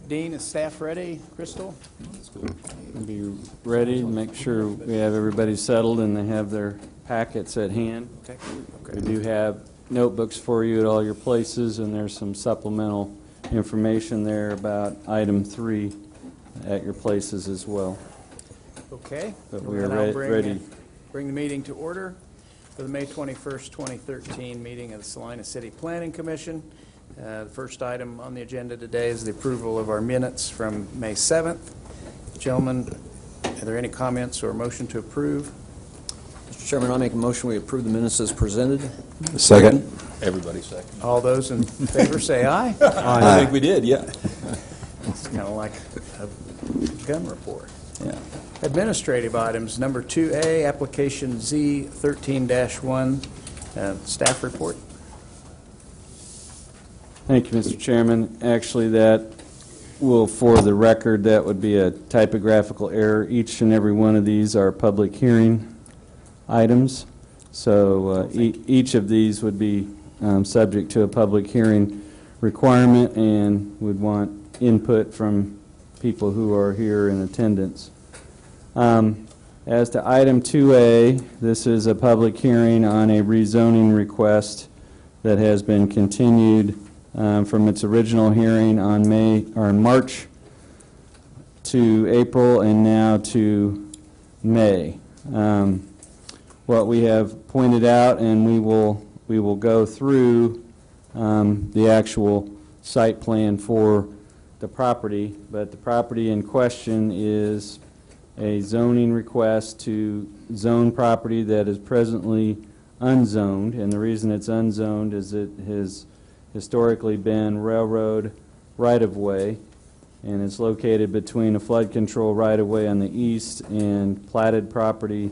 Dean, is staff ready? Crystal? Be ready to make sure we have everybody settled and they have their packets at hand. Okay. We do have notebooks for you at all your places, and there's some supplemental information there about item 3 at your places as well. Okay. But we are And I'll ready. Bring the meeting to order for the May 21st, 2013 meeting of the Salina City Planning Commission. The first item on the agenda today is the approval of our minutes from May 7th. Gentlemen, are there any comments or motion to approve? Mr. Chairman, I make a motion we approve the minutes as presented. Second. Everybody second. All those in favor say aye. I think we did, yeah. It's kind of like a gun report. Yeah. Administrative items, number 2A, application Z13-1, staff report. Thank you, Mr. Chairman. Actually, that will, for the record, that would be a typographical error. Each and every one of these are public hearing items. So each of these would be subject to a public hearing requirement and would want input from people who are here in attendance. As to item 2A, this is a public hearing on a rezoning request that has been continued from its original hearing on March to April and now to May. What we have pointed out, and we will go through the actual site plan for the property, but the property in question is a zoning request to zone property that is presently unzoned, and the reason it's unzoned is it has historically been railroad right-of-way, and it's located between a flood control right-of-way on the east and platted property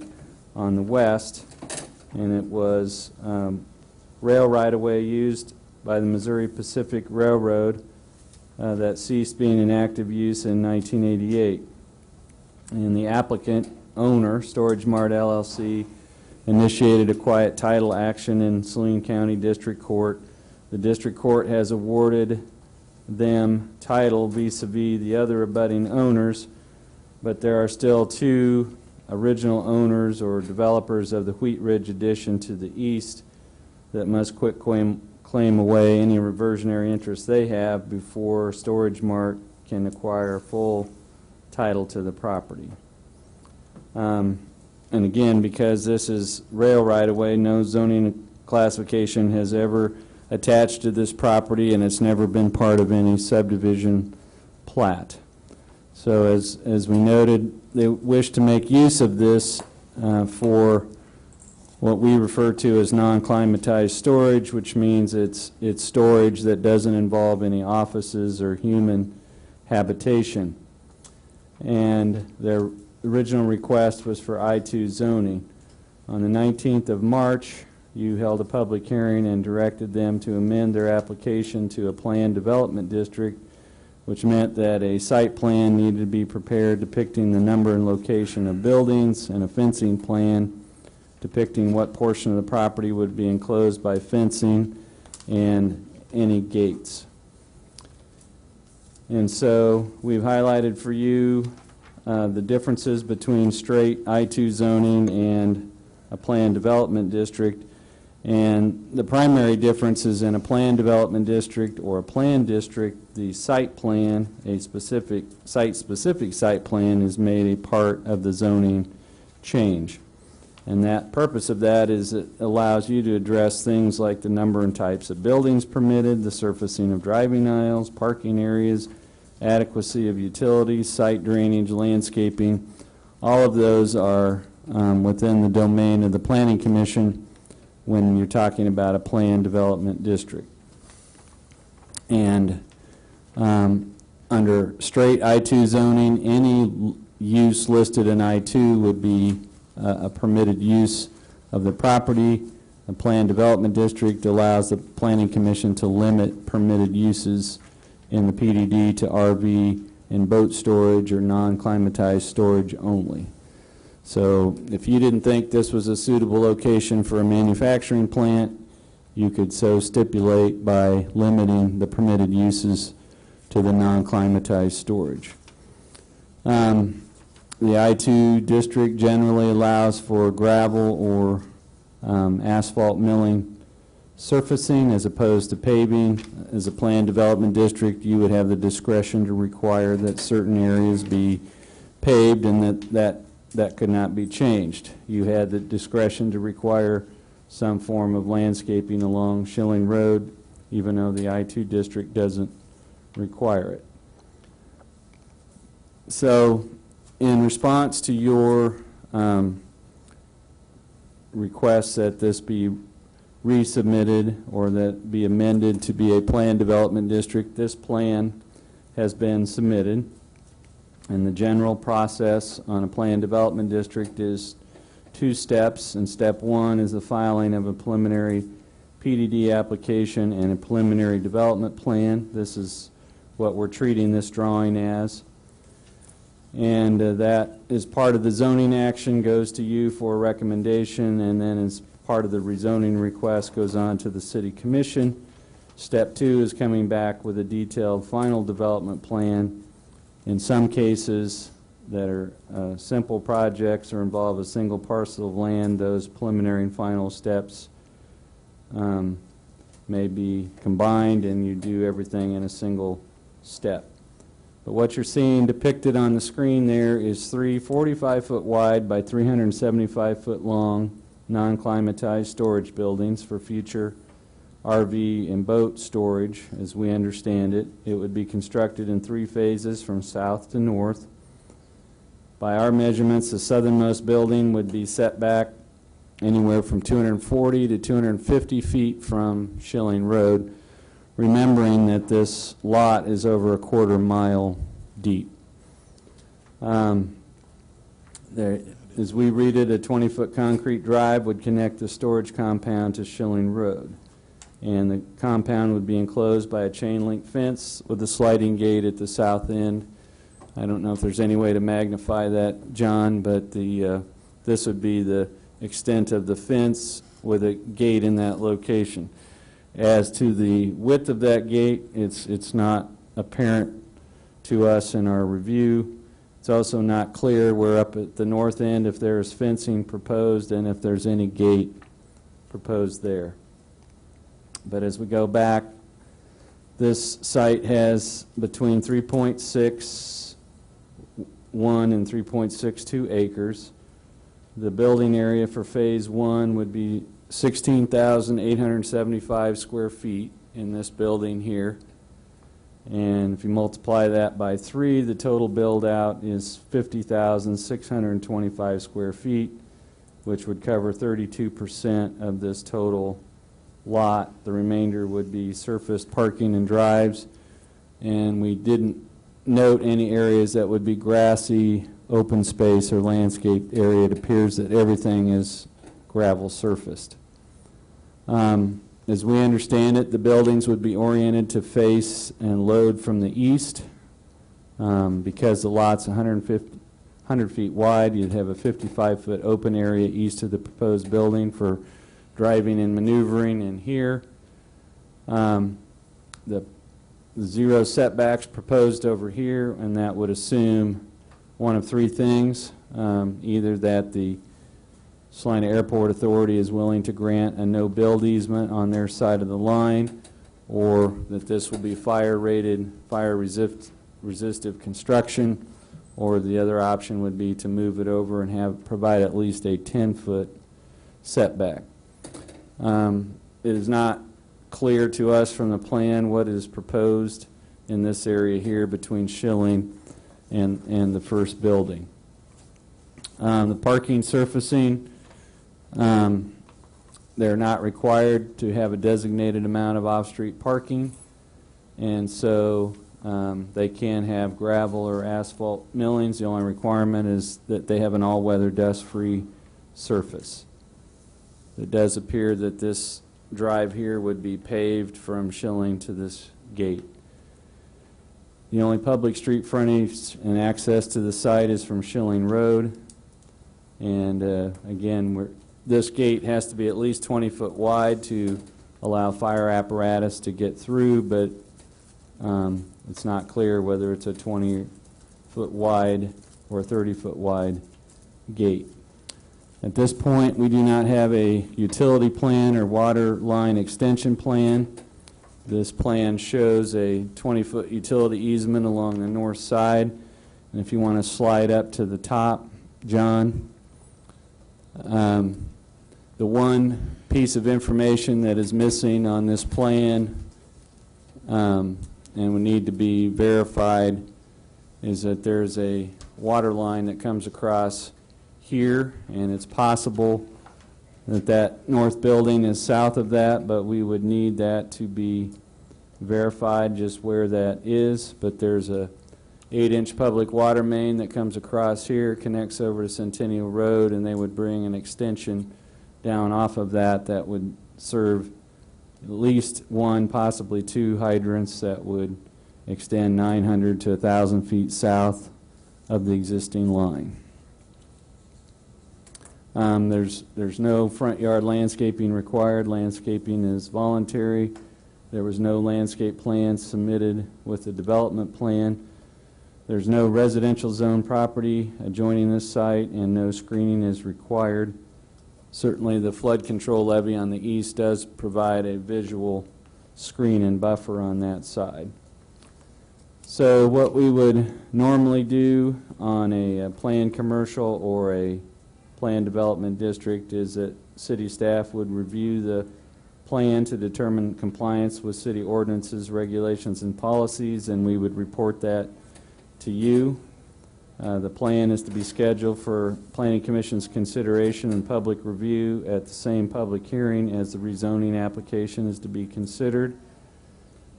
on the west, and it was rail right-of-way used by the Missouri Pacific Railroad that ceased being in active use in 1988. And the applicant owner, Storage Mart LLC, initiated a quiet title action in Saline County District Court. The District Court has awarded them title vis-a-vis the other abutting owners, but there are still 2 original owners or developers of the Wheat Ridge addition to the east that must quit claim away any reversionary interest they have before Storage Mart can acquire full title to the property. And again, because this is rail right-of-way, no zoning classification has ever attached to this property, and it's never been part of any subdivision plat. So as we noted, they wish to make use of this for what we refer to as non-climatized storage, which means it's storage that doesn't involve any offices or human habitation. And their original request was for I-2 zoning. On the 19th of March, you held a public hearing and directed them to amend their application to a planned development district, which meant that a site plan needed to be prepared depicting the number and location of buildings and a fencing plan depicting what portion of the property would be enclosed by fencing and any gates. And so we've highlighted for you the differences between straight I-2 zoning and a planned development district. And the primary difference is in a planned development district or a planned district, the site plan, a specific site-specific site plan, is made a part of the zoning change. And that purpose of that is it allows you to address things like the number and types of buildings permitted, the surfacing of driving aisles, parking areas, adequacy of utilities, site drainage, landscaping. All of those are within the domain of the Planning Commission when you're talking about a planned development district. And under straight I-2 zoning, any use listed in I-2 would be a permitted use of the property. A planned development district allows the Planning Commission to limit permitted uses in the PDD to RV and boat storage or non-climatized storage only. So if you didn't think this was a suitable location for a manufacturing plant, you could so stipulate by limiting the permitted uses to the non-climatized storage. The I-2 district generally allows for gravel or asphalt milling surfacing as opposed to paving. As a planned development district, you would have the discretion to require that certain areas be paved and that could not be changed. You had the discretion to require some form of landscaping along Schilling Road, even though the I-2 district doesn't require it. So in response to your request that this be resubmitted or that be amended to be a planned development district, this plan has been submitted. And the general process on a planned development district is 2 steps, and step 1 is the filing of a preliminary PDD application and a preliminary development plan. This is what we're treating this drawing as. And that is part of the zoning action, goes to you for a recommendation, and then as part of the rezoning request goes on to the City Commission. Step 2 is coming back with a detailed final development plan. In some cases that are simple projects or involve a single parcel of land, those preliminary and final steps may be combined and you do everything in a single step. But what you're seeing depicted on the screen there is 3 45-foot wide by 375-foot long non-climatized storage buildings for future RV and boat storage. As we understand it, it would be constructed in 3 phases from south to north. By our measurements, the southernmost building would be set back anywhere from 240 to 250 feet from Schilling Road, remembering that this lot is over a 1/4 mile deep. As we read it, a 20-foot concrete drive would connect the storage compound to Schilling Road. And the compound would be enclosed by a chain link fence with a sliding gate at the south end. I don't know if there's any way to magnify that, John, but this would be the extent of the fence with a gate in that location. As to the width of that gate, it's not apparent to us in our review. It's also not clear where up at the north end if there's fencing proposed and if there's any gate proposed there. But as we go back, this site has between 3.61 and 3.62 acres. The building area for phase 1 would be 16,875 square feet in this building here. And if you multiply that by 3, the total build out is 50,625 square feet, which would cover 32% of this total lot. The remainder would be surfaced parking and drives. And we didn't note any areas that would be grassy, open space, or landscaped area. It appears that everything is gravel surfaced. As we understand it, the buildings would be oriented to face and load from the east. Because the lot's 100 feet wide, you'd have a 55-foot open area east of the proposed building for driving and maneuvering in here. The 0 setbacks proposed over here, and that would assume one of 3 things. Either that the Salina Airport Authority is willing to grant a no-build easement on their side of the line, or that this will be fire-rated, fire-resistive construction, or the other option would be to move it over and provide at least a 10-foot setback. It is not clear to us from the plan what is proposed in this area here between Schilling and the first building. The parking surfacing, they're not required to have a designated amount of off-street parking, and so they can have gravel or asphalt millings. The only requirement is that they have an all-weather dust-free surface. It does appear that this drive here would be paved from Schilling to this gate. The only public street frontage and access to the site is from Schilling Road. And again, this gate has to be at least 20 foot wide to allow fire apparatus to get through, but It's not clear whether it's a 20-foot wide or 30-foot wide gate. At this point, we do not have a utility plan or water line extension plan. This plan shows a 20-foot utility easement along the north side. And if you want to slide up to the top, John, the one piece of information that is missing on this plan and would need to be verified is that there's a water line that comes across here, and it's possible that that north building is south of that, but we would need that to be verified just where that is. But there's a 8-inch public water main that comes across here, connects over to Centennial Road, and they would bring an extension down off of that that would serve at least one, possibly two hydrants that would extend 900 to 1,000 feet south of the existing line. There's no front yard landscaping required. Landscaping is voluntary. There was no landscape plan submitted with the development plan. There's no residential zone property adjoining this site, and no screening is required. Certainly the flood control levee on the east does provide a visual screen and buffer on that side. So what we would normally do on a planned commercial or a planned development district is that city staff would review the plan to determine compliance with city ordinances, regulations, and policies, and we would report that to you. The plan is to be scheduled for Planning Commission's consideration and public review at the same public hearing as the rezoning application is to be considered.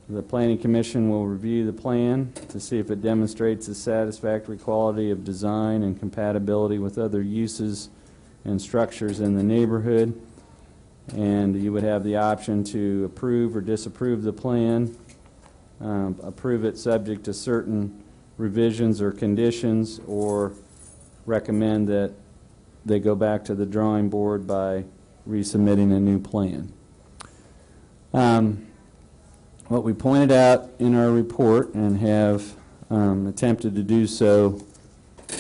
The Planning Commission will review the plan to see if it demonstrates a satisfactory quality of design and compatibility with other uses and structures in the neighborhood. And you would have the option to approve or disapprove the plan, approve it subject to certain revisions or conditions, or recommend that they go back to the drawing board by resubmitting a new plan. What we pointed out in our report, and have attempted to do so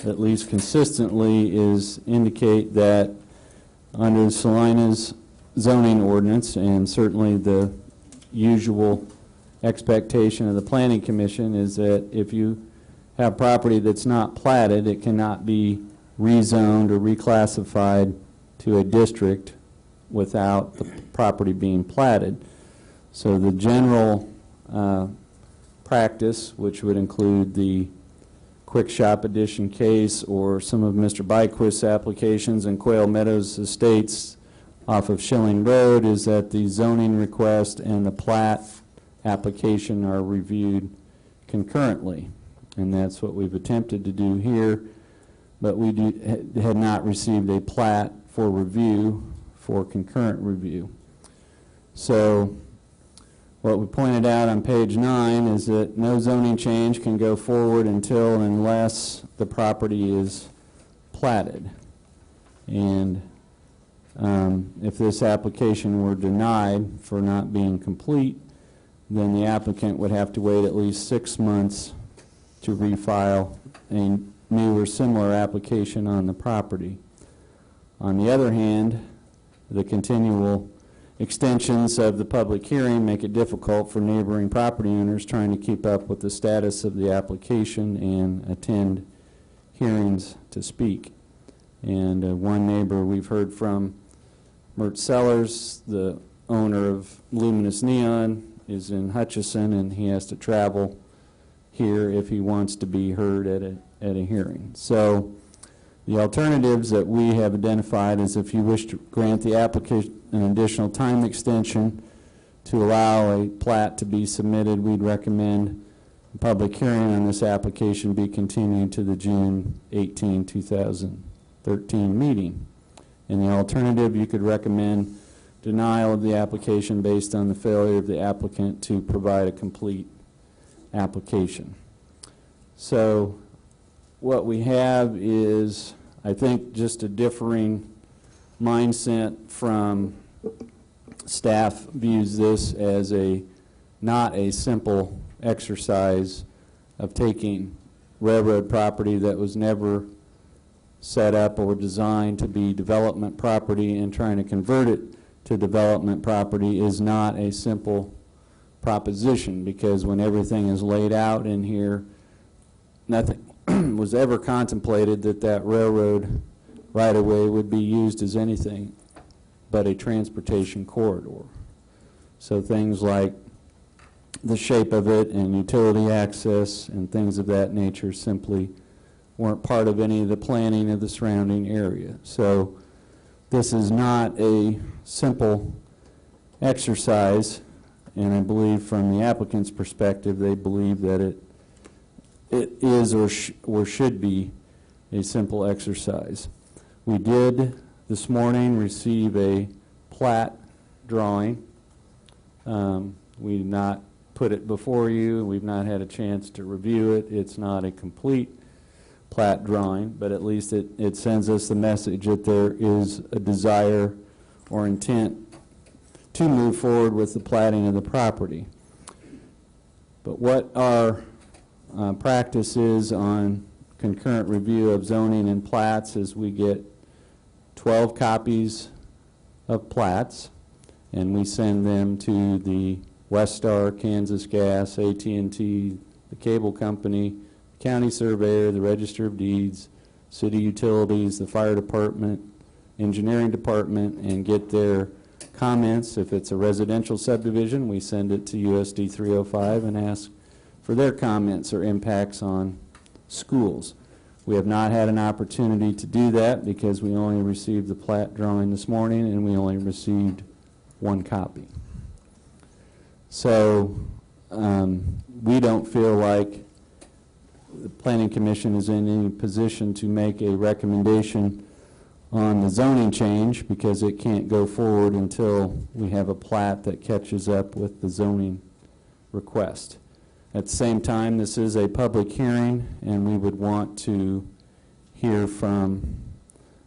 at least consistently, is indicate that under Salina's zoning ordinance, and certainly the usual expectation of the Planning Commission, is that if you have property that's not platted, it cannot be rezoned or reclassified to a district without the property being platted. So the general practice, which would include the Quick Shop Edition case or some of Mr. Byquist's applications in Quail Meadows Estates off of Schilling Road, is that the zoning request and the plat application are reviewed concurrently. And that's what we've attempted to do here, but we had not received a plat for review, for concurrent review. So what we pointed out on page 9 is that no zoning change can go forward until and unless the property is platted. And if this application were denied for not being complete, then the applicant would have to wait at least 6 months to refile a new or similar application on the property. On the other hand, the continual extensions of the public hearing make it difficult for neighboring property owners trying to keep up with the status of the application and attend hearings to speak. And one neighbor we've heard from, Mert Sellers, the owner of Luminous Neon, is in Hutchison, and he has to travel here if he wants to be heard at a hearing. So the alternatives that we have identified is, if you wish to grant the application an additional time extension to allow a plat to be submitted, we'd recommend a public hearing on this application be continued to the June 18, 2013 meeting. And the alternative, you could recommend denial of the application based on the failure of the applicant to provide a complete application. So what we have is, I think, just a differing mindset from staff. Views this as not a simple exercise of taking railroad property that was never set up or designed to be development property and trying to convert it to development property is not a simple proposition, because when everything is laid out in here, nothing was ever contemplated that that railroad right-of-way would be used as anything but a transportation corridor. So things like the shape of it and utility access and things of that nature simply weren't part of any of the planning of the surrounding area. So this is not a simple exercise, and I believe from the applicant's perspective, they believe that it is or should be a simple exercise. We did this morning receive a plat drawing. We did not put it before you. We've not had a chance to review it. It's not a complete plat drawing, but at least it sends us the message that there is a desire or intent to move forward with the platting of the property. But what our practice is on concurrent review of zoning and plats is we get 12 copies of plats, and we send them to the Westar, Kansas Gas, AT&T, the cable company, county surveyor, the register of deeds, city utilities, the fire department, engineering department, and get their comments. If it's a residential subdivision, we send it to USD 305 and ask for their comments or impacts on schools. We have not had an opportunity to do that because we only received the plat drawing this morning and we only received one copy. So we don't feel like the Planning Commission is in any position to make a recommendation on the zoning change because it can't go forward until we have a plat that catches up with the zoning request. At the same time, this is a public hearing, and we would want to hear from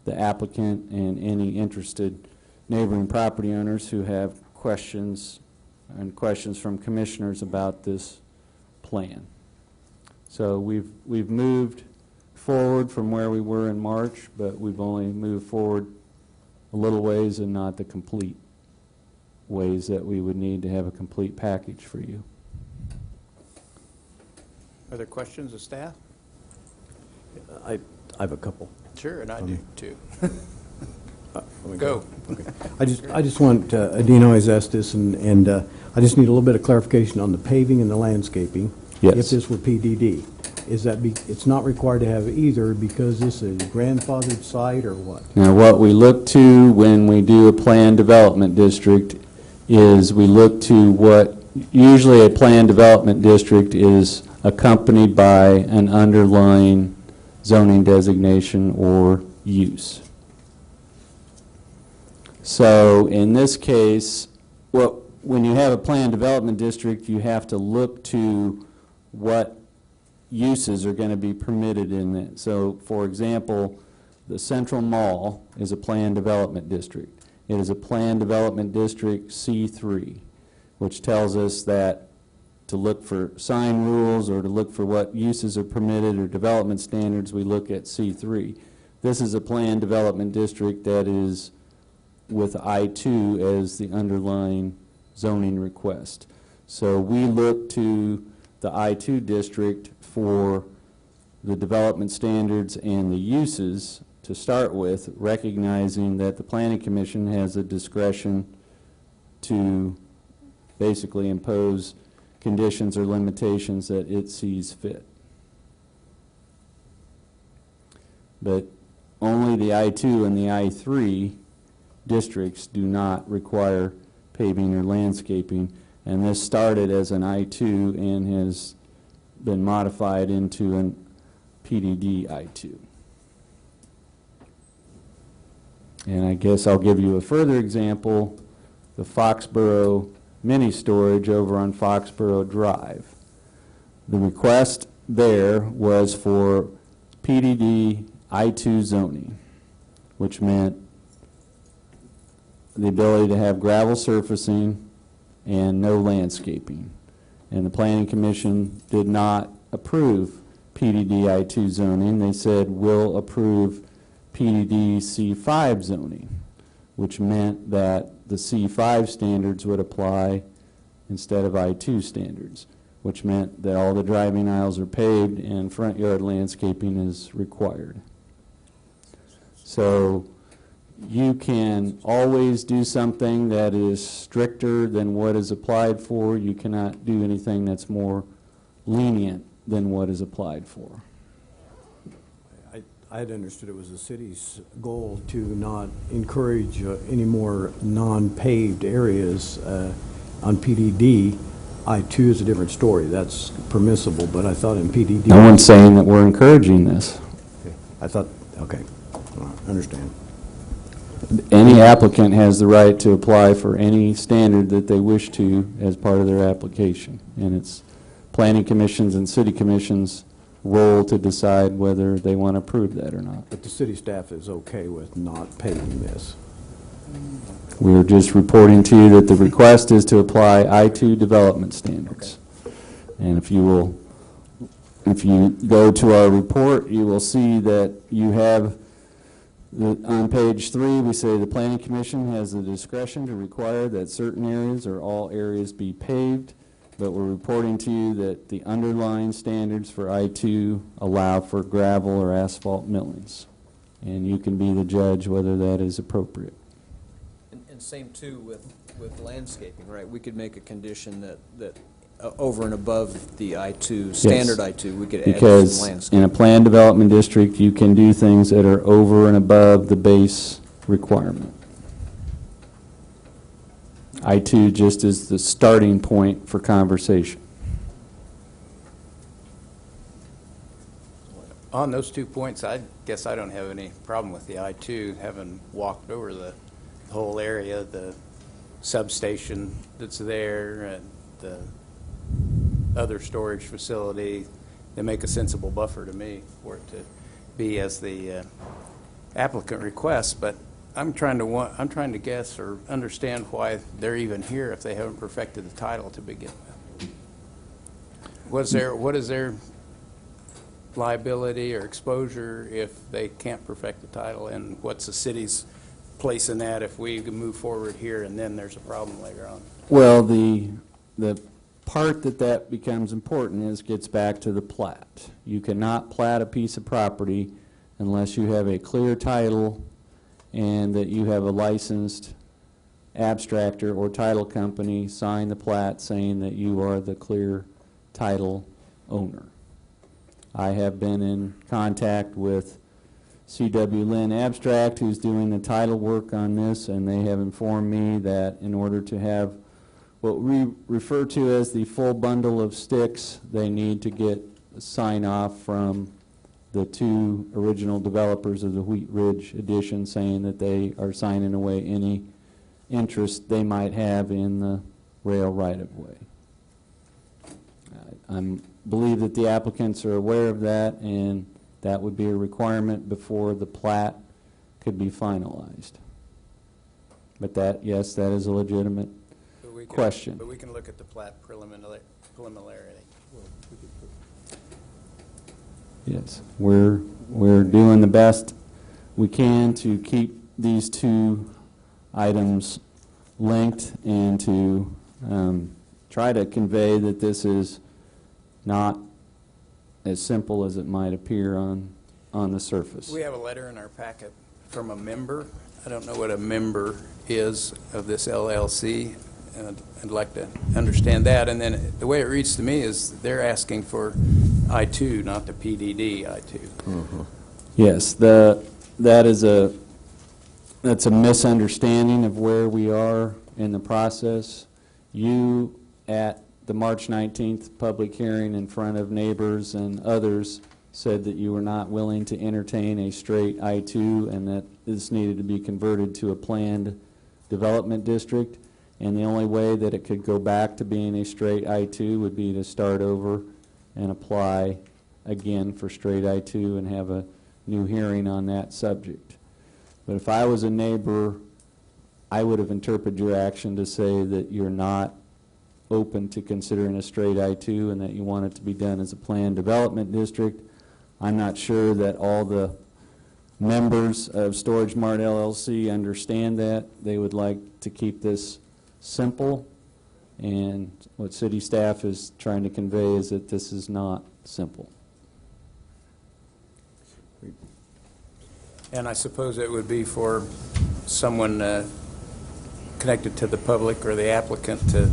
the applicant and any interested neighboring property owners who have questions and questions from commissioners about this plan. So we've moved forward from where we were in March, but we've only moved forward a little ways and not the complete ways that we would need to have a complete package for you. Are there questions of staff? I have a couple. Sure, and I do too. Let me Go. Okay. I just want, Dino has asked this, and I just need a little bit of clarification on the paving and the landscaping. Yes. If this were PDD, is that it's not required to have either because this is a grandfathered site or what? Now, what we look to when we do a planned development district is we look to what usually a planned development district is accompanied by an underlying zoning designation or use. So in this case, when you have a planned development district, you have to look to what uses are going to be permitted in it. So, for example, the Central Mall is a planned development district. It is a planned development district C3, which tells us that to look for sign rules or to look for what uses are permitted or development standards, we look at C3. This is a planned development district that is with I2 as the underlying zoning request. So we look to the I2 district for the development standards and the uses to start with, recognizing that the Planning Commission has a discretion to basically impose conditions or limitations that it sees fit. But only the I2 and the I3 districts do not require paving or landscaping, and this started as an I2 and has been modified into an PDD I2. And I guess I'll give you a further example, the Foxborough mini storage over on Foxborough Drive. The request there was for PDD I2 zoning, which meant the ability to have gravel surfacing and no landscaping. And the Planning Commission did not approve PDD I2 zoning. They said, we'll approve PDD C5 zoning, which meant that the C5 standards would apply instead of I2 standards, which meant that all the driving aisles are paved and front yard landscaping is required. So you can always do something that is stricter than what is applied for. You cannot do anything that's more lenient than what is applied for. I had understood it was the city's goal to not encourage any more non-paved areas on PDD. I-2 is a different story. That's permissible, but I thought in PDD... No one's saying that we're encouraging this. Okay. I thought, okay, I understand. Any applicant has the right to apply for any standard that they wish to as part of their application. And it's planning commissions and city commissions' role to decide whether they want to approve that or not. But the city staff is okay with not paving this. We're just reporting to you that the request is to apply I-2 development standards. And if you go to our report, you will see that you have, on page 3, we say the Planning Commission has the discretion to require that certain areas or all areas be paved, but we're reporting to you that the underlying standards for I-2 allow for gravel or asphalt millings. And you can be the judge whether that is appropriate. And same too with landscaping, right? We could make a condition that over and above the I-2, standard I-2, we could add some Because landscaping. in a planned development district, you can do things that are over and above the base requirement. I-2 just is the starting point for conversation. On those 2 points, I guess I don't have any problem with the I-2, having walked over the whole area, the substation that's there, and the other storage facility. They make a sensible buffer to me for it to be as the applicant requests, but I'm trying to guess or understand why they're even here if they haven't perfected the title to begin with. What is their liability or exposure if they can't perfect the title, and what's the city's place in that if we move forward here and then there's a problem later on? Well, the part that becomes important is gets back to the plat. You cannot plat a piece of property unless you have a clear title and that you have a licensed abstractor or title company sign the plat saying that you are the clear title owner. I have been in contact with C.W. Lynn Abstract, who's doing the title work on this, and they have informed me that in order to have what we refer to as the full bundle of sticks, they need to get a sign-off from the 2 original developers of the Wheat Ridge addition saying that they are signing away any interest they might have in the rail right-of-way. I believe that the applicants are aware of that, and that would be a requirement before the plat could be finalized. But that, yes, that is a legitimate question. But we can look at the plat preliminarily. Yes, we're doing the best we can to keep these 2 items linked and to try to convey that this is not as simple as it might appear on the surface. We have a letter in our packet from a member. I don't know what a member is of this LLC. I'd like to understand that. And then the way it reads to me is they're asking for I-2, not the PDD I-2. Mm-hmm. Yes, that's a misunderstanding of where we are in the process. You, at the March 19th public hearing in front of neighbors and others, said that you were not willing to entertain a straight I-2 and that this needed to be converted to a planned development district. And the only way that it could go back to being a straight I-2 would be to start over and apply again for straight I-2 and have a new hearing on that subject. But if I was a neighbor, I would have interpreted your action to say that you're not open to considering a straight I-2 and that you want it to be done as a planned development district. I'm not sure that all the members of Storage Mart LLC understand that. They would like to keep this simple, and what city staff is trying to convey is that this is not simple. And I suppose it would be for someone connected to the public or the applicant to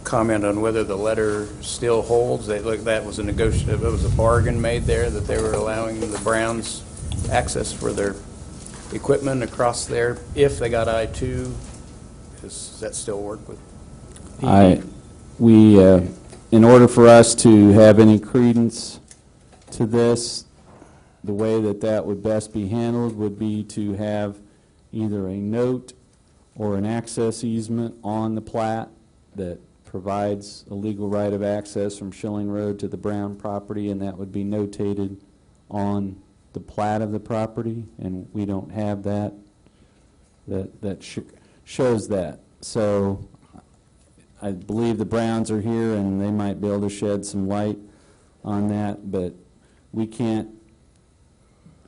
comment on whether the letter still holds. That was a it was a bargain made there that they were allowing the Browns access for their equipment across there if they got I-2. Does that still work with PD? In order for us to have any credence to this, the way that that would best be handled would be to have either a note or an access easement on the plat that provides a legal right of access from Schilling Road to the Brown property, and that would be notated on the plat of the property, and we don't have that. That shows that. So I believe the Browns are here, and they might be able to shed some light on that, but we can't.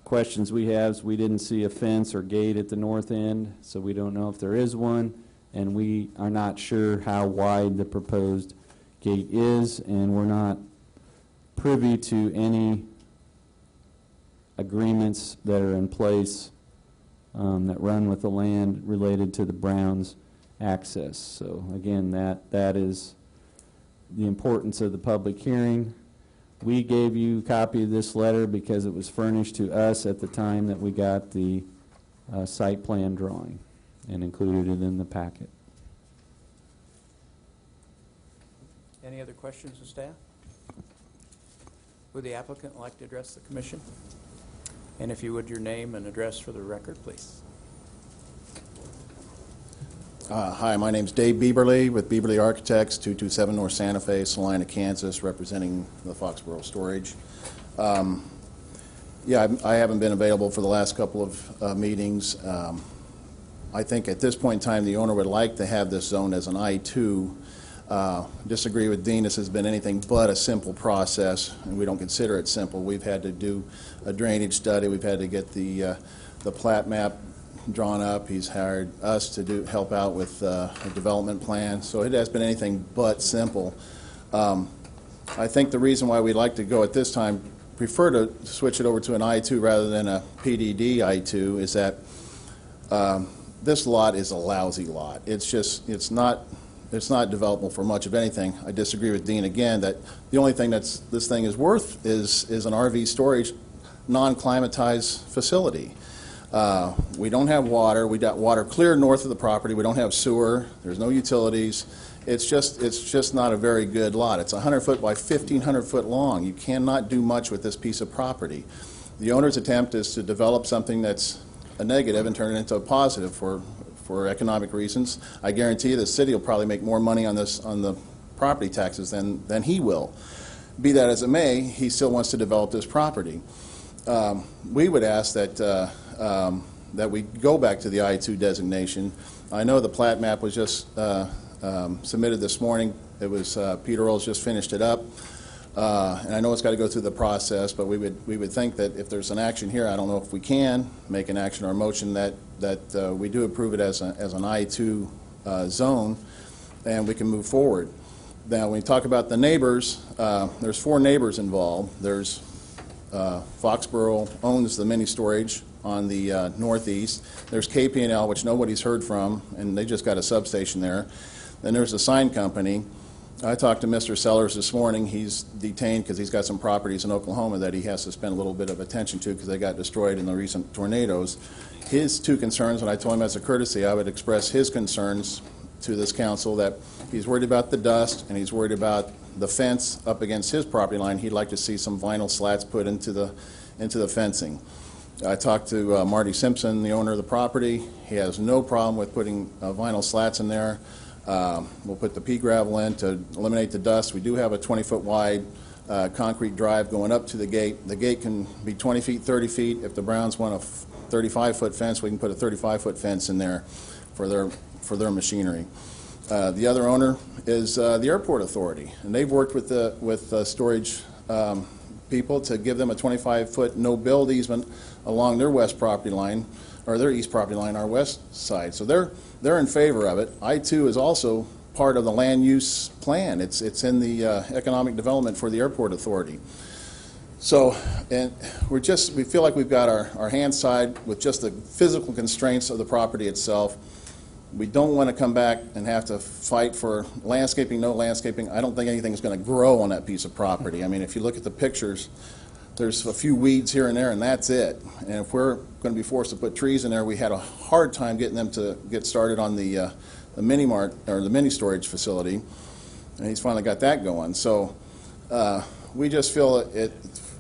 Questions we have is we didn't see a fence or gate at the north end, so we don't know if there is one, and we are not sure how wide the proposed gate is, and we're not privy to any agreements that are in place that run with the land related to the Browns access. So again, that is the importance of the public hearing. We gave you a copy of this letter because it was furnished to us at the time that we got the site plan drawing and included it in the packet. Any other questions of staff? Would the applicant like to address the commission? And if you would, your name and address for the record, please. Hi, my name's Dave Bieberly with Bieberly Architects, 227 North Santa Fe, Salina, Kansas, representing the Foxborough Storage. Yeah, I haven't been available for the last couple of meetings. I think at this point in time, the owner would like to have this zoned as an I-2. Disagree with Dean. This has been anything but a simple process, and we don't consider it simple. We've had to do a drainage study. We've had to get the plat map drawn up. He's hired us to help out with a development plan. So it has been anything but simple. I think the reason why we'd like to go at this time, prefer to switch it over to an I-2 rather than a PDD I-2, is that this lot is a lousy lot. It's not developable for much of anything. I disagree with Dean again that the only thing this thing is worth is an RV storage non-climatized facility. We don't have water. We got water clear north of the property. We don't have sewer. There's no utilities. It's just not a very good lot. It's 100 foot by 1,500 foot long. You cannot do much with this piece of property. The owner's attempt is to develop something that's a negative and turn it into a positive for economic reasons. I guarantee you the city will probably make more money on the property taxes than he will. Be that as it may, he still wants to develop this property. We would ask that we go back to the I-2 designation. I know the plat map was just submitted this morning. It was Peter Earls just finished it up, and I know it's got to go through the process. But we would think that if there's an action here, I don't know if we can make an action or a motion that we do approve it as an I-2 zone, and we can move forward. Now, when we talk about the neighbors, there's 4 neighbors involved. There's Foxborough owns the mini storage on the northeast. There's KP&L, which nobody's heard from, and they just got a substation there. Then there's a sign company. I talked to Mr. Sellers this morning. He's detained because he's got some properties in Oklahoma that he has to spend a little bit of attention to because they got destroyed in the recent tornadoes. His 2 concerns, and I told him as a courtesy, I would express his concerns to this council, that he's worried about the dust and he's worried about the fence up against his property line. He'd like to see some vinyl slats put into the fencing. I talked to Marty Simpson, the owner of the property. He has no problem with putting vinyl slats in there. We'll put the pea gravel in to eliminate the dust. We do have a 20-foot wide concrete drive going up to the gate. The gate can be 20 feet, 30 feet. If the Browns want a 35-foot fence, we can put a 35-foot fence in there for their machinery. The other owner is the Airport Authority, and they've worked with storage people to give them a 25-foot no-build easement along their west property line, or their east property line, our west side. So they're in favor of it. I-2 is also part of the land use plan. It's in the economic development for the Airport Authority. So, and we feel like we've got our hands tied with just the physical constraints of the property itself. We don't want to come back and have to fight for landscaping, no landscaping. I don't think anything's going to grow on that piece of property. I mean, if you look at the pictures, there's a few weeds here and there, and that's it. And if we're going to be forced to put trees in there, we had a hard time getting them to get started on the mini mart or the mini storage facility, and he's finally got that going. So we just feel it,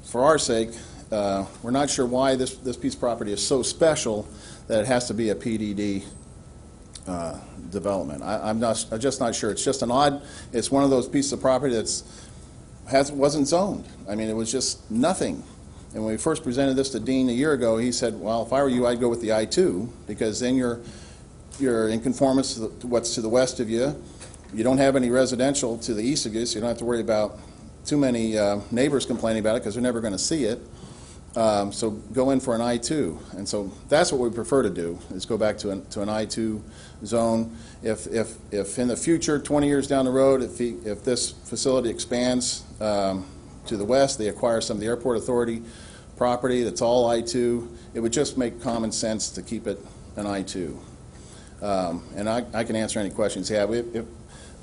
for our sake, we're not sure why this piece of property is so special that it has to be a PDD development. I'm just not sure. It's just an odd. It's one of those pieces of property wasn't zoned. I mean, it was just nothing. And when we first presented this to Dean a year ago, he said, "Well, if I were you, I'd go with the I-2 because then you're in conformance to what's to the west of you. You don't have any residential to the east of you, so you don't have to worry about too many neighbors complaining about it because they're never going to see it. So go in for an I-2." And so that's what we prefer to do, is go back to an I-2 zone. If in the future, 20 years down the road, if this facility expands to the west, they acquire some of the Airport Authority property that's all I-2, it would just make common sense to keep it an I-2. And I can answer any questions you have. If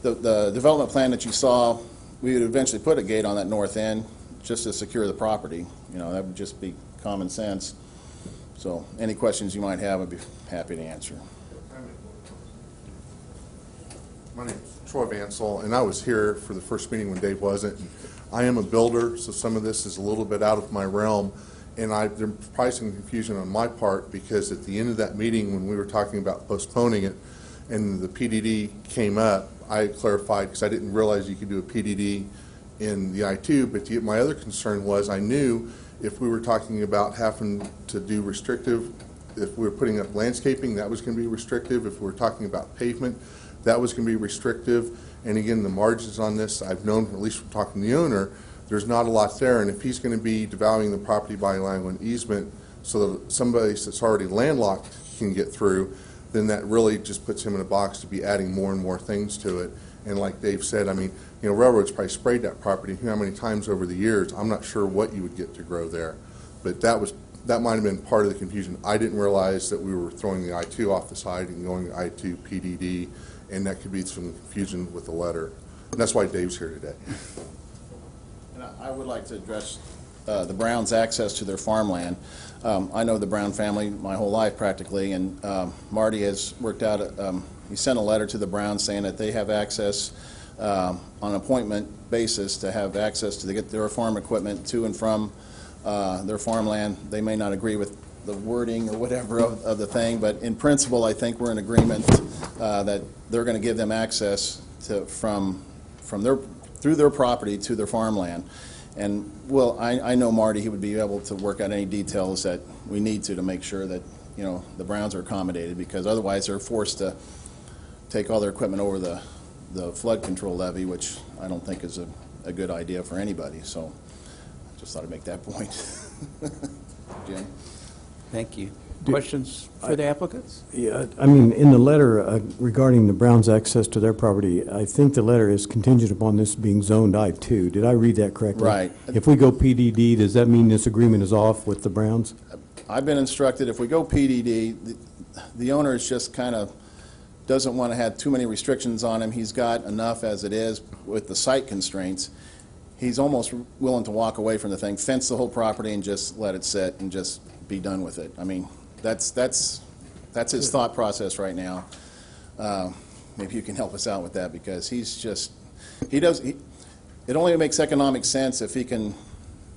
the development plan that you saw, we would eventually put a gate on that north end just to secure the property. You know, that would just be common sense. So any questions you might have, I'd be happy to answer. My name is Troy Vansel, and I was here for the first meeting when Dave wasn't. I am a builder, so some of this is a little bit out of my realm, and there's probably some confusion on my part because at the end of that meeting when we were talking about postponing it and the PDD came up, I clarified because I didn't realize you could do a PDD in the I-2, but my other concern was I knew if we were talking about having to do restrictive, if we were putting up landscaping, that was going to be restrictive. If we were talking about pavement, that was going to be restrictive. And again, the margins on this, I've known, at least from talking to the owner, there's not a lot there. And if he's going to be devaluing the property by allowing an easement so that somebody that's already landlocked can get through, then that really just puts him in a box to be adding more and more things to it. And like Dave said, I mean, you know, railroads probably sprayed that property how many times over the years. I'm not sure what you would get to grow there. But that might have been part of the confusion. I didn't realize that we were throwing the I-2 off the side and going to I-2 PDD, and that could be some confusion with the letter. And that's why Dave's here today. And I would like to address the Browns' access to their farmland. I know the Brown family my whole life practically, and Marty has worked out, he sent a letter to the Browns saying that they have access on an appointment basis to have access to get their farm equipment to and from their farmland. They may not agree with the wording or whatever of the thing, but in principle, I think we're in agreement that they're going to give them access to through their property to their farmland. And well, I know Marty, he would be able to work out any details that we need to make sure that, you know, the Browns are accommodated, because otherwise they're forced to take all their equipment over the flood control levee, which I don't think is a good idea for anybody. So I just thought I'd make that point. Jim? Thank you. Questions for the applicants? Yeah, I mean, in the letter regarding the Browns' access to their property, I think the letter is contingent upon this being zoned I-2. Did I read that correctly? Right. If we go PDD, does that mean this agreement is off with the Browns? I've been instructed if we go PDD, the owner is just kind of doesn't want to have too many restrictions on him. He's got enough as it is with the site constraints. He's almost willing to walk away from the thing, fence the whole property, and just let it sit and just be done with it. I mean, that's his thought process right now. Maybe you can help us out with that, because he's just it only makes economic sense if he can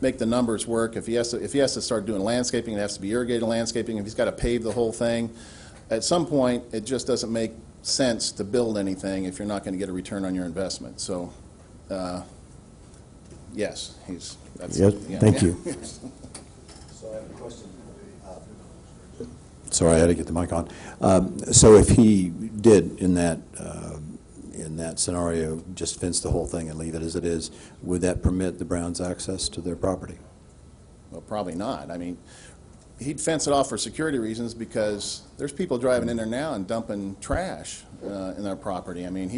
make the numbers work. If he has to start doing landscaping, it has to be irrigated landscaping. If he's got to pave the whole thing, at some point it just doesn't make sense to build anything if you're not going to get a return on your investment. So yes, Yes, yeah. thank you. So I have a question. Sorry, I had to get the mic on. So if he did, in that in that scenario, just fence the whole thing and leave it as it is, would that permit the Browns access to their property? Well, probably not. I mean, he'd fence it off for security reasons because there's people driving in there now and dumping trash in their property. I mean,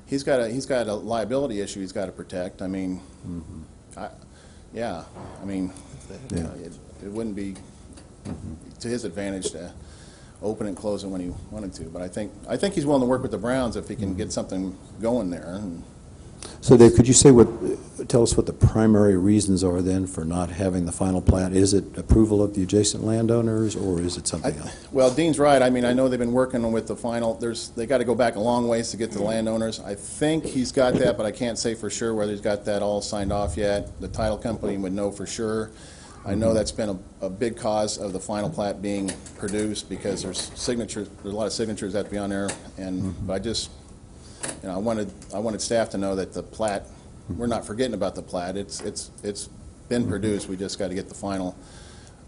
he's got a liability issue he's got to protect. I mean, it wouldn't be to his advantage to open and close it when he wanted to. But I think he's willing to work with the Browns if he can get something going there. And So Dave, could you tell us what the primary reasons are then for not having the final plat? Is it approval of the adjacent landowners, or is it something else? Well, Dean's right. I mean, I know they've been working with the final. They got to go back a long ways to get to the landowners. I think he's got that, but I can't say for sure whether he's got that all signed off yet. The title company would know for sure. I know that's been a big cause of the final plat being produced because there's a lot of signatures that have to be on there, but I just, I wanted staff to know that the plat, we're not forgetting about the plat. It's been produced. We just got to get the final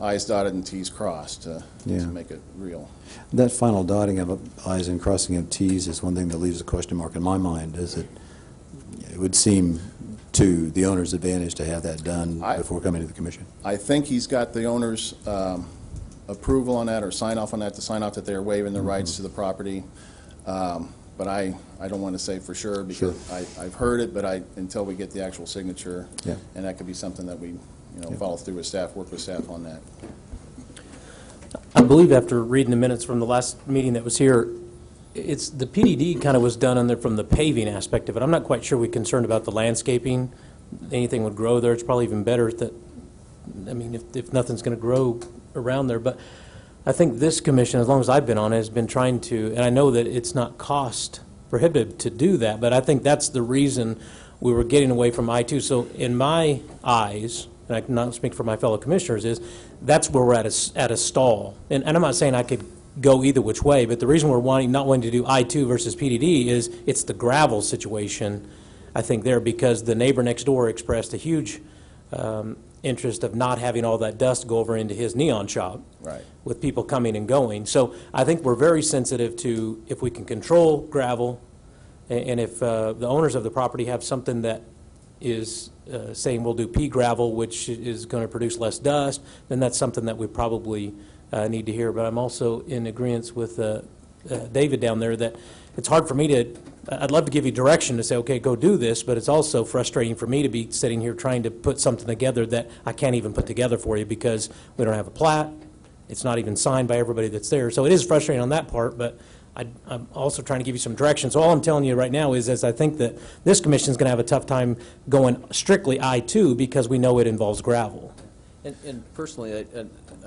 I's dotted and T's crossed to make it real. That final dotting of I's and crossing of T's is one thing that leaves a question mark in my mind. It would seem to the owner's advantage to have that done before coming to the commission. I think he's got the owner's approval on that or sign off on that to sign off that they're waiving their rights to the property. But I don't want to say for sure because I've heard it, but until we get the actual signature, and that could be something that we follow through with staff, work with staff on that. I believe after reading the minutes from the last meeting that was here, it's the PDD kind of was done from the paving aspect of it. I'm not quite sure we're concerned about the landscaping. Anything would grow there. It's probably even better that, I mean, if nothing's going to grow around there. But I think this commission, as long as I've been on it, has been trying to, and I know that it's not cost prohibitive to do that, but I think that's the reason we were getting away from I-2. So in my eyes, and I cannot speak for my fellow commissioners, is that's where we're at a stall. And I'm not saying I could go either which way, but the reason we're not wanting to do I-2 versus PDD is it's the gravel situation, I think, there, because the neighbor next door expressed a huge interest of not having all that dust go over into his neon shop with people coming and going. So I think we're very sensitive to if we can control gravel, and if the owners of the property have something that is saying we'll do pea gravel, which is going to produce less dust, then that's something that we probably need to hear. But I'm also in agreement with David down there that it's hard for me to, I'd love to give you direction to say, okay, go do this, but it's also frustrating for me to be sitting here trying to put something together that I can't even put together for you because we don't have a plat. It's not even signed by everybody that's there. So it is frustrating on that part, but I'm also trying to give you some direction. So all I'm telling you right now is I think that this commission is going to have a tough time going strictly I-2 because we know it involves gravel. And personally,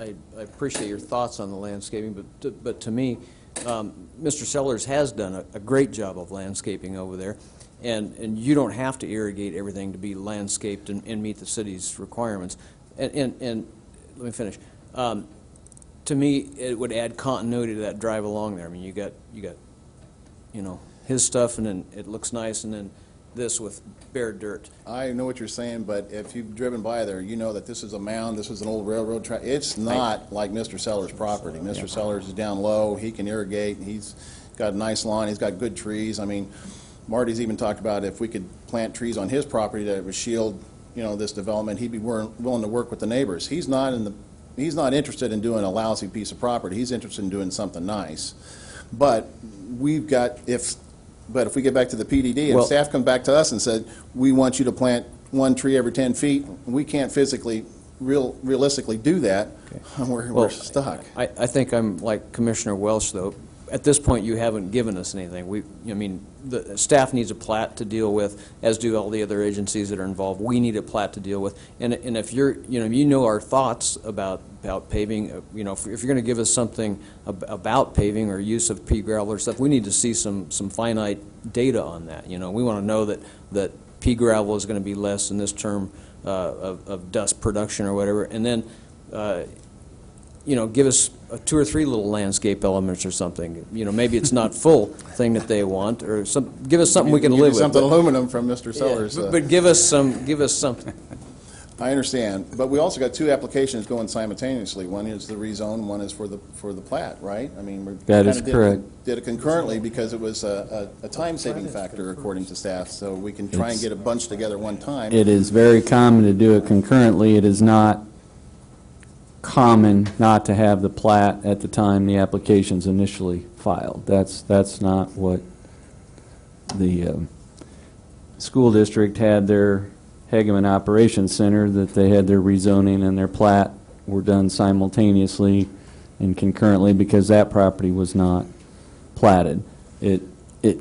I appreciate your thoughts on the landscaping, but to me, Mr. Sellers has done a great job of landscaping over there, and you don't have to irrigate everything to be landscaped and meet the city's requirements. And let me finish. To me, it would add continuity to that drive along there. I mean, you got his stuff, and then it looks nice, and then this with bare dirt. I know what you're saying, but if you've driven by there, you know that this is a mound, this is an old railroad track. It's not like Mr. Sellers' property. Mr. Sellers is down low, he can irrigate, he's got a nice lawn, he's got good trees. I mean, Marty's even talked about if we could plant trees on his property that would shield, this development, he'd be willing to work with the neighbors. He's not interested in doing a lousy piece of property. He's interested in doing something nice. But if we get back to the PDD and staff come back to us and said, we want you to plant one tree every 10 feet, we can't physically, realistically do that, we're stuck. I think I'm like Commissioner Welch, though. At this point, you haven't given us anything. The staff needs a plat to deal with, as do all the other agencies that are involved. We need a plat to deal with. And if you know our thoughts about paving, if you're going to give us something about paving or use of pea gravel or stuff, we need to see some finite data on that. We want to know that pea gravel is going to be less in this term of dust production or whatever, and then give us 2 or 3 little landscape elements or something. Maybe it's not full thing that they want, or give us something we can live with. Something aluminum from Mr. Sellers. But give us something. I understand, but we also got two applications going simultaneously. One is the rezone, one is for the plat, right? I mean, we That is kinda correct. did it concurrently because it was a time-saving factor, according to staff, so we can try and get a bunch together one time. It is very common to do it concurrently. It is not common not to have the plat at the time the application's initially filed. That's not what the school district had their Hegeman Operations Center, that they had their rezoning and their plat were done simultaneously and concurrently because that property was not platted. It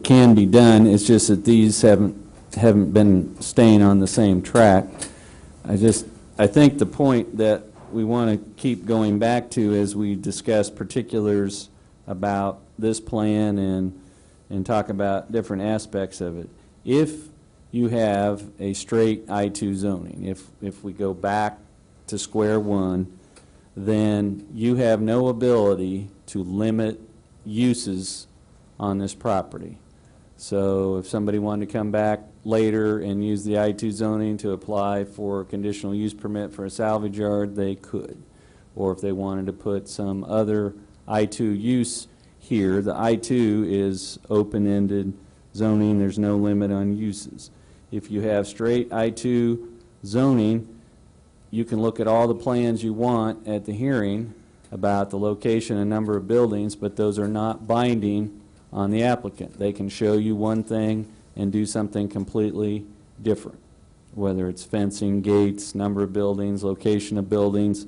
can be done, it's just that these haven't been staying on the same track. I think the point that we want to keep going back to as we discuss particulars about this plan and talk about different aspects of it. If you have a straight I-2 zoning, if we go back to square one, then you have no ability to limit uses on this property. So if somebody wanted to come back later and use the I-2 zoning to apply for a conditional use permit for a salvage yard, they could. Or if they wanted to put some other I-2 use here, the I-2 is open-ended zoning, there's no limit on uses. If you have straight I-2 zoning, you can look at all the plans you want at the hearing about the location and number of buildings, but those are not binding on the applicant. They can show you one thing and do something completely different, whether it's fencing, gates, number of buildings, location of buildings.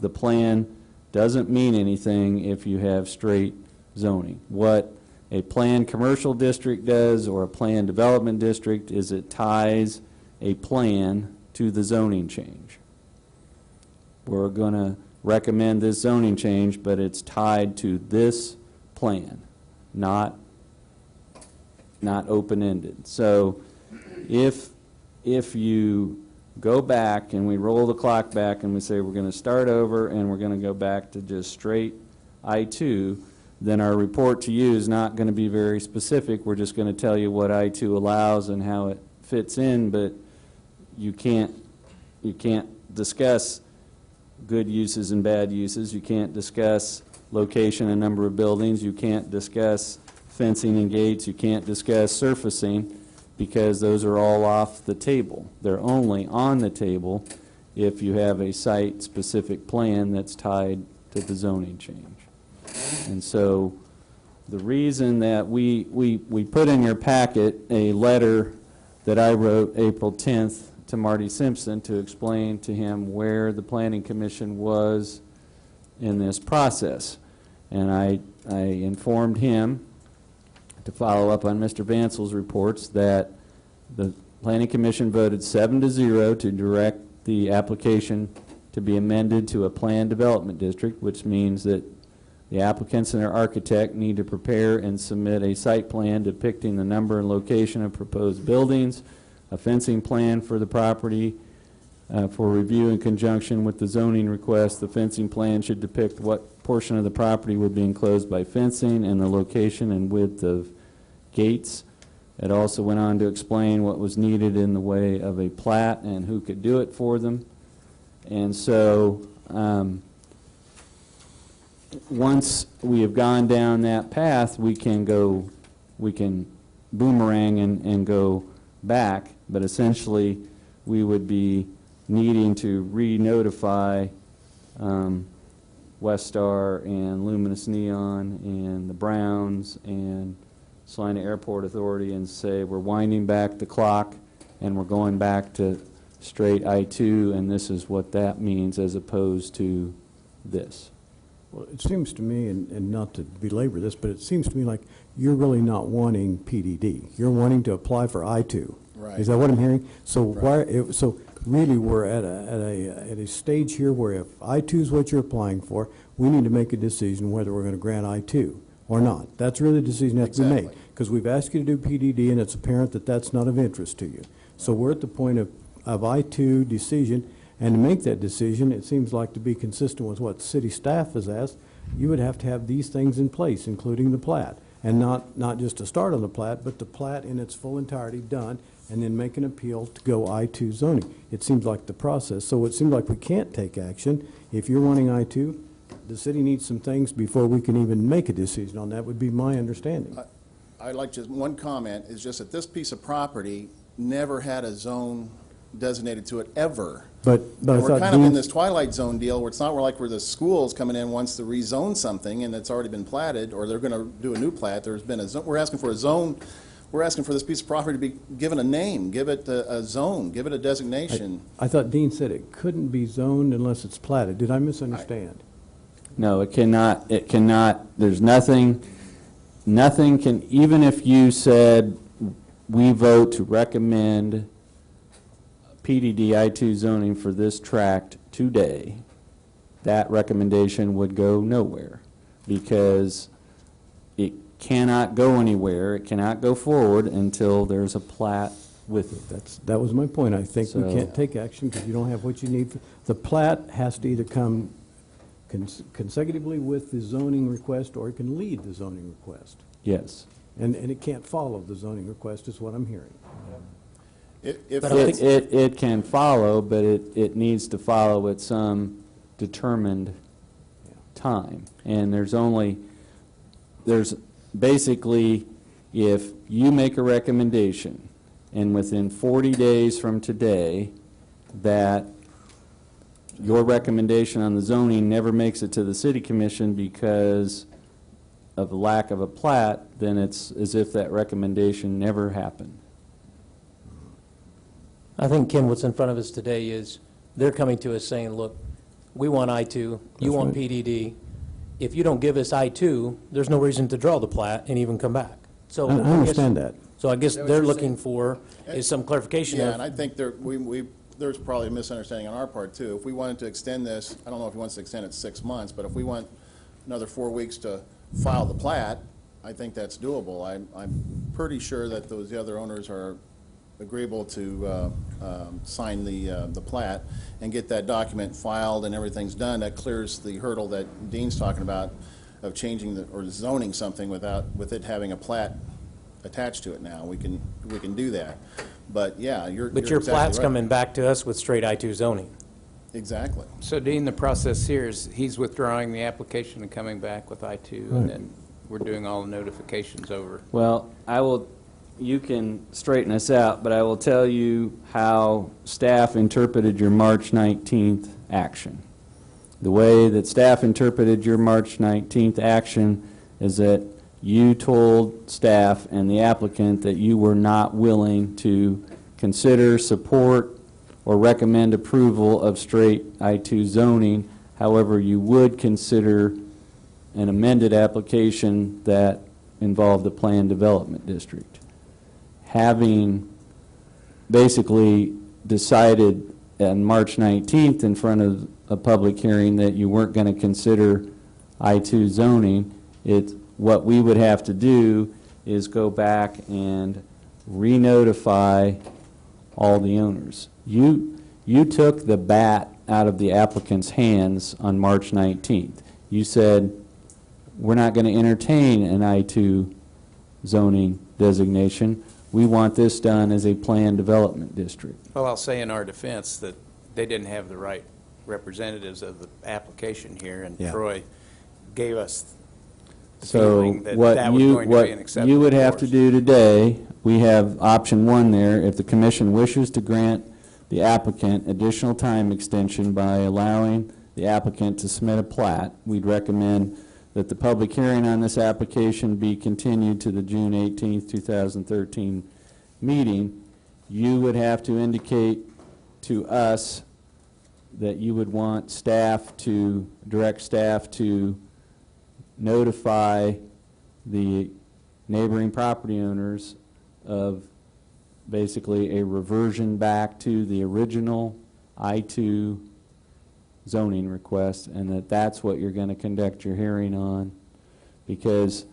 The plan doesn't mean anything if you have straight zoning. What a planned commercial district does, or a planned development district, is it ties a plan to the zoning change. We're going to recommend this zoning change, but it's tied to this plan, not open-ended. So if you go back and we roll the clock back and we say we're going to start over and we're going to go back to just straight I-2, then our report to you is not going to be very specific. We're just going to tell you what I-2 allows and how it fits in, but you can't discuss good uses and bad uses. You can't discuss location and number of buildings. You can't discuss fencing and gates. You can't discuss surfacing, because those are all off the table. They're only on the table if you have a site-specific plan that's tied to the zoning change. And so the reason that we put in your packet a letter that I wrote April 10th to Marty Simpson to explain to him where the Planning Commission was in this process. And I informed him, to follow up on Mr. Vansel's reports, that the Planning Commission voted 7-0 to direct the application to be amended to a planned development district, which means that the applicants and their architect need to prepare and submit a site plan depicting the number and location of proposed buildings, a fencing plan for the property for review in conjunction with the zoning request. The fencing plan should depict what portion of the property would be enclosed by fencing and the location and width of gates. It also went on to explain what was needed in the way of a plat and who could do it for them. And so once we have gone down that path, we can boomerang and go back, but essentially we would be needing to re-notify Westar and Luminous Neon and the Browns and Salina Airport Authority and say we're winding back the clock and we're going back to straight I-2, and this is what that means as opposed to this. Well, it seems to me, and not to belabor this, but it seems to me like you're really not wanting PDD. You're wanting to apply for I-2. Right. Is that what I'm hearing? So Right. so really we're at a stage here where if I-2 is what you're applying for, we need to make a decision whether we're going to grant I-2 or not. That's really the decision that has to be made. Exactly. Because we've asked you to do PDD, and it's apparent that that's not of interest to you. So we're at the point of I-2 decision, and to make that decision, it seems like, to be consistent with what city staff has asked, you would have to have these things in place, including the plat. and not just to start on the plat, but the plat in its full entirety done, and then make an appeal to go I-2 zoning. It seems like the process. So it seems like we can't take action. If you're wanting I-2, the city needs some things before we can even make a decision on that, would be my understanding. I'd like just one comment, is just that this piece of property never had a zone designated to it, ever. But I And we're thought kind of in Dean- this twilight zone deal where it's not like where the school's coming in wants to rezone something and it's already been platted, or they're going to do a new plat. There's been a zone, we're asking for a zone, we're asking for this piece of property to be given a name, give it a zone, give it a designation. I thought Dean said it couldn't be zoned unless it's platted. Did I misunderstand? No, it cannot, there's nothing can, even if you said, we vote to recommend PDD I-2 zoning for this tract today, that recommendation would go nowhere, because it cannot go anywhere, it cannot go forward until there's a plat with it. That was my point. I think we So- can't take action because you don't have what you need. The plat has to either come consecutively with the zoning request, or it can lead the zoning request. Yes. And it can't follow the zoning request, is what I'm hearing. If But I don't think- It can follow, but it needs to follow at some determined time. And there's basically, if you make a recommendation, and within 40 days from today, that your recommendation on the zoning never makes it to the city commission because of the lack of a plat, then it's as if that recommendation never happened. I think, Ken, what's in front of us today is they're coming to us saying, look, we want I-2, you That's want right. PDD. If you don't give us I-2, there's no reason to draw the plat and even come back. So I guess- understand that. So I guess what they're you're looking for is some clarification Yeah, and I of, think there's probably a misunderstanding on our part, too. If we wanted to extend this, I don't know if he wants to extend it 6 months, but if we want another 4 weeks to file the plat, I think that's doable. I'm pretty sure that the other owners are agreeable to sign the plat and get that document filed and everything's done. That clears the hurdle that Dean's talking about of changing or zoning something with it having a plat attached to it now. We can do that. But yeah, you're but your exactly plat's right. coming back to us with straight I-2 zoning. Exactly. So Dean, the process here is he's withdrawing the application and coming back with I-2, and then we're doing all the notifications over. Well, you can straighten us out, but I will tell you how staff interpreted your March 19th action. The way that staff interpreted your March 19th action is that you told staff and the applicant that you were not willing to consider, support, or recommend approval of straight I-2 zoning. However, you would consider an amended application that involved the planned development district. Having basically decided on March 19th in front of a public hearing that you weren't going to consider I-2 zoning, what we would have to do is go back and re-notify all the owners. You took the bat out of the applicant's hands on March 19th. You said, we're not going to entertain an I-2 zoning designation. We want this done as a planned development district. Well, I'll say in our defense that they didn't have the right representatives of the application here, and Yeah. Troy gave us the So feeling that what that was going to be an what acceptable you would have to course. do today, we have option one there. If the commission wishes to grant the applicant additional time extension by allowing the applicant to submit a plat, we'd recommend that the public hearing on this application be continued to the June 18th, 2013 meeting. You would have to indicate to us that you would want direct staff to notify the neighboring property owners of basically a reversion back to the original I-2 zoning request, and that's what you're going to conduct your hearing on. Because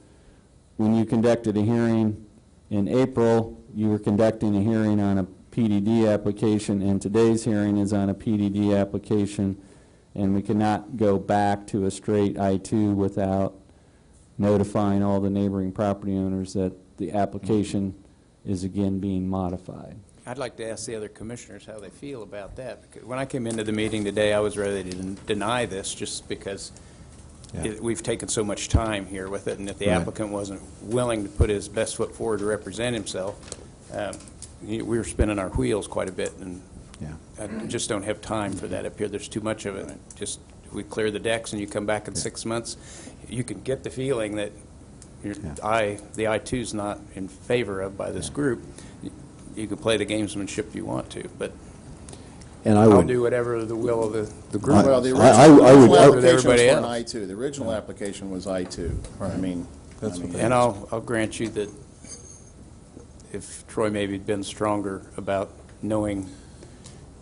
when you conducted a hearing in April, you were conducting a hearing on a PDD application, and today's hearing is on a PDD application, and we cannot go back to a straight I-2 without notifying all the neighboring property owners that the application is again being modified. I'd like to ask the other commissioners how they feel about that. Because when I came into the meeting today, I was ready to deny this just because we've taken so much time here with it, and if the applicant wasn't willing to put his best foot forward to represent himself, we were spinning our wheels quite a bit, and I just don't have time for that up here. There's too much of it. Just we clear the decks, and you come back in 6 months, you can get the feeling that the I-2's not in favor of by this group. You can play the gamesmanship you want to, but And I'll do whatever the will of the group. Well, the is. original application was everybody for an else. I-2. The original application was I-2. I mean, And I'll grant you that if Troy maybe had been stronger about knowing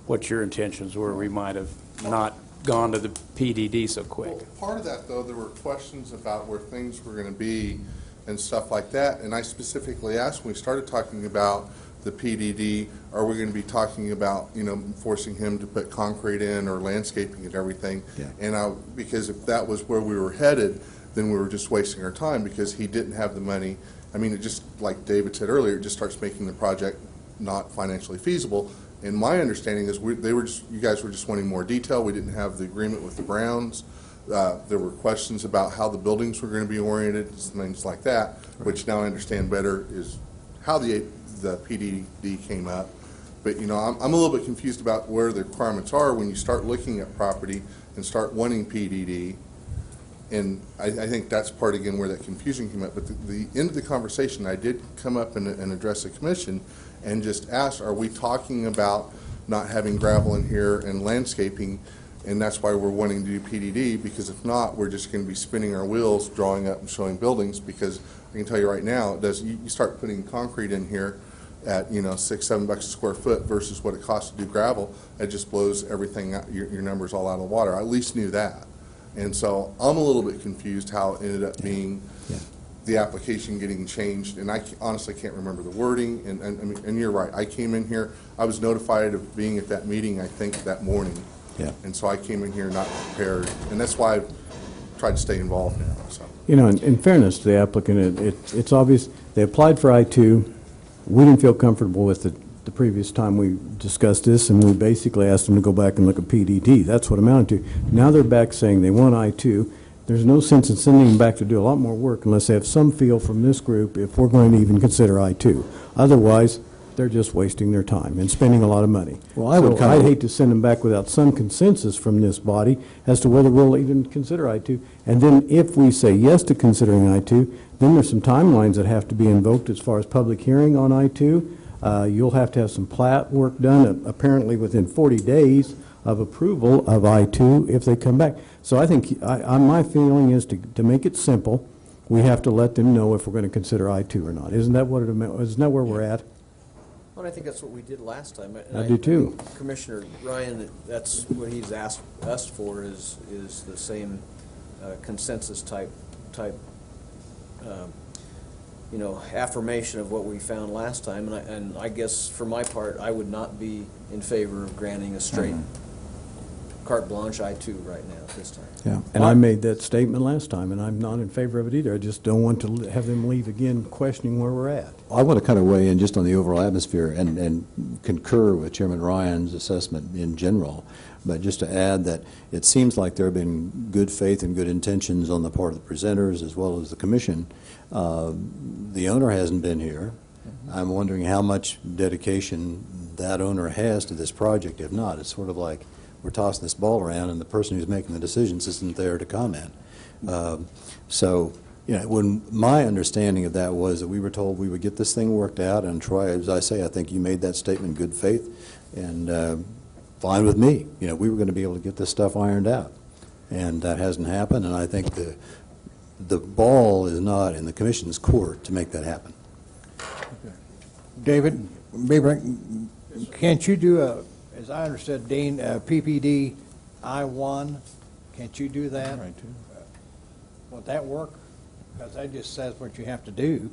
what your intentions were, we might have not gone to the PDD so quick. Well, part of that, though, there were questions about where things were going to be and stuff like that, and I specifically asked when we started talking about the PDD, are we going to be talking about, forcing him to put concrete in or landscaping and everything? And because if that was where we were headed, then we were just wasting our time because he didn't have the money. I mean, it just, like David said earlier, it just starts making the project not financially feasible. And my understanding is you guys were just wanting more detail. We didn't have the agreement with the Browns. There were questions about how the buildings were going to be oriented, things like that, which now I understand better is how the PDD came up. But, I'm a little bit confused about where the requirements are when you start looking at property and start wanting PDD. And I think that's part, again, where that confusion came up. But the end of the conversation, I did come up and address the commission and just ask, are we talking about not having gravel in here and landscaping, and that's why we're wanting to do PDD? Because if not, we're just going to be spinning our wheels, drawing up and showing buildings, because I can tell you right now, you start putting concrete in here at, $6-7 a square foot versus what it costs to do gravel, it just blows everything out, your numbers all out of the water. I at least knew that. And so I'm a little bit confused how it ended up being the application getting changed, and I honestly can't remember the wording, and you're right, I came in here, I was notified of being at that meeting, I think, that morning. And so I came in here not prepared, and that's why I've tried to stay involved now. So. In fairness to the applicant, it's obvious, they applied for I-2. We didn't feel comfortable with it the previous time we discussed this, and we basically asked them to go back and look at PDD. That's what it amounted to. Now they're back saying they want I-2. There's no sense in sending them back to do a lot more work unless they have some feel from this group if we're going to even consider I-2. Otherwise, they're just wasting their time and spending a lot of money. Well, I'd hate to send them back without some consensus from this body as to whether we'll even consider I-2. And then if we say yes to considering I-2, then there's some timelines that have to be invoked as far as public hearing on I-2. You'll have to have some plat work done apparently within 40 days of approval of I-2 if they come back. So I think my feeling is to make it simple, we have to let them know if we're going to consider I-2 or not. Isn't that what isn't that where we're at? Well, I think that's what we did last time. And I do too. Commissioner Ryan, that's what he's asked us for is the same consensus type affirmation of what we found last time. And I guess for my part, I would not be in favor of granting a straight carte blanche I-2 right now at this time. Yeah, and I made that statement last time, and I'm not in favor of it either. I just don't want to have them leave again questioning where we're at. I want to kind of weigh in just on the overall atmosphere and concur with Chairman Ryan's assessment in general, but just to add that it seems like there have been good faith and good intentions on the part of the presenters as well as the commission. The owner hasn't been here. I'm wondering how much dedication that owner has to this project. If not, it's sort of like we're tossing this ball around and the person who's making the decisions isn't there to comment. When my understanding of that was that we were told we would get this thing worked out, and Troy, as I say, I think you made that statement in good faith, and fine with me. We were going to be able to get this stuff ironed out, and that hasn't happened, and I think the ball is not in the commission's court to make that happen. David, can't you do as I understood, Dean, PPD I-1, can't you do that? Right. Would that work? Because that just says what you have to do.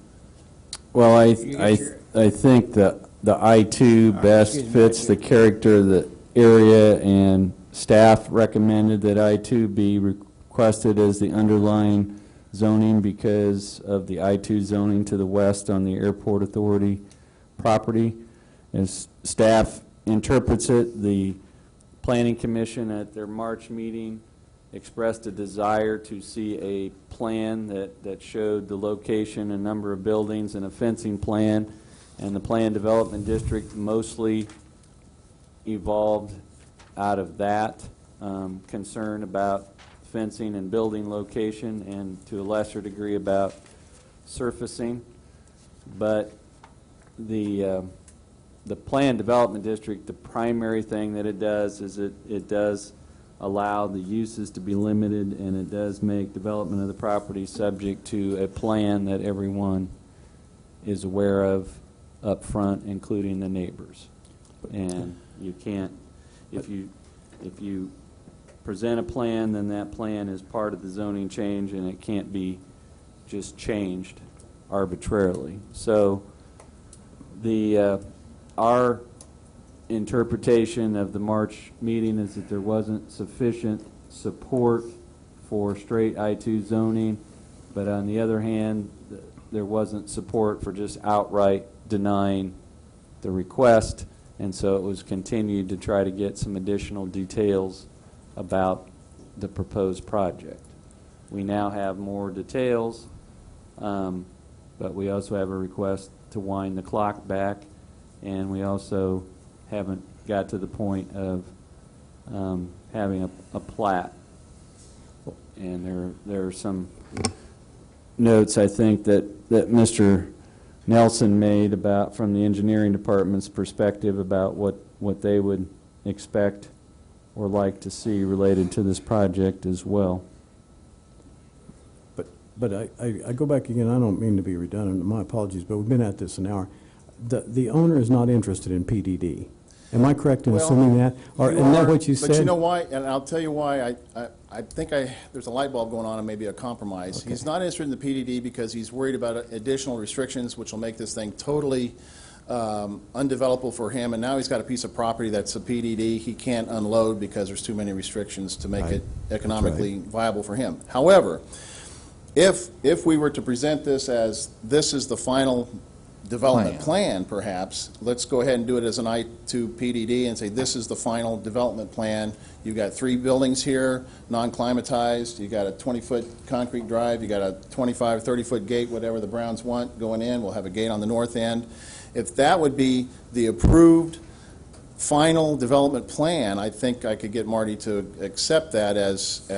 Well, I think that the I-2 best fits the character of the area, and staff recommended that I-2 be requested as the underlying zoning because of the I-2 zoning to the west on the Airport Authority property. As staff interprets it, the Planning Commission at their March meeting expressed a desire to see a plan that showed the location and number of buildings and a fencing plan, and the Planned Development District mostly evolved out of that concern about fencing and building location, and to a lesser degree about surfacing. But the Planned Development District, the primary thing that it does is it does allow the uses to be limited, and it does make development of the property subject to a plan that everyone is aware of up front, including the neighbors. And you can't, if you present a plan, then that plan is part of the zoning change, and it can't be just changed arbitrarily. So our interpretation of the March meeting is that there wasn't sufficient support for straight I-2 zoning, but on the other hand, there wasn't support for just outright denying the request, and so it was continued to try to get some additional details about the proposed project. We now have more details, but we also have a request to wind the clock back, and we also haven't got to the point of having a plat. And there are some notes, I think, that Mr. Nelson made about, from the engineering department's perspective, about what they would expect or like to see related to this project as well. But I go back again, I don't mean to be redundant, my apologies, but we've been at this an hour. The owner is not interested in PDD. Am I correct in assuming that? Or isn't that what you said? But you know why, and I'll tell you why. I think there's a light bulb going on and maybe a compromise. Okay. He's not interested in the PDD because he's worried about additional restrictions, which will make this thing totally undevelopable for him. And now he's got a piece of property that's a PDD he can't unload because there's too many restrictions to make it economically viable for him. However, if we were to present this as this is the final development plan, perhaps, let's go ahead and do it as an I-2 PDD and say this is the final development plan. You've got 3 buildings here, non-climatized. You've got a 20-foot concrete drive. You've got a 25, 30-foot gate, whatever the Browns want going in. We'll have a gate on the north end. If that would be the approved final development plan, I think I could get Marty to accept that as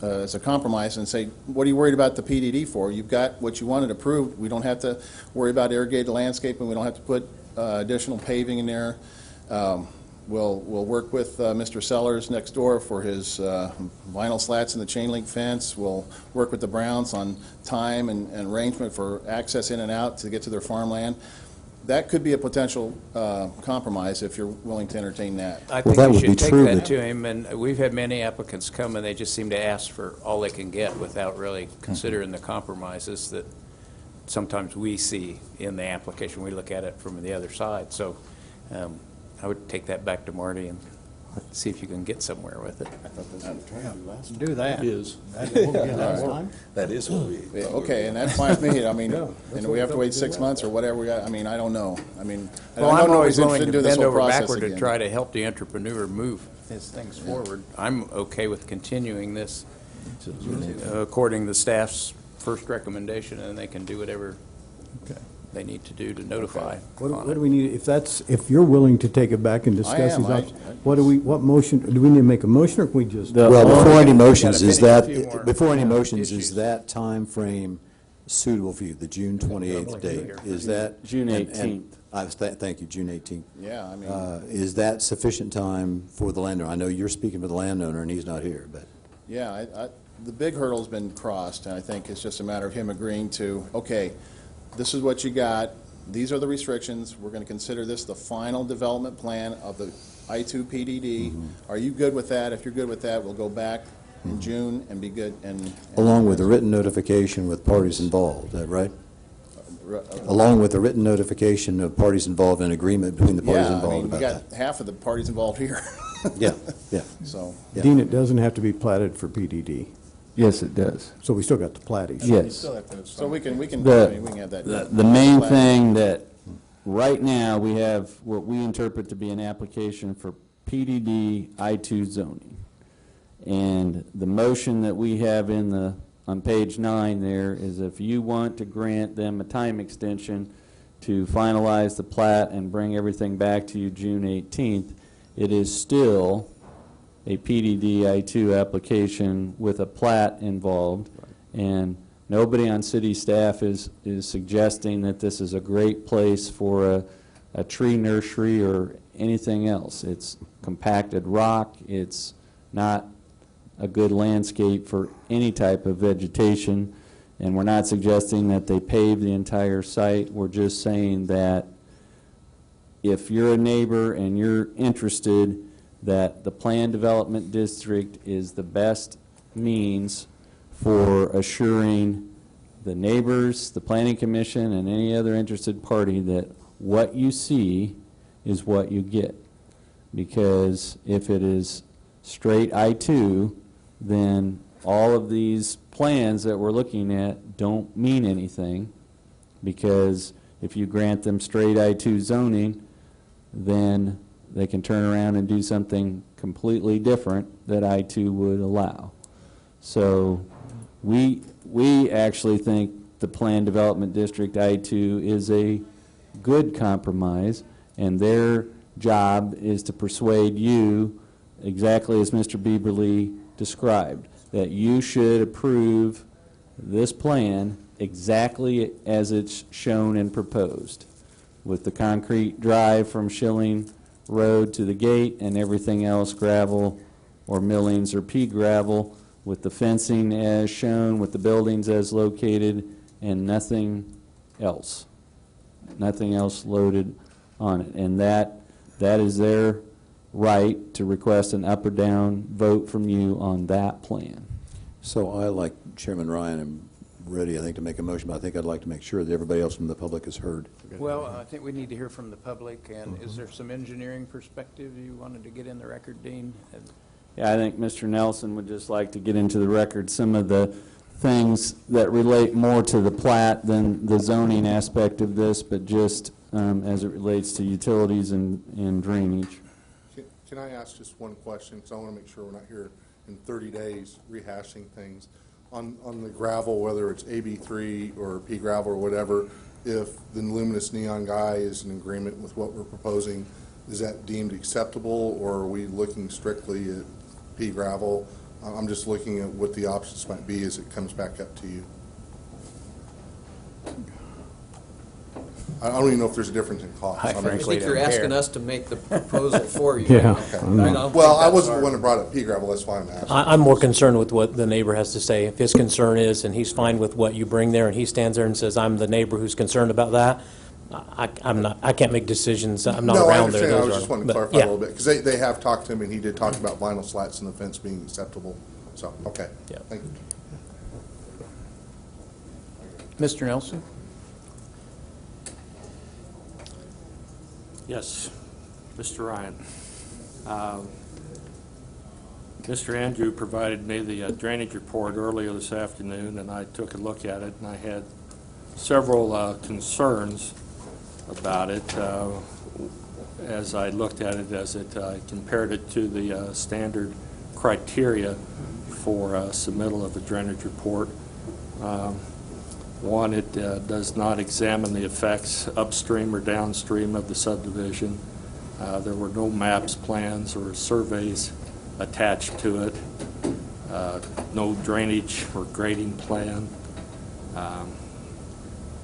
a compromise and say, what are you worried about the PDD for? You've got what you wanted approved. We don't have to worry about irrigated landscaping. We don't have to put additional paving in there. We'll work with Mr. Sellers next door for his vinyl slats and the chain link fence. We'll work with the Browns on time and arrangement for access in and out to get to their farmland. That could be a potential compromise if you're willing to entertain that. I think that we would be should take true, that but- to him, and we've had many applicants come, and they just seem to ask for all they can get without really considering the compromises that sometimes we see in the application. We look at it from the other side. So I would take that back to Marty and see if you can get somewhere with it. Do that. That is what we. Okay, and that's fine with me. I mean, and we have to wait 6 months or whatever we got. I mean, I don't know. I mean, Well, I I'm don't know always he's willing interested to in doing this bend whole over process backward to again. try to help the entrepreneur move his things forward. I'm okay with continuing this according to the staff's first recommendation, and they can do whatever they need to do to notify. What do we need, if you're willing to take it back and discuss am. these options, what motion, do we need to make a motion, or can we just? Well, before any motions, gotta is finish a that, few more before any motions, issues. is that time frame suitable for you, the June 28th date? Is that? June and- 18th. Thank you, June 18th. Yeah, I mean, Is that sufficient time for the landowner? I know you're speaking for the landowner, and he's not here, but. yeah, the big hurdle's been crossed, and I think it's just a matter of him agreeing to, okay, this is what you got. These are the restrictions. We're going to consider this the final development plan of the I-2 PDD. Are you good with that? If you're good with that, we'll go back in June and be good. And Along with a written notification with parties involved, is that right? Along with a written notification of parties involved and agreement between the parties Yeah, I involved mean, we about got half of the parties involved here. that. Yeah, yeah. So, Yeah. Dean, it doesn't have to be platted for PDD. Yes, it does. So we still got the plat issue. You Yes. still have to- So we can have that. The main thing that, right now, we have what we interpret to be an application for PDD I-2 zoning. And the motion that we have on page 9 there is if you want to grant them a time extension to finalize the plat and bring everything back to you June 18th, it is still a PDD I-2 application with a plat involved. And nobody on city staff is suggesting that this is a great place for a tree nursery or anything else. It's compacted rock. It's not a good landscape for any type of vegetation. And we're not suggesting that they pave the entire site. We're just saying that if you're a neighbor and you're interested, that the planned development district is the best means for assuring the neighbors, the planning commission, and any other interested party that what you see is what you get. Because if it is straight I-2, then all of these plans that we're looking at don't mean anything, because if you grant them straight I-2 zoning, then they can turn around and do something completely different that I-2 would allow. So we actually think the Planned Development District I-2 is a good compromise, and their job is to persuade you, exactly as Mr. Bieberly described, that you should approve this plan exactly as it's shown and proposed, with the concrete drive from Schilling Road to the gate and everything else gravel or millings or pea gravel, with the fencing as shown, with the buildings as located, and nothing else loaded on it. And that is their right to request an up or down vote from you on that plan. So I, like Chairman Ryan, am ready, I think, to make a motion, but I think I'd like to make sure that everybody else from the public is heard. Well, I think we need to hear from the public, and is there some engineering perspective you wanted to get in the record, Dean? Yeah, I think Mr. Nelson would just like to get into the record some of the things that relate more to the plat than the zoning aspect of this, but just as it relates to utilities and drainage. Can I ask just one question? Because I want to make sure we're not here in 30 days rehashing things. On the gravel, whether it's AB3 or pea gravel or whatever, if the luminous neon guy is in agreement with what we're proposing, is that deemed acceptable, or are we looking strictly at pea gravel? I'm just looking at what the options might be as it comes back up to you. I don't even know if there's a difference in cost. I I mean, I frankly think you're don't asking care. us to make the proposal for you. Yeah. Okay. Well, Well, I wasn't the one that brought up pea gravel, that's why I'm asking. I'm more concerned with what the neighbor has to say. If his concern is, and he's fine with what you bring there, and he stands there and says, I'm the neighbor who's concerned about that, I can't make decisions. I'm not No, I around there. understand. I Those was are- just wanting to but, clarify a yeah. little bit, because they have talked to him, and he did talk about vinyl slats and the fence being acceptable. So, okay. Yeah. Thank you. Mr. Nelson? Yes, Mr. Ryan. Mr. Andrew provided me the drainage report earlier this afternoon, and I took a look at it, and I had several concerns about it as I looked at it, as it compared it to the standard criteria for submittal of a drainage report. One, it does not examine the effects upstream or downstream of the subdivision. There were no maps, plans, or surveys attached to it. No drainage or grading plan. I'm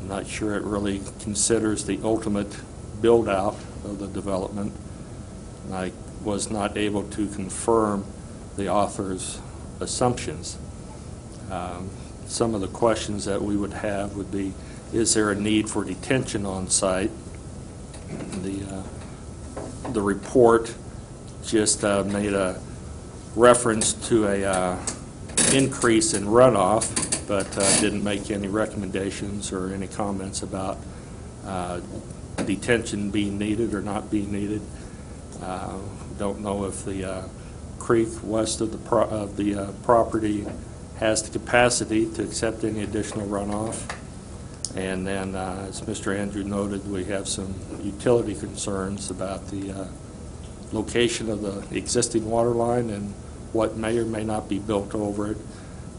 not sure it really considers the ultimate build-out of the development. I was not able to confirm the author's assumptions. Some of the questions that we would have would be, is there a need for detention on site? The report just made a reference to a increase in runoff, but didn't make any recommendations or any comments about detention being needed or not being needed. Don't know if the creek west of the property has the capacity to accept any additional runoff. And then, as Mr. Andrew noted, we have some utility concerns about the location of the existing water line and what may or may not be built over it.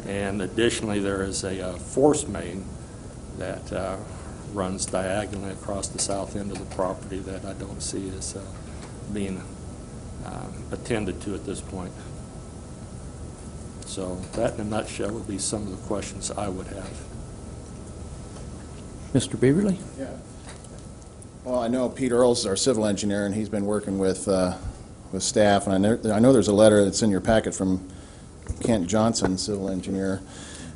And additionally, there is a force main that runs diagonally across the south end of the property that I don't see as being attended to at this point. So that, in a nutshell, would be some of the questions I would have. Mr. Beaverly? Yeah. Well, I know Pete Earls is our civil engineer, and he's been working with staff, and I know there's a letter that's in your packet from Kent Johnson, civil engineer,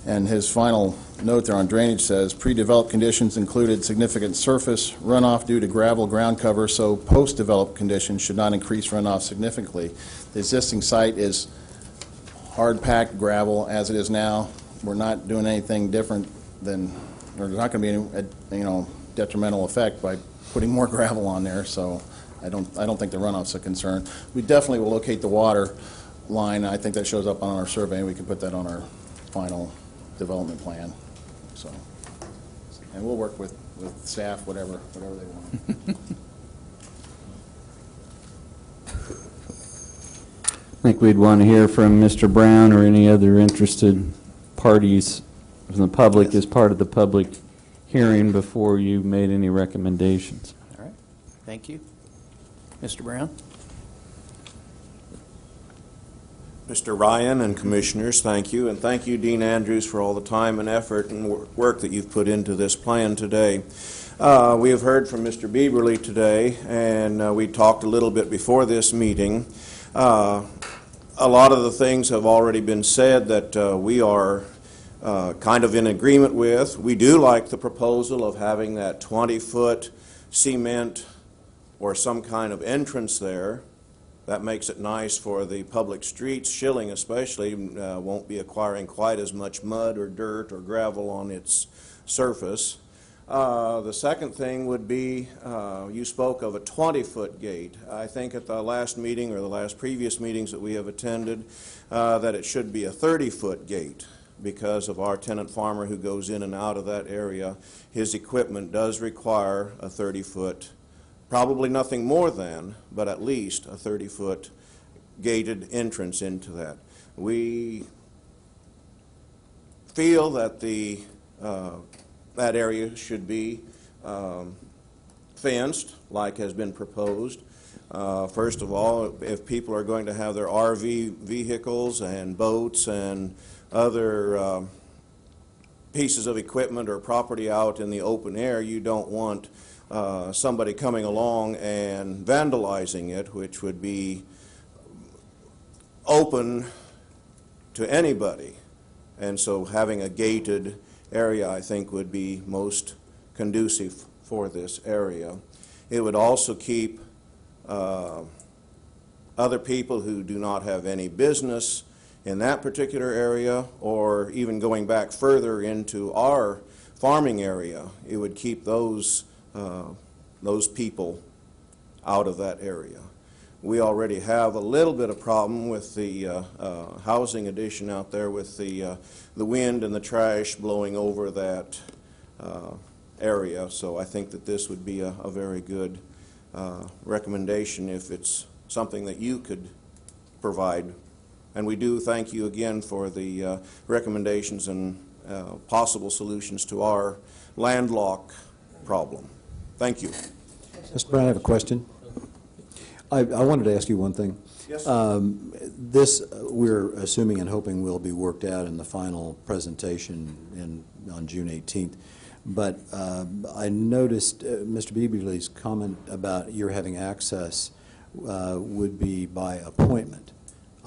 and his final note there on drainage says, pre-developed conditions included significant surface runoff due to gravel ground cover, so post-developed conditions should not increase runoff significantly. The existing site is hard-packed gravel as it is now. We're not doing anything different than, or there's not going to be any, detrimental effect by putting more gravel on there, so I don't think the runoff's a concern. We definitely will locate the water line. I think that shows up on our survey, and we can put that on our final development plan. So, and we'll work with staff, whatever they want. I think we'd want to hear from Mr. Brown or any other interested parties from the public as part of the public hearing before you made any recommendations. All right. Thank you. Mr. Brown? Mr. Ryan and Commissioners, thank you, and thank you, Dean Andrews, for all the time and effort and work that you've put into this plan today. We have heard from Mr. Beaverly today, and we talked a little bit before this meeting. A lot of the things have already been said that we are kind of in agreement with. We do like the proposal of having that 20-foot cement or some kind of entrance there. That makes it nice for the public streets. Schilling especially won't be acquiring quite as much mud or dirt or gravel on its surface. The second thing would be, you spoke of a 20-foot gate. I think at the last meeting or the last previous meetings that we have attended that it should be a 30-foot gate because of our tenant farmer who goes in and out of that area. His equipment does require a 30-foot, probably nothing more than, but at least a 30-foot gated entrance into that. We feel that that area should be fenced, like has been proposed. First of all, if people are going to have their RV vehicles and boats and other pieces of equipment or property out in the open air, you don't want somebody coming along and vandalizing it, which would be open to anybody. And so having a gated area, I think, would be most conducive for this area. It would also keep other people who do not have any business in that particular area, or even going back further into our farming area, it would keep those people out of that area. We already have a little bit of problem with the housing addition out there with the wind and the trash blowing over that area, so I think that this would be a very good recommendation if it's something that you could provide. And we do thank you again for the recommendations and possible solutions to our landlock problem. Thank you. Mr. Brown, I have a question. I wanted to ask you one thing. Yes. This, we're assuming and hoping will be worked out in the final presentation on June 18th. But I noticed Mr. Beaverly's comment about your having access would be by appointment.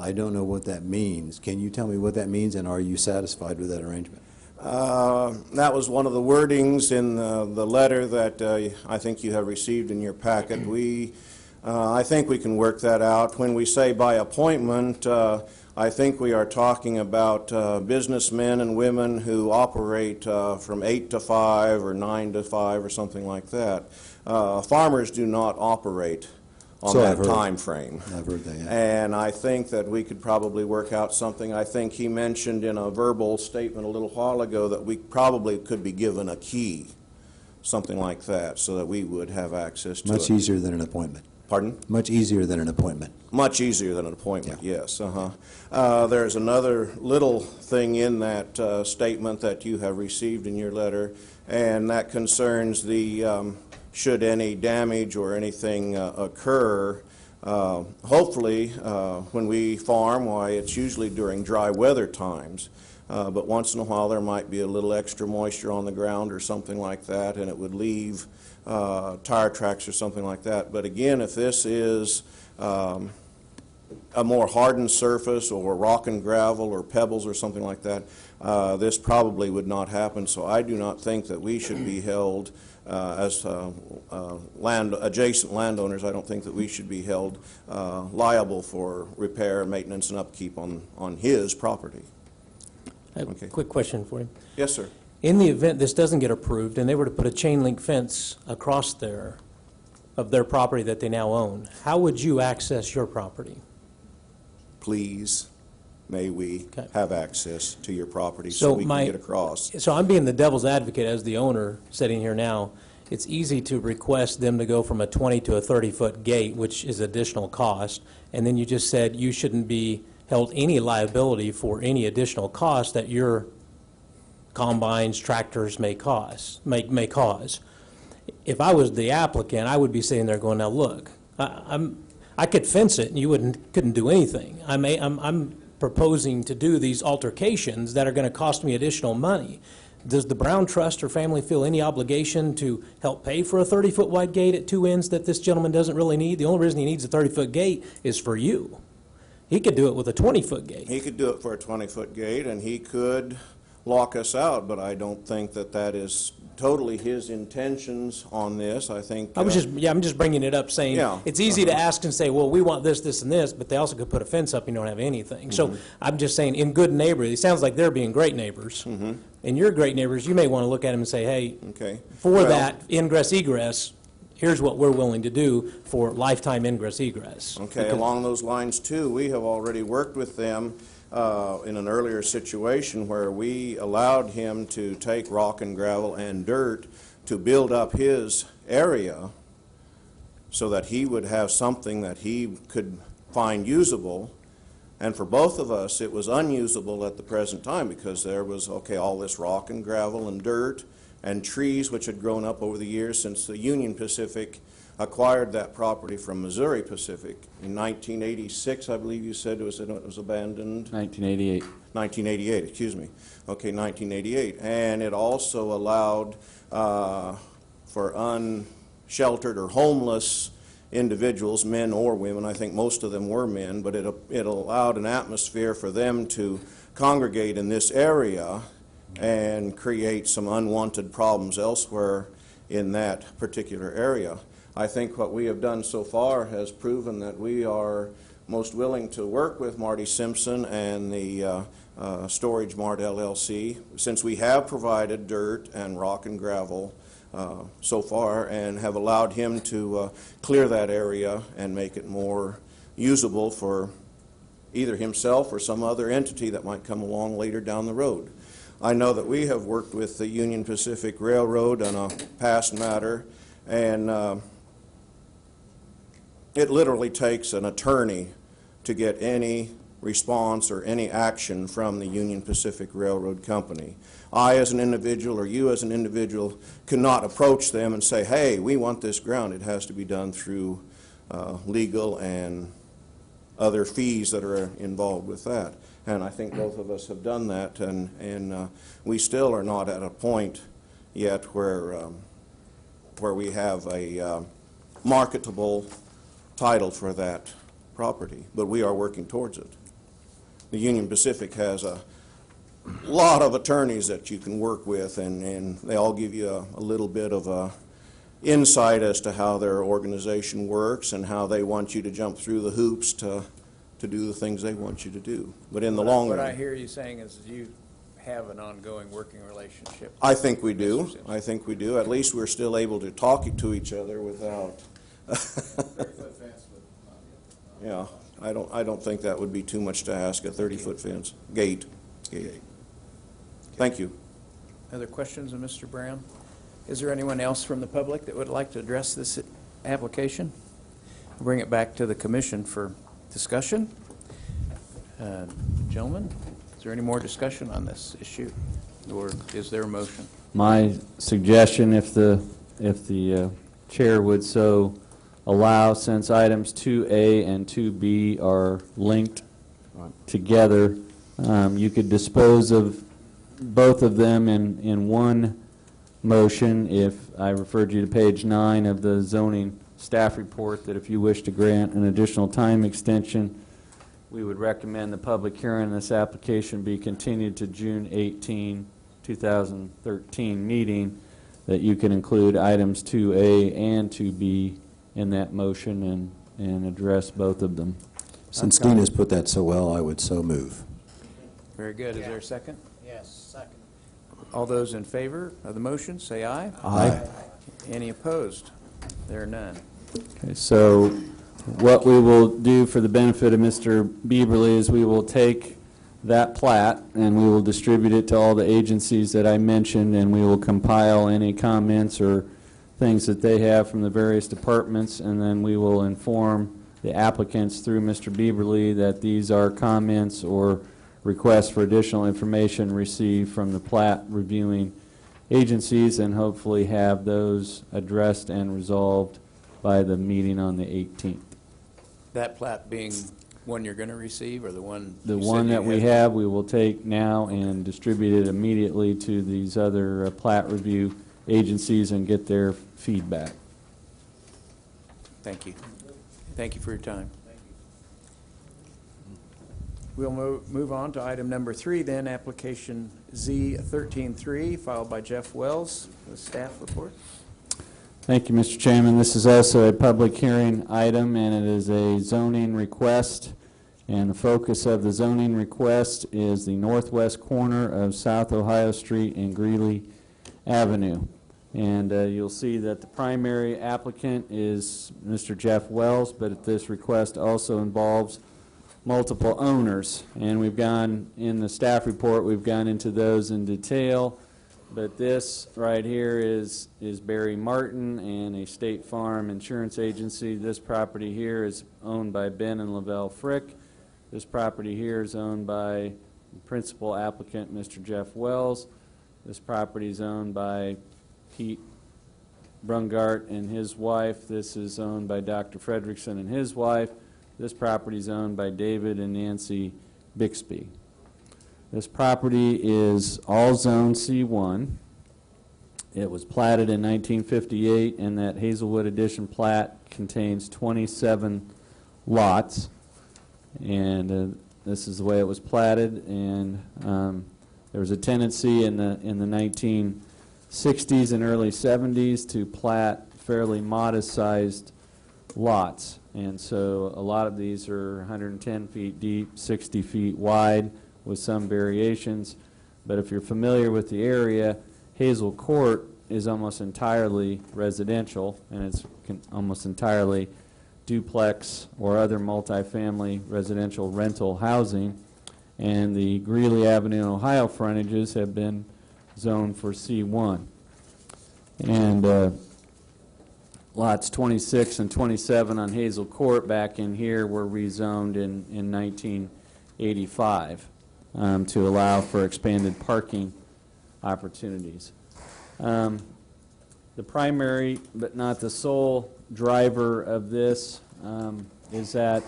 I don't know what that means. Can you tell me what that means, and are you satisfied with that arrangement? That was one of the wordings in the letter that I think you have received in your packet. I think we can work that out. When we say by appointment, I think we are talking about businessmen and women who operate from 8 to 5 or 9 to 5 or something like that. Farmers do not operate on So I've that heard. time frame. I've heard that, yeah. And I think that we could probably work out something. I think he mentioned in a verbal statement a little while ago that we probably could be given a key, something like that, so that we would have access to it. Much easier than an appointment. Pardon? Much easier than an appointment. Much easier than an appointment, yes. There's another little thing in that statement that you have received in your letter, and that concerns the should any damage or anything occur. Hopefully, when we farm, why, it's usually during dry weather times, but once in a while there might be a little extra moisture on the ground or something like that, and it would leave tire tracks or something like that. But again, if this is a more hardened surface or rock and gravel or pebbles or something like that, this probably would not happen. So I do not think that we should be held as adjacent landowners. I don't think that we should be held liable for repair, maintenance, and upkeep on his property. I have Okay. a quick question for you. Yes, sir. In the event this doesn't get approved and they were to put a chain link fence across there of their property that they now own, how would you access your property? Please, may we Okay. have access to your property So so we my- can get across. So I'm being the devil's advocate as the owner sitting here now. It's easy to request them to go from a 20 to a 30-foot gate, which is additional cost, and then you just said you shouldn't be held any liability for any additional cost that your combines, tractors may cause. If I was the applicant, I would be sitting there going, now look, I could fence it and you couldn't do anything. I'm proposing to do these altercations that are going to cost me additional money. Does the Brown Trust or family feel any obligation to help pay for a 30-foot wide gate at two ends that this gentleman doesn't really need? The only reason he needs a 30-foot gate is for you. He could do it with a 20-foot gate. He could do it for a 20-foot gate, and he could lock us out, but I don't think that that is totally his intentions on this. I think... I'm just bringing it up saying, Yeah, it's easy to ask and say, well, we want this, this, and this, but they also could put a fence up and you don't have anything. So I'm just saying, in good neighborhood, it sounds like they're being great neighbors. And you're great neighbors, you may want to look at them and say, hey, Okay. for Well, that ingress egress, here's what we're willing to do for lifetime ingress egress. Okay, Because- along those lines, too, we have already worked with them in an earlier situation where we allowed him to take rock and gravel and dirt to build up his area so that he would have something that he could find usable. And for both of us, it was unusable at the present time because there was, okay, all this rock and gravel and dirt and trees which had grown up over the years since the Union Pacific acquired that property from Missouri Pacific. In 1986, I believe you said it was abandoned. 1988. 1988, excuse me. Okay, 1988. And it also allowed for unsheltered or homeless individuals, men or women, I think most of them were men, but it allowed an atmosphere for them to congregate in this area and create some unwanted problems elsewhere in that particular area. I think what we have done so far has proven that we are most willing to work with Marty Simpson and the Storage Mart LLC, since we have provided dirt and rock and gravel so far and have allowed him to clear that area and make it more usable for either himself or some other entity that might come along later down the road. I know that we have worked with the Union Pacific Railroad on a past matter, and it literally takes an attorney to get any response or any action from the Union Pacific Railroad Company. I, as an individual, or you as an individual, cannot approach them and say, hey, we want this ground. It has to be done through legal and other fees that are involved with that. And I think both of us have done that, and we still are not at a point yet where we have a marketable title for that property, but we are working towards it. The Union Pacific has a lot of attorneys that you can work with, and they all give you a little bit of a insight as to how their organization works and how they want you to jump through the hoops to do the things they want you to do. But in the long What I run, hear you saying is you have an ongoing working relationship. I think we do. Mr. Simpson. I think we do. At least we're still able to talk to each other without. Yeah, I don't think that would be too much to ask, a 30-foot fence, gate. Thank you. Other questions of Mr. Brown? Is there anyone else from the public that would like to address this application? I'll bring it back to the commission for discussion. Gentlemen, is there any more discussion on this issue, or is there a motion? My suggestion, if the chair would so allow, since items 2A and 2B are linked together, you could dispose of both of them in one motion. If I referred you to page 9 of the zoning staff report, that if you wish to grant an additional time extension, we would recommend the public hearing on this application be continued to June 18, 2013 meeting, that you can include items 2A and 2B in that motion and address both of them. Since Dean has put that so well, I would so move. Very good. Is there a second? Yes, second. All those in favor of the motion, say aye. Aye. Any opposed? There are none. Okay, so what we will do for the benefit of Mr. Bieberly is we will take that plat and we will distribute it to all the agencies that I mentioned, and we will compile any comments or things that they have from the various departments, and then we will inform the applicants through Mr. Bieberly that these are comments or requests for additional information received from the plat reviewing agencies, and hopefully have those addressed and resolved by the meeting on the 18th. That plat being one you're going to receive, or the one? The you said one you that we have, we will take now and distribute it immediately to these other plat review agencies and get their feedback. Thank you. Thank you for your time. We'll move on to item number 3 then, application Z133, filed by Jeff Wells, the staff report. Thank you, Mr. Chairman. This is also a public hearing item, and it is a zoning request. And the focus of the zoning request is the northwest corner of South Ohio Street and Greeley Avenue. And you'll see that the primary applicant is Mr. Jeff Wells, but this request also involves multiple owners. And we've gone, in the staff report, we've gone into those in detail. But this right here is Barry Martin and a State Farm insurance agency. This property here is owned by Ben and Lavelle Frick. This property here is owned by the principal applicant, Mr. Jeff Wells. This property is owned by Pete Brungart and his wife. This is owned by Dr. Fredrickson and his wife. This property is owned by David and Nancy Bixby. This property is all zone C1. It was platted in 1958, and that Hazelwood Edition plat contains 27 lots. And this is the way it was platted. And there was a tendency in the 1960s and early 70s to plat fairly modest-sized lots. And so a lot of these are 110 feet deep, 60 feet wide, with some variations. But if you're familiar with the area, Hazel Court is almost entirely residential, and it's almost entirely duplex or other multifamily residential rental housing. And the Greeley Avenue and Ohio frontages have been zoned for C1. And lots 26 and 27 on Hazel Court back in here were rezoned in 1985. To allow for expanded parking opportunities. The primary, but not the sole, driver of this is that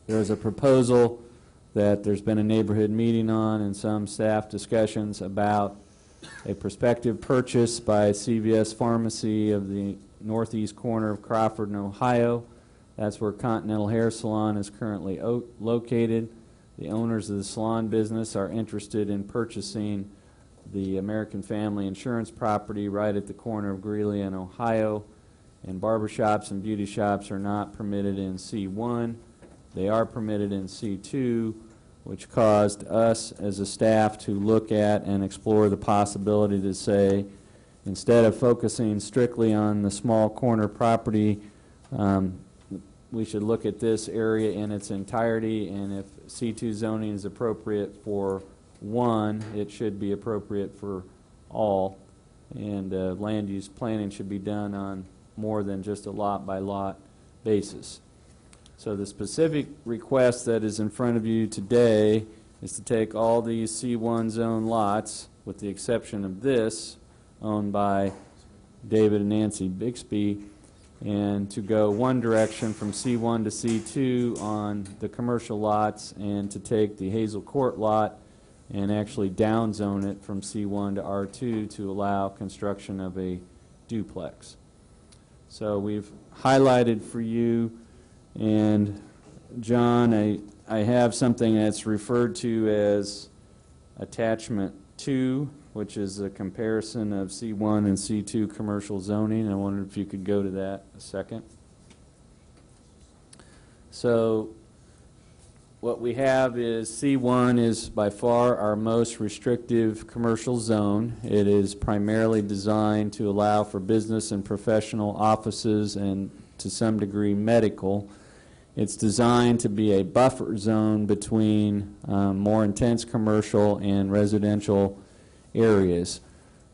there's a proposal that there's been a neighborhood meeting on and some staff discussions about a prospective purchase by CVS Pharmacy of the northeast corner of Crawford and Ohio. That's where Continental Hair Salon is currently located. The owners of the salon business are interested in purchasing the American Family Insurance property right at the corner of Greeley and Ohio. And barbershops and beauty shops are not permitted in C1. They are permitted in C2, which caused us as a staff to look at and explore the possibility to say, instead of focusing strictly on the small corner property we should look at this area in its entirety, and if C2 zoning is appropriate for one, it should be appropriate for all, and land use planning should be done on more than just a lot-by-lot basis. So the specific request that is in front of you today is to take all these C1 zone lots, with the exception of this, owned by David and Nancy Bixby, and to go one direction from C1 to C2 on the commercial lots, and to take the Hazel Court lot and actually downzone it from C1 to R2 to allow construction of a duplex. So we've highlighted for you, and John, I have something that's referred to as Attachment 2, which is a comparison of C1 and C2 commercial zoning. I wondered if you could go to that a second. So what we have is C1 is by far our most restrictive commercial zone. It is primarily designed to allow for business and professional offices and to some degree medical. It's designed to be a buffer zone between more intense commercial and residential areas.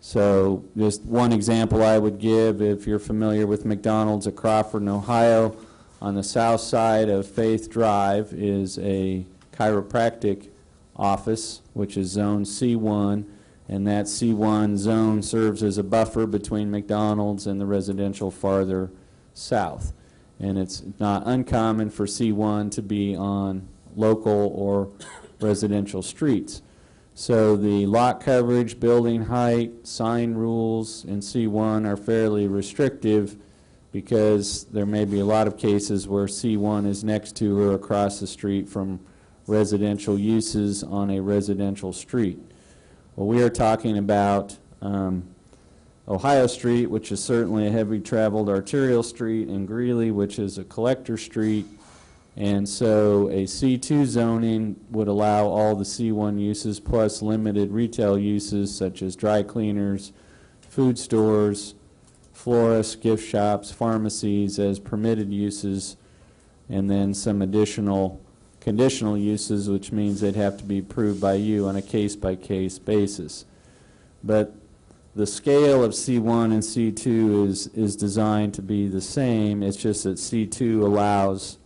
So just one example I would give, if you're familiar with McDonald's at Crawford, Ohio, on the south side of Faith Drive is a chiropractic office, which is zone C1, and that C1 zone serves as a buffer between McDonald's and the residential farther south. And it's not uncommon for C1 to be on local or residential streets. So the lot coverage, building height, sign rules in C1 are fairly restrictive, because there may be a lot of cases where C1 is next to or across the street from residential uses on a residential street. Well, we are talking about Ohio Street, which is certainly a heavy traveled arterial street, and Greeley, which is a collector street. And so a C2 zoning would allow all the C1 uses plus limited retail uses such as dry cleaners, food stores, florists, gift shops, pharmacies as permitted uses, and then some additional conditional uses, which means they'd have to be approved by you on a case-by-case basis. But the scale of C1 and C2 is designed to be the same. It's just that C2 allows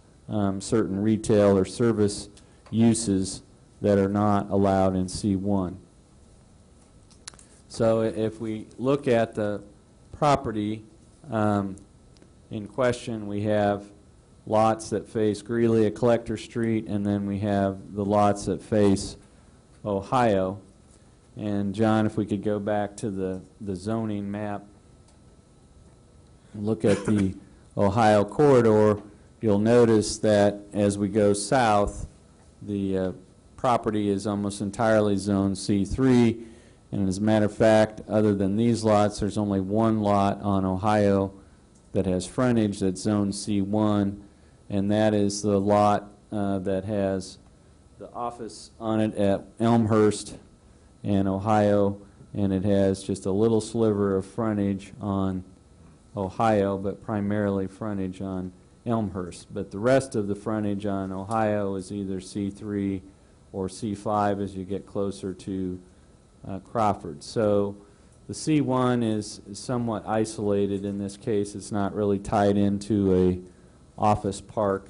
certain retail or service uses that are not allowed in C1. So if we look at the property in question, we have lots that face Greeley at Collector Street, and then we have the lots that face Ohio. And John, if we could go back to the zoning map and look at the Ohio corridor, you'll notice that as we go south, the property is almost entirely zone C3. And as a matter of fact, other than these lots, there's only one lot on Ohio that has frontage that's zone C1, and that is the lot that has the office on it at Elmhurst and Ohio, and it has just a little sliver of frontage on Ohio, but primarily frontage on Elmhurst. But the rest of the frontage on Ohio is either C3 or C5 as you get closer to Crawford. So the C1 is somewhat isolated in this case. It's not really tied into a office park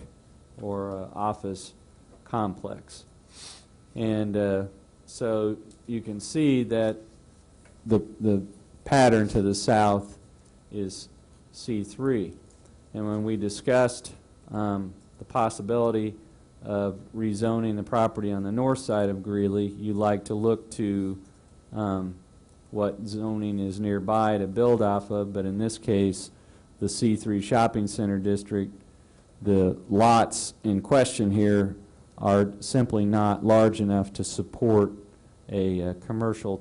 or a office complex. And so you can see that the pattern to the south is C3. And when we discussed the possibility of rezoning the property on the north side of Greeley, you like to look to what zoning is nearby to build off of, but in this case, the C3 shopping center district, the lots in question here are simply not large enough to support a commercial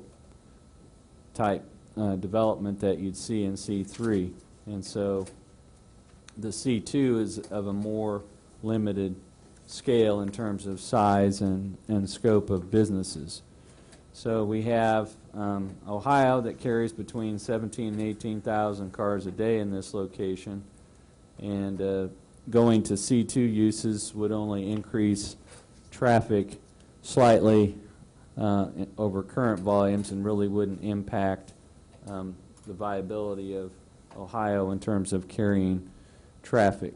type development that you'd see in C3. And so the C2 is of a more limited scale in terms of size and scope of businesses. So we have Ohio that carries between 17,000 and 18,000 cars a day in this location, and going to C2 uses would only increase traffic slightly over current volumes and really wouldn't impact the viability of Ohio in terms of carrying traffic.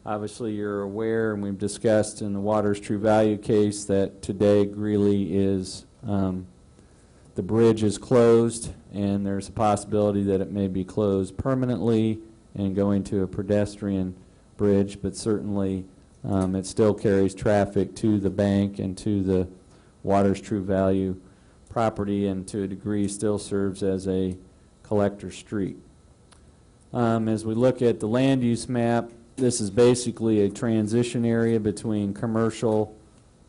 Obviously, you're aware, and we've discussed in the Water's True Value case, that today Greeley is, the bridge is closed, and there's a possibility that it may be closed permanently and going to a pedestrian bridge, but certainly it still carries traffic to the bank and to the Water's True Value property, and to a degree still serves as a collector street. As we look at the land use map, this is basically a transition area between commercial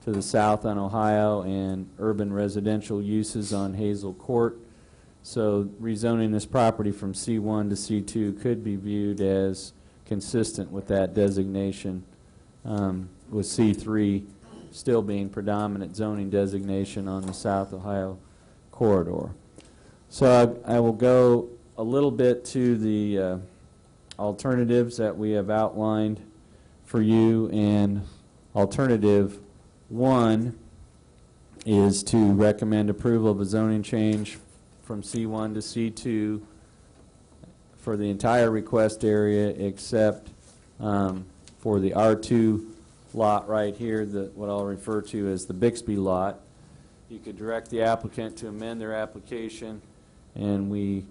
to the south on Ohio and urban residential uses on Hazel Court. So rezoning this property from C1 to C2 could be viewed as consistent with that designation, with C3 still being predominant zoning designation on the South Ohio corridor. So I will go a little bit to the alternatives that we have outlined for you, and alternative 1 is to recommend approval of a zoning change from C1 to C2 for the entire request area except for the R2 lot right here, what I'll refer to as the Bixby lot. You could direct the applicant to amend their application, and we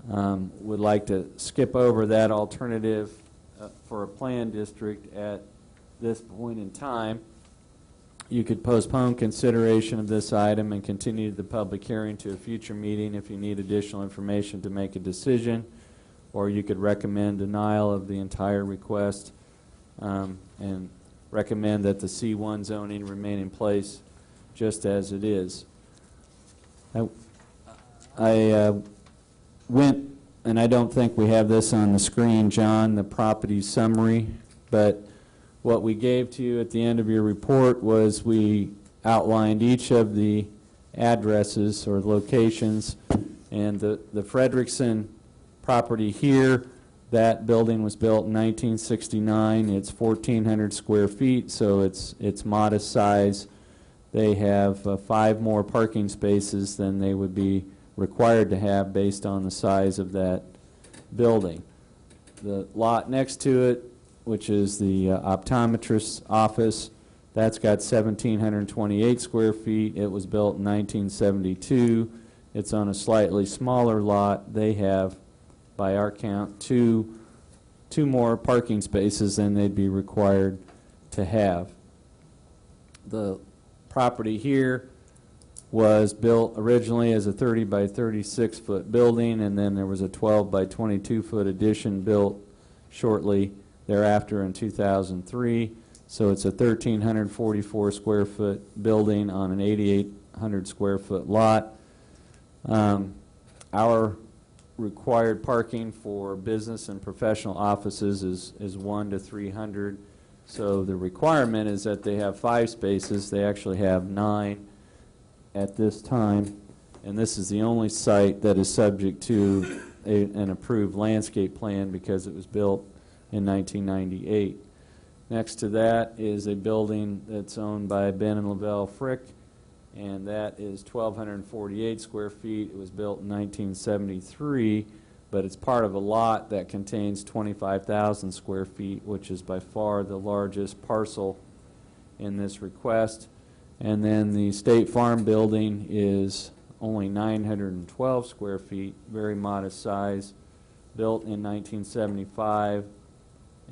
would like to skip over that alternative for a planned district at this point in time. You could postpone consideration of this item and continue the public hearing to a future meeting if you need additional information to make a decision, or you could recommend denial of the entire request and recommend that the C1 zoning remain in place just as it is. I went, and I don't think we have this on the screen, John, the property summary, but what we gave to you at the end of your report was we outlined each of the addresses or locations, and the Frederickson property here, that building was built in 1969. It's 1,400 square feet, so it's modest size. They have 5 more parking spaces than they would be required to have based on the size of that building. The lot next to it, which is the optometrist's office, that's got 1,728 square feet. It was built in 1972. It's on a slightly smaller lot. They have, by our count, two more parking spaces than they'd be required to have. The property here was built originally as a 30 by 36 foot building, and then there was a 12 by 22 foot addition built shortly thereafter in 2003. So it's a 1,344 square foot building on an 8,800 square foot lot. Our required parking for business and professional offices is 1 to 300. So the requirement is that they have 5 spaces. They actually have 9 at this time, and this is the only site that is subject to an approved landscape plan because it was built in 1998. Next to that is a building that's owned by Ben and Lavelle Frick, and that is 1,248 square feet. It was built in 1973, but it's part of a lot that contains 25,000 square feet, which is by far the largest parcel in this request. And then the State Farm building is only 912 square feet, very modest size, built in 1975.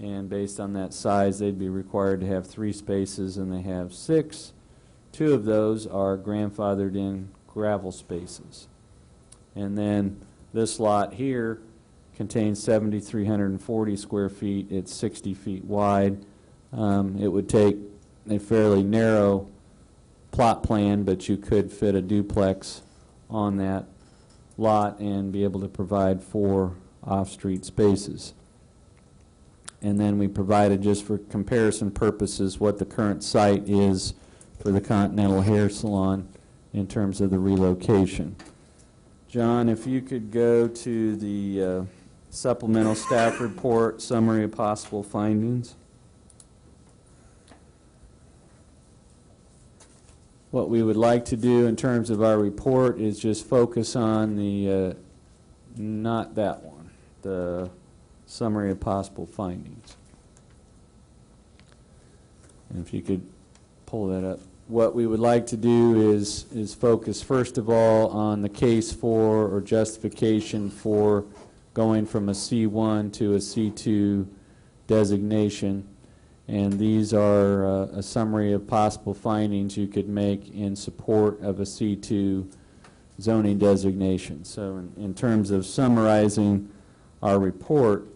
And based on that size, they'd be required to have 3 spaces, and they have 6. 2 of those are grandfathered in gravel spaces. And then this lot here contains 7,340 square feet. It's 60 feet wide. It would take a fairly narrow plot plan, but you could fit a duplex on that lot and be able to provide 4 off-street spaces. And then we provided, just for comparison purposes, what the current site is for the Continental Hair Salon in terms of the relocation. John, if you could go to the supplemental staff report, summary of possible findings. what we would like to do in terms of our report is just focus on the, not that one, the summary of possible findings. And if you could pull that up. What we would like to do is focus first of all on the case for or justification for going from a C1 to a C2 designation. And these are a summary of possible findings you could make in support of a C2 zoning designation. So in terms of summarizing our report,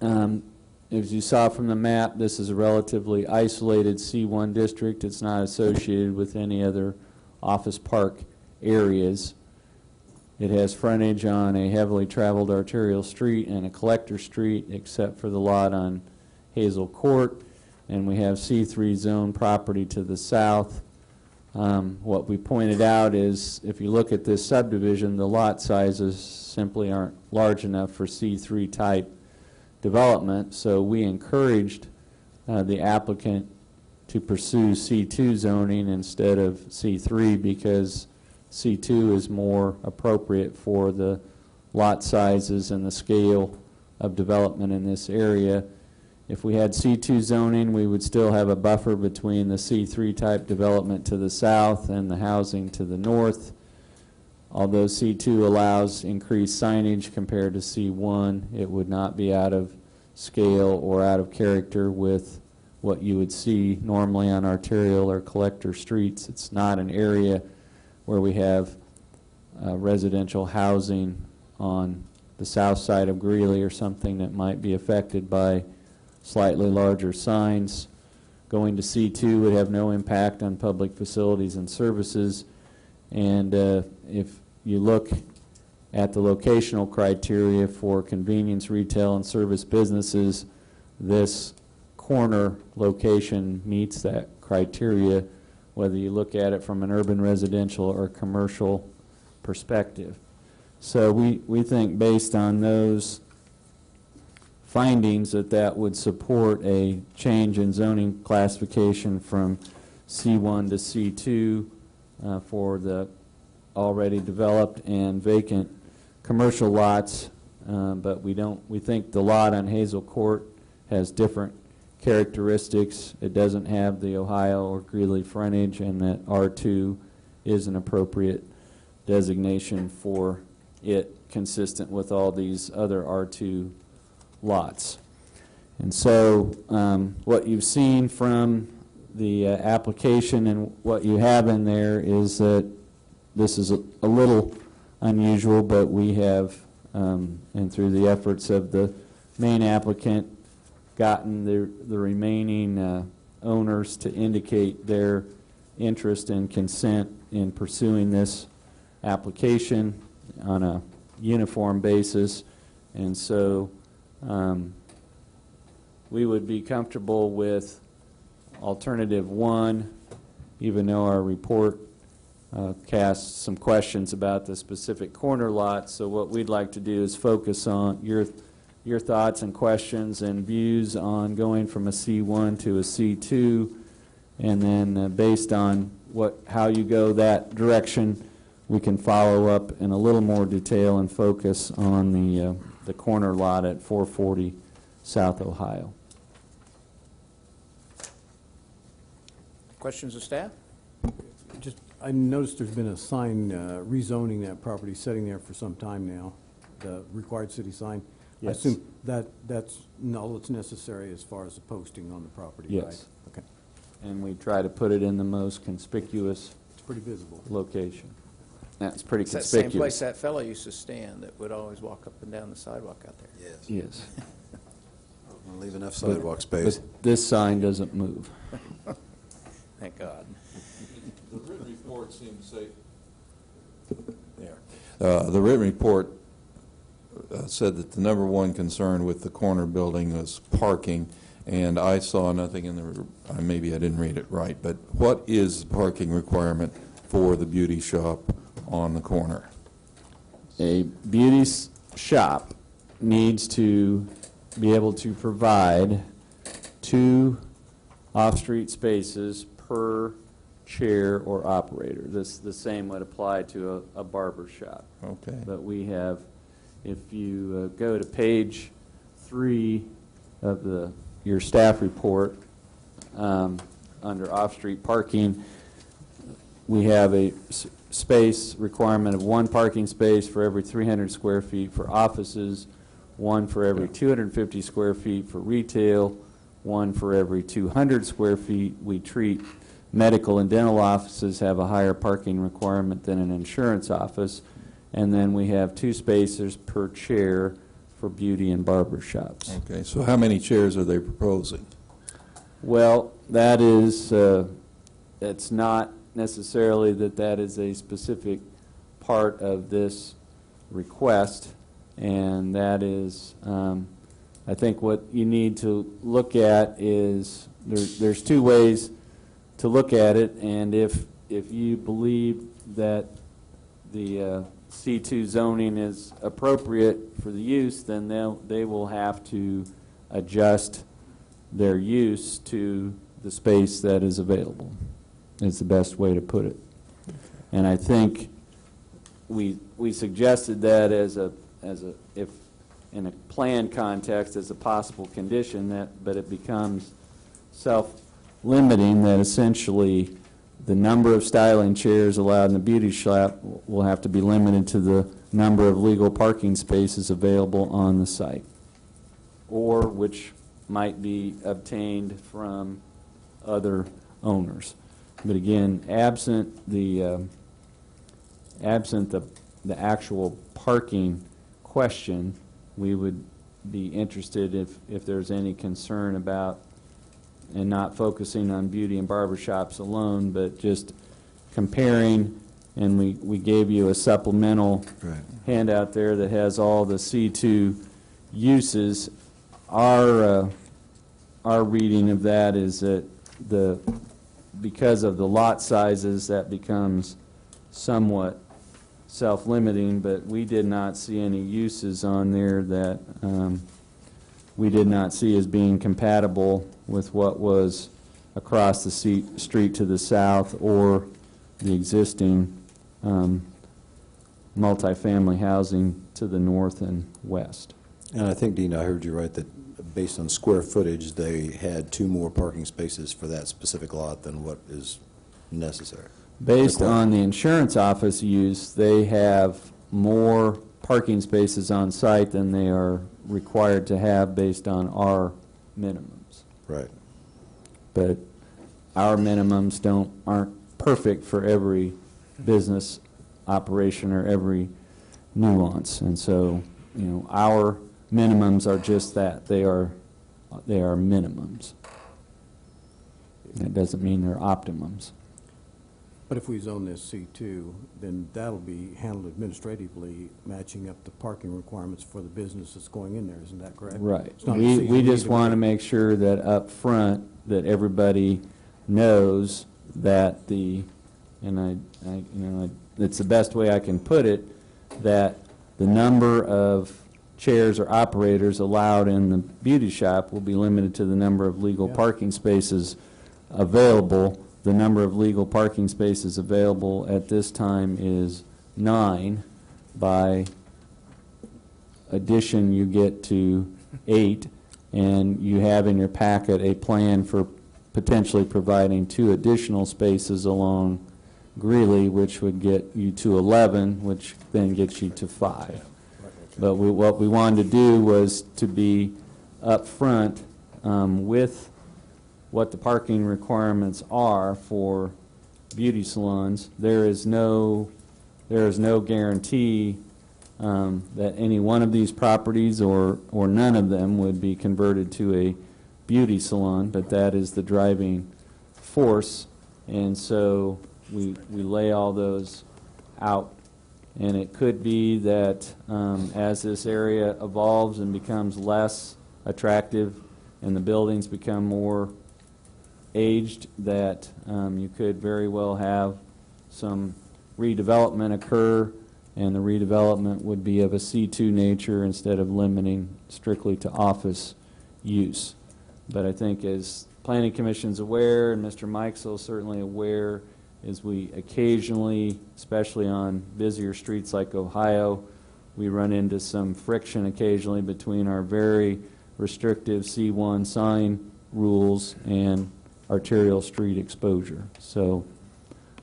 as you saw from the map, this is a relatively isolated C1 district. It's not associated with any other office park areas. It has frontage on a heavily traveled arterial street and a collector street, except for the lot on Hazel Court, and we have C3 zone property to the south. What we pointed out is if you look at this subdivision, the lot sizes simply aren't large enough for C3 type development, so we encouraged the applicant to pursue C2 zoning instead of C3 because C2 is more appropriate for the lot sizes and the scale of development in this area. If we had C2 zoning, we would still have a buffer between the C3 type development to the south and the housing to the north. Although C2 allows increased signage compared to C1, it would not be out of scale or out of character with what you would see normally on arterial or collector streets. It's not an area where we have residential housing on the south side of Greeley or something that might be affected by slightly larger signs. Going to C2 would have no impact on public facilities and services. And if you look at the locational criteria for convenience, retail, and service businesses, this corner location meets that criteria, whether you look at it from an urban residential or commercial perspective. So we think based on those findings that would support a change in zoning classification from C1 to C2 for the already developed and vacant commercial lots, but we think the lot on Hazel Court has different characteristics. It doesn't have the Ohio or Greeley frontage, and that R2 is an appropriate designation for it, consistent with all these other R2 lots. And so what you've seen from the application and what you have in there is that this is a little unusual, but we have, and through the efforts of the main applicant, gotten the remaining owners to indicate their interest and consent in pursuing this application on a uniform basis. And so we would be comfortable with alternative 1, even though our report casts some questions about the specific corner lots. So what we'd like to do is focus on your thoughts and questions and views on going from a C1 to a C2, and then based on how you go that direction, we can follow up in a little more detail and focus on the corner lot at 440 South Ohio. Questions of staff? I noticed there's been a sign rezoning that property sitting there for some time now, the required city sign. Yes. I assume that's all that's necessary as far as the posting on the property, right? Yes. Okay. And we try to put it in the most conspicuous It's pretty visible. location. That's pretty It's that conspicuous. same place that fellow used to stand that would always walk up and down the sidewalk out there. Yes. Yes. We'll leave enough sidewalk space. But this sign doesn't move. Thank God. The written report seemed to say, the written report said that the number one concern with the corner building was parking, and I saw nothing in the, maybe I didn't read it right, but what is the parking requirement for the beauty shop on the corner? A beauty shop needs to be able to provide 2 off-street spaces per chair or operator. The same would apply to a barber shop. Okay. But we have, if you go to page 3 of your staff report, under off-street parking, we have a space requirement of 1 parking space for every 300 square feet for offices, 1 for every 250 square feet for retail, 1 for every 200 square feet. We treat medical and dental offices have a higher parking requirement than an insurance office. And then we have 2 spaces per chair for beauty and barber shops. Okay, so how many chairs are they proposing? Well, that is, it's not necessarily that is a specific part of this request, and that is, I think what you need to look at is, there's 2 ways to look at it, and if you believe that the C2 zoning is appropriate for the use, then they will have to adjust their use to the space that is available. Is the best way to put it. And I think we suggested that as if in a plan context as a possible condition, but it becomes self-limiting, that essentially the number of styling chairs allowed in the beauty shop will have to be limited to the number of legal parking spaces available on the site, or which might be obtained from other owners. But again, absent the actual parking question, we would be interested if there's any concern about, and not focusing on beauty and barber shops alone, but just comparing, and we gave you a supplemental handout there that has all the C2 uses. Our reading of that is that because of the lot sizes, that becomes somewhat self-limiting, but we did not see any uses on there that we did not see as being compatible with what was across the street to the south or the existing multifamily housing to the north and west. And I think, Dean, I heard you right that based on square footage, they had 2 more parking spaces for that specific lot than what is necessary. Based on the insurance office use, they have more parking spaces on site than they are required to have based on our minimums. Right. But our minimums aren't perfect for every business operation or every nuance, and so our minimums are just that. They are minimums. That doesn't mean they're optimums. But if we zone this C2, then that'll be handled administratively, matching up the parking requirements for the business that's going in there. Isn't that correct? Right. It's not We just want to make sure that up front that everybody knows that it's the best way I can put it, that the number of chairs or operators allowed in the beauty shop will be limited to the number of legal parking spaces available. The number of legal parking spaces available at this time is 9. By addition, you get to 8, and you have in your packet a plan for potentially providing 2 additional spaces along Greeley, which would get you to 11, which then gets you to 5. But what we wanted to do was to be up front with what the parking requirements are for beauty salons. There is no guarantee that any one of these properties or none of them would be converted to a beauty salon, but that is the driving force, and so we lay all those out. And it could be that as this area evolves and becomes less attractive and the buildings become more aged, that you could very well have some redevelopment occur, and the redevelopment would be of a C2 nature instead of limiting strictly to office use. But I think as Planning Commission's aware, and Mr. Mikesell is certainly aware, is we occasionally, especially on busier streets like Ohio, we run into some friction occasionally between our very restrictive C1 sign rules and arterial street exposure. So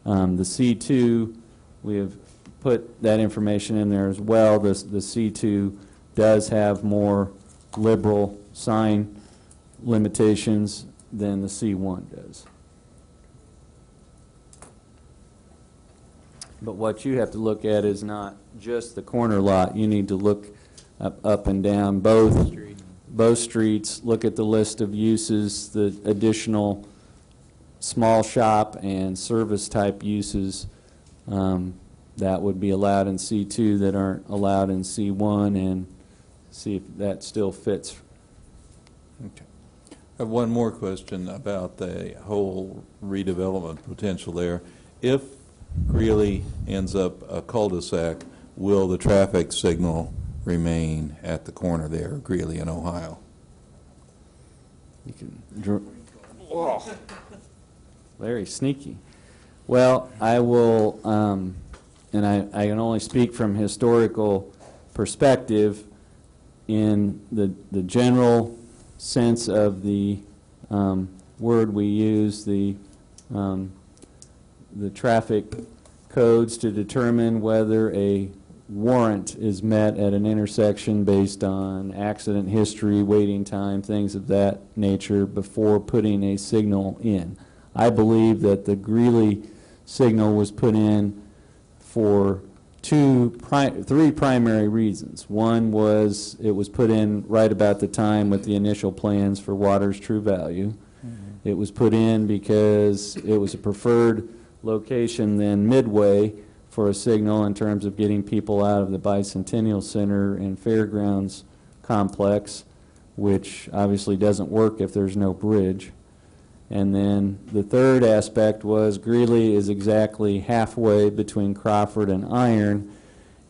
the C2, we have put that information in there as well. The C2 does have more liberal sign limitations than the C1 does. But what you have to look at is not just the corner lot. You need to look up and down both streets, look at the list of uses, the additional small shop and service type uses that would be allowed in C2 that aren't allowed in C1, and see if that still fits. Okay. I have one more question about the whole redevelopment potential there. If Greeley ends up a cul-de-sac, will the traffic signal remain at the corner there, Greeley and Ohio? You can Larry, sneaky. Well, I will, and I can only speak from historical perspective. In the general sense of the word we use, the traffic codes to determine whether a warrant is met at an intersection based on accident history, waiting time, things of that nature before putting a signal in. I believe that the Greeley signal was put in for three primary reasons. One was it was put in right about the time with the initial plans for water's true value. It was put in because it was a preferred location than Midway for a signal in terms of getting people out of the Bicentennial Center and Fairgrounds complex, which obviously doesn't work if there's no bridge. And then the third aspect was Greeley is exactly halfway between Crawford and Iron,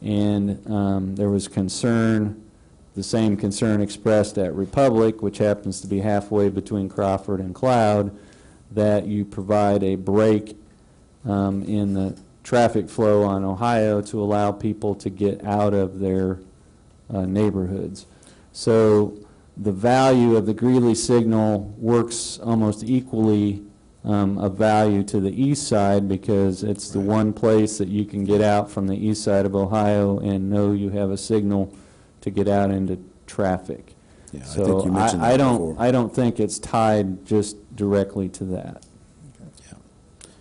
and there was concern, the same concern expressed at Republic, which happens to be halfway between Crawford and Cloud, that you provide a break in the traffic flow on Ohio to allow people to get out of their neighborhoods. So the value of the Greeley signal works almost equally of value to the east side because it's the one place that you can get out from the east side of Ohio and know you have a signal to get out into traffic. Yeah, So I think you mentioned that before. I don't think it's tied just directly to that. Yeah.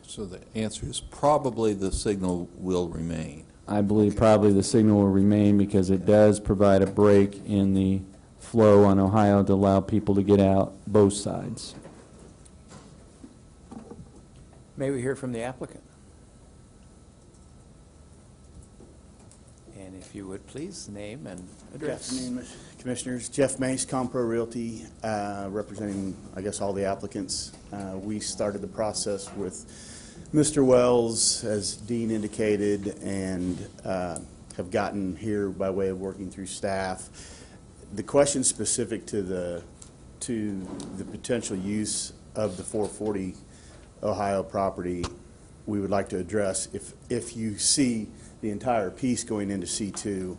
So the answer is probably the signal will remain. I believe probably the signal will remain because it does provide a break in the flow on Ohio to allow people to get out both sides. May we hear from the applicant? And if you would, please, name and Good address. afternoon, Commissioners. Jeff Mace, Compro Realty, representing, I guess, all the applicants. We started the process with Mr. Wells, as Dean indicated, and have gotten here by way of working through staff. The question specific to the potential use of the 440 Ohio property, we would like to address if you see the entire piece going into C2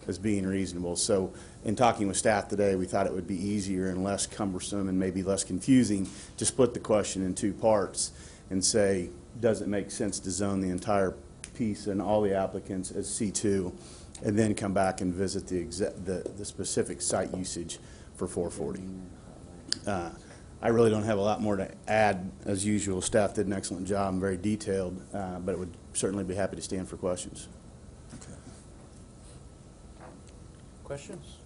as being reasonable. So in talking with staff today, we thought it would be easier and less cumbersome and maybe less confusing to split the question in two parts and say, does it make sense to zone the entire piece and all the applicants as C2, and then come back and visit the specific site usage for 440. I really don't have a lot more to add. As usual, staff did an excellent job and very detailed, but would certainly be happy to stand for questions. Questions?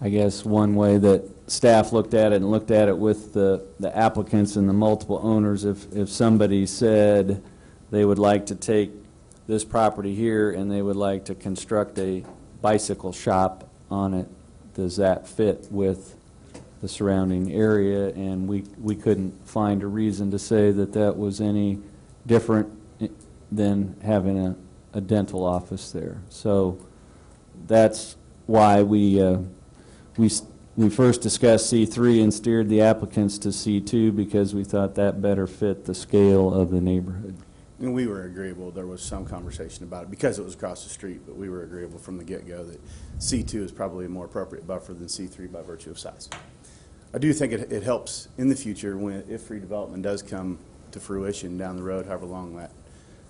I guess one way that staff looked at it and looked at it with the applicants and the multiple owners, if somebody said they would like to take this property here and they would like to construct a bicycle shop on it, does that fit with the surrounding area? And we couldn't find a reason to say that that was any different than having a dental office there. So that's why we we first discussed C3 and steered the applicants to C2 because we thought that better fit the scale of the neighborhood. And we were agreeable. There was some conversation about it because it was across the street, but we were agreeable from the get-go that C2 is probably a more appropriate buffer than C3 by virtue of size. I do think it helps in the future if redevelopment does come to fruition down the road, however long that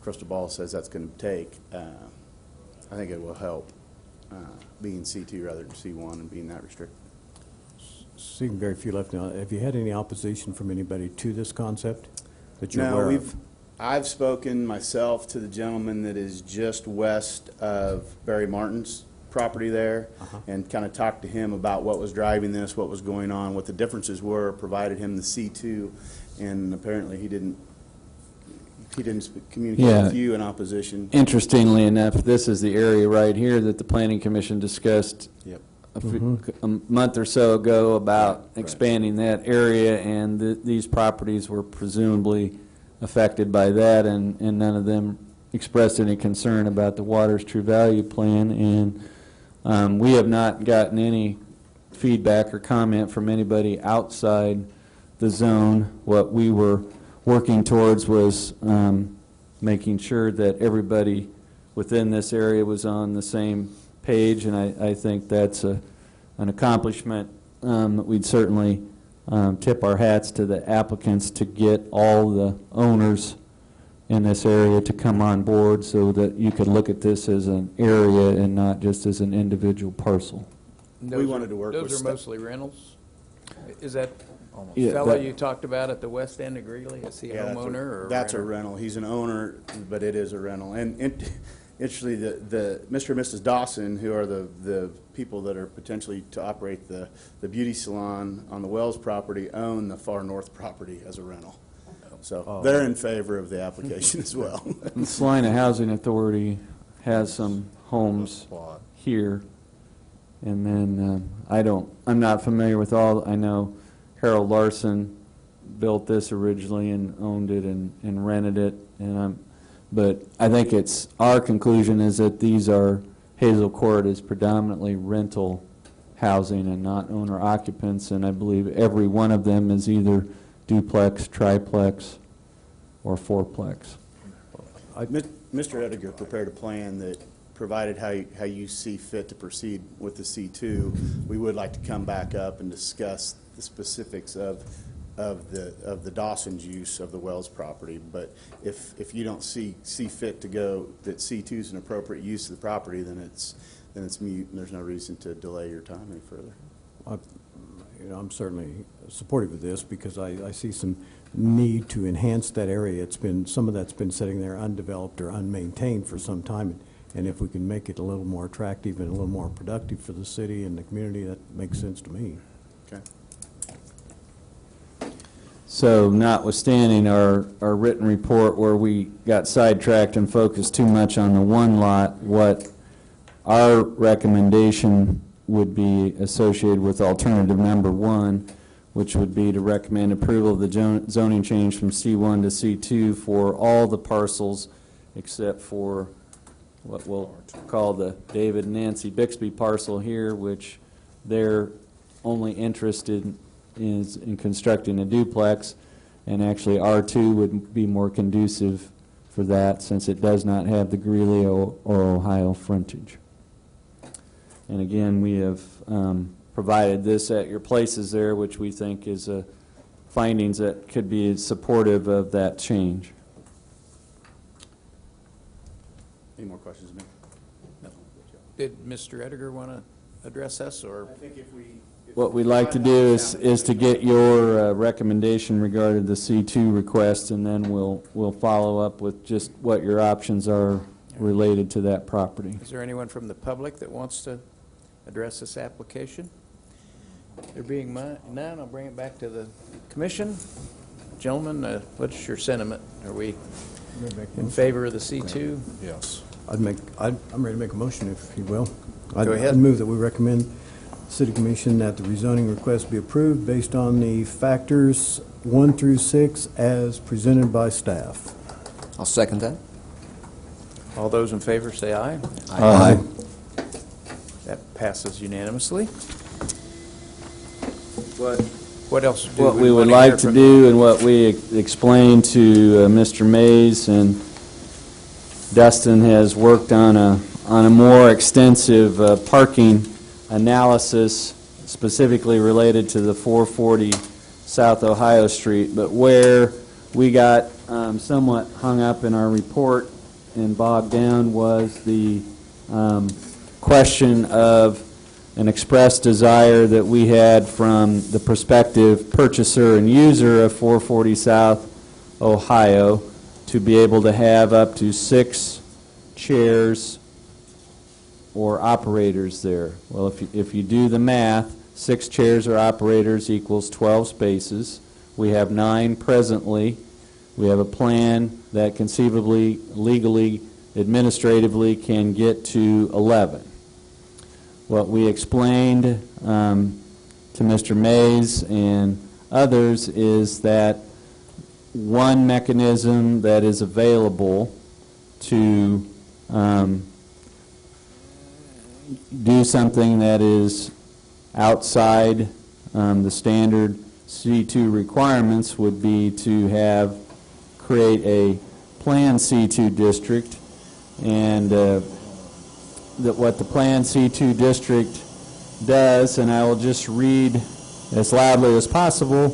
crystal ball says that's going to take. I think it will help being C2 rather than C1 and being that restricted. Seeing very few left now, have you had any opposition from anybody to this concept that you're aware No, of? I've spoken myself to the gentleman that is just west of Barry Martin's property there, and kind of talked to him about what was driving this, what was going on, what the differences were, provided him the C2, and apparently he didn't communicate with you in opposition. Interestingly enough, this is the area right here that the Planning Commission discussed Yep. a month or so ago about expanding that area, and these properties were presumably affected by that, and none of them expressed any concern about the Water's True Value Plan, and we have not gotten any feedback or comment from anybody outside the zone. What we were working towards was making sure that everybody within this area was on the same page, and I think that's an accomplishment that we'd certainly tip our hats to the applicants to get all the owners in this area to come on board so that you could look at this as an area and not just as an individual parcel. We wanted to work with Those are mostly rentals? Is that Yeah, fellow that- you talked about at the west end of Greeley, is he a homeowner or a That's a renter? rental. He's an owner, but it is a rental. And interestingly, the Mr. and Mrs. Dawson, who are the people that are potentially to operate the beauty salon on the Wells property, own the far north property as a rental. So they're in favor of the application as well. The Salina Housing Authority has some homes here, and then I'm not familiar with all. I know Harold Larson built this originally and owned it and rented it, but I think our conclusion is that Hazel Court is predominantly rental housing and not owner occupants, and I believe every one of them is either duplex, triplex, or fourplex. Mr. Edgar prepared a plan that provided how you see fit to proceed with the C2. We would like to come back up and discuss the specifics of the Dawson's use of the Wells property. But if you don't see fit to go that C2 is an appropriate use of the property, then it's mute, and there's no reason to delay your time any further. I'm certainly supportive of this because I see some need to enhance that area. Some of that's been sitting there undeveloped or unmaintained for some time, and if we can make it a little more attractive and a little more productive for the city and the community, that makes sense to me. Okay. So notwithstanding our written report where we got sidetracked and focused too much on the one lot, what our recommendation would be associated with alternative number 1, which would be to recommend approval of the zoning change from C1 to C2 for all the parcels except for what we'll call the David and Nancy Bixby parcel here, which they're only interested is in constructing a duplex, and actually R2 would be more conducive for that since it does not have the Greeley or Ohio frontage. And again, we have provided this at your places there, which we think is findings that could be supportive of that change. Any more questions, ma'am? No. Did Mr. Edgar want to address us, or? I think if we... What we'd like to do is to get your recommendation regarding the C2 request, and then we'll follow up with just what your options are related to that property. Is there anyone from the public that wants to address this application? There being none, I'll bring it back to the commission. Gentlemen, what's your sentiment? Are we in favor of the C2? Yes. I'm ready to make a motion, if you will. Go ahead. I'd move that we recommend City Commission that the rezoning request be approved based on the factors 1 through 6 as presented by staff. I'll second that. All those in favor say aye. Aye. That passes unanimously. What else do What we would wanna like hear to from do and what we explained to Mr. Mays, and Dustin has worked on a more extensive parking analysis specifically related to the 440 South Ohio Street, but where we got somewhat hung up in our report and bogged down was the question of an expressed desire that we had from the prospective purchaser and user of 440 South Ohio to be able to have up to 6 chairs or operators there. Well, if you do the math, 6 chairs or operators equals 12 spaces. We have 9 presently. We have a plan that conceivably, legally, administratively can get to 11. What we explained to Mr. Mays and others is that one mechanism that is available to do something that is outside the standard C2 requirements would be to create a planned C2 district, and that what the planned C2 district does, and I will just read as loudly as possible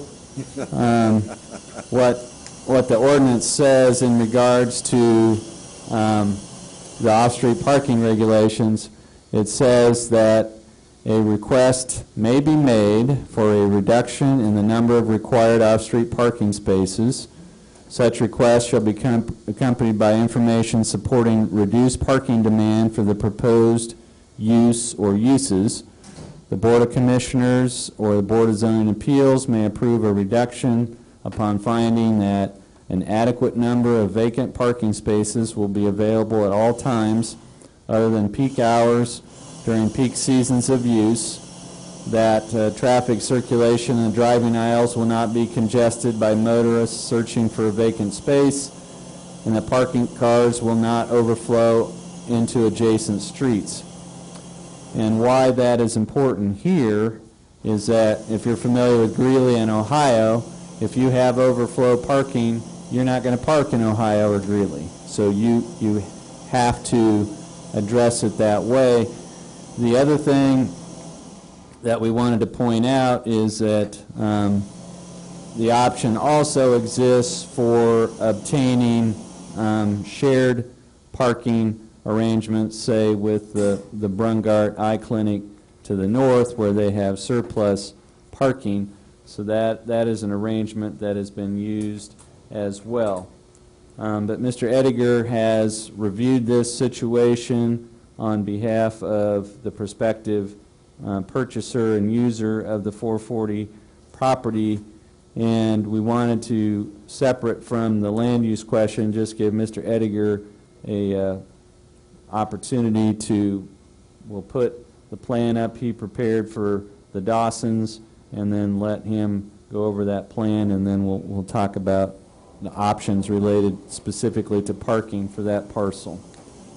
what the ordinance says in regards to the off-street parking regulations. It says that a request may be made for a reduction in the number of required off-street parking spaces. Such request shall be accompanied by information supporting reduced parking demand for the proposed use or uses. The Board of Commissioners or the Board of Zoning Appeals may approve a reduction upon finding that an adequate number of vacant parking spaces will be available at all times other than peak hours during peak seasons of use, that traffic circulation in the driving aisles will not be congested by motorists searching for a vacant space, and that parking cars will not overflow into adjacent streets. And why that is important here is that if you're familiar with Greeley and Ohio, if you have overflow parking, you're not going to park in Ohio or Greeley. So you have to address it that way. The other thing that we wanted to point out is that the option also exists for obtaining shared parking arrangements, say with the Brungart Eye Clinic to the north, where they have surplus parking. So that is an arrangement that has been used as well. But Mr. Ediger has reviewed this situation on behalf of the prospective purchaser and user of the 440 property, and we wanted to, separate from the land use question, just give Mr. Ediger a opportunity to, we'll put the plan up he prepared for the Dawsons, and then let him go over that plan, and then we'll talk about the options related specifically to parking for that parcel.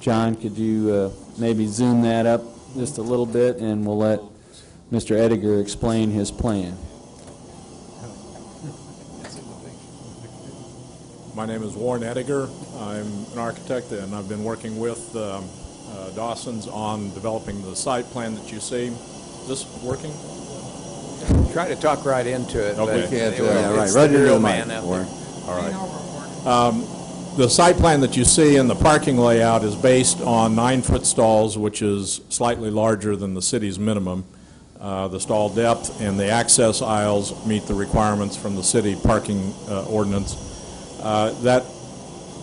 John, could you maybe zoom that up just a little bit, and we'll let Mr. Ediger explain his plan. My name is Warren Ediger. I'm an architect, and I've been working with Dawson's on developing the site plan that you see. Is this working? Try to talk right into it. Okay. But Yeah, right. it's Right the into real the man mic, out Warren. there. All right. The site plan that you see in the parking layout is based on 9-foot stalls, which is slightly larger than the city's minimum. The stall depth and the access aisles meet the requirements from the city parking ordinance. That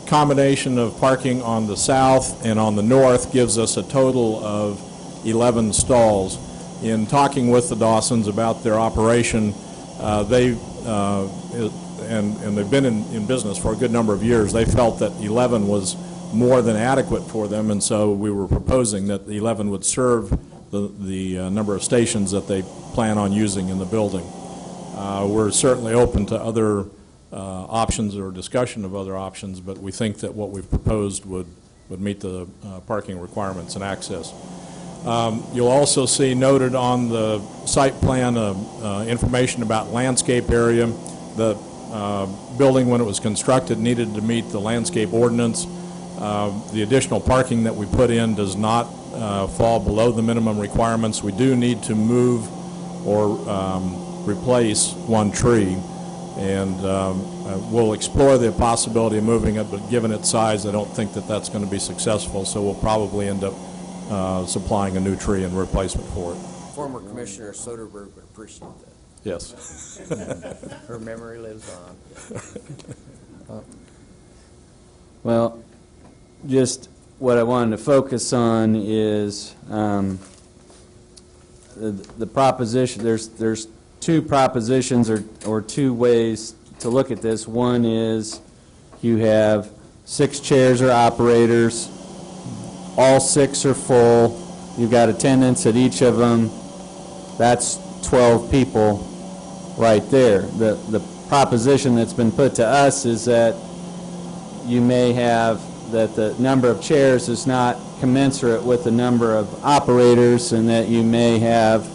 combination of parking on the south and on the north gives us a total of 11 stalls. In talking with the Dawsons about their operation, they've been in business for a good number of years. They felt that 11 was more than adequate for them, and so we were proposing that the 11 would serve the number of stations that they plan on using in the building. We're certainly open to other options or discussion of other options, but we think that what we've proposed would meet the parking requirements and access. You'll also see noted on the site plan information about landscape area. The building, when it was constructed, needed to meet the landscape ordinance. The additional parking that we put in does not fall below the minimum requirements. We do need to move or replace one tree, and we'll explore the possibility of moving it, but given its size, I don't think that that's going to be successful, so we'll probably end up supplying a new tree in replacement for it. Former Commissioner Soderberg would appreciate that. Yes. Her memory lives on. Well, just what I wanted to focus on is the proposition. There's two propositions or two ways to look at this. One is you have 6 chairs or operators. All 6 are full. You've got attendance at each of them. That's 12 people right there. The proposition that's been put to us is that you may have that the number of chairs is not commensurate with the number of operators, and that you may have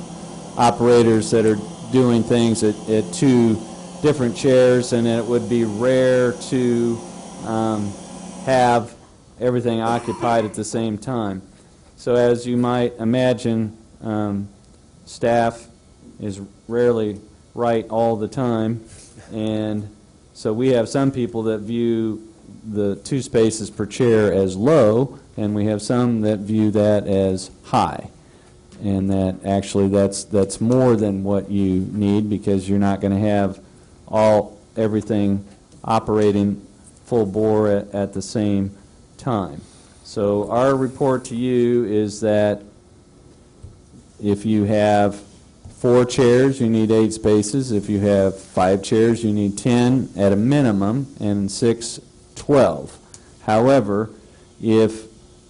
operators that are doing things at 2 different chairs, and it would be rare to have everything occupied at the same time. So as you might imagine, staff is rarely right all the time, and so we have some people that view the 2 spaces per chair as low, and we have some that view that as high, and that actually that's more than what you need, because you're not going to have everything operating full bore at the same time. So our report to you is that if you have 4 chairs, you need 8 spaces. If you have 5 chairs, you need 10 at a minimum, and 6, 12. However, if,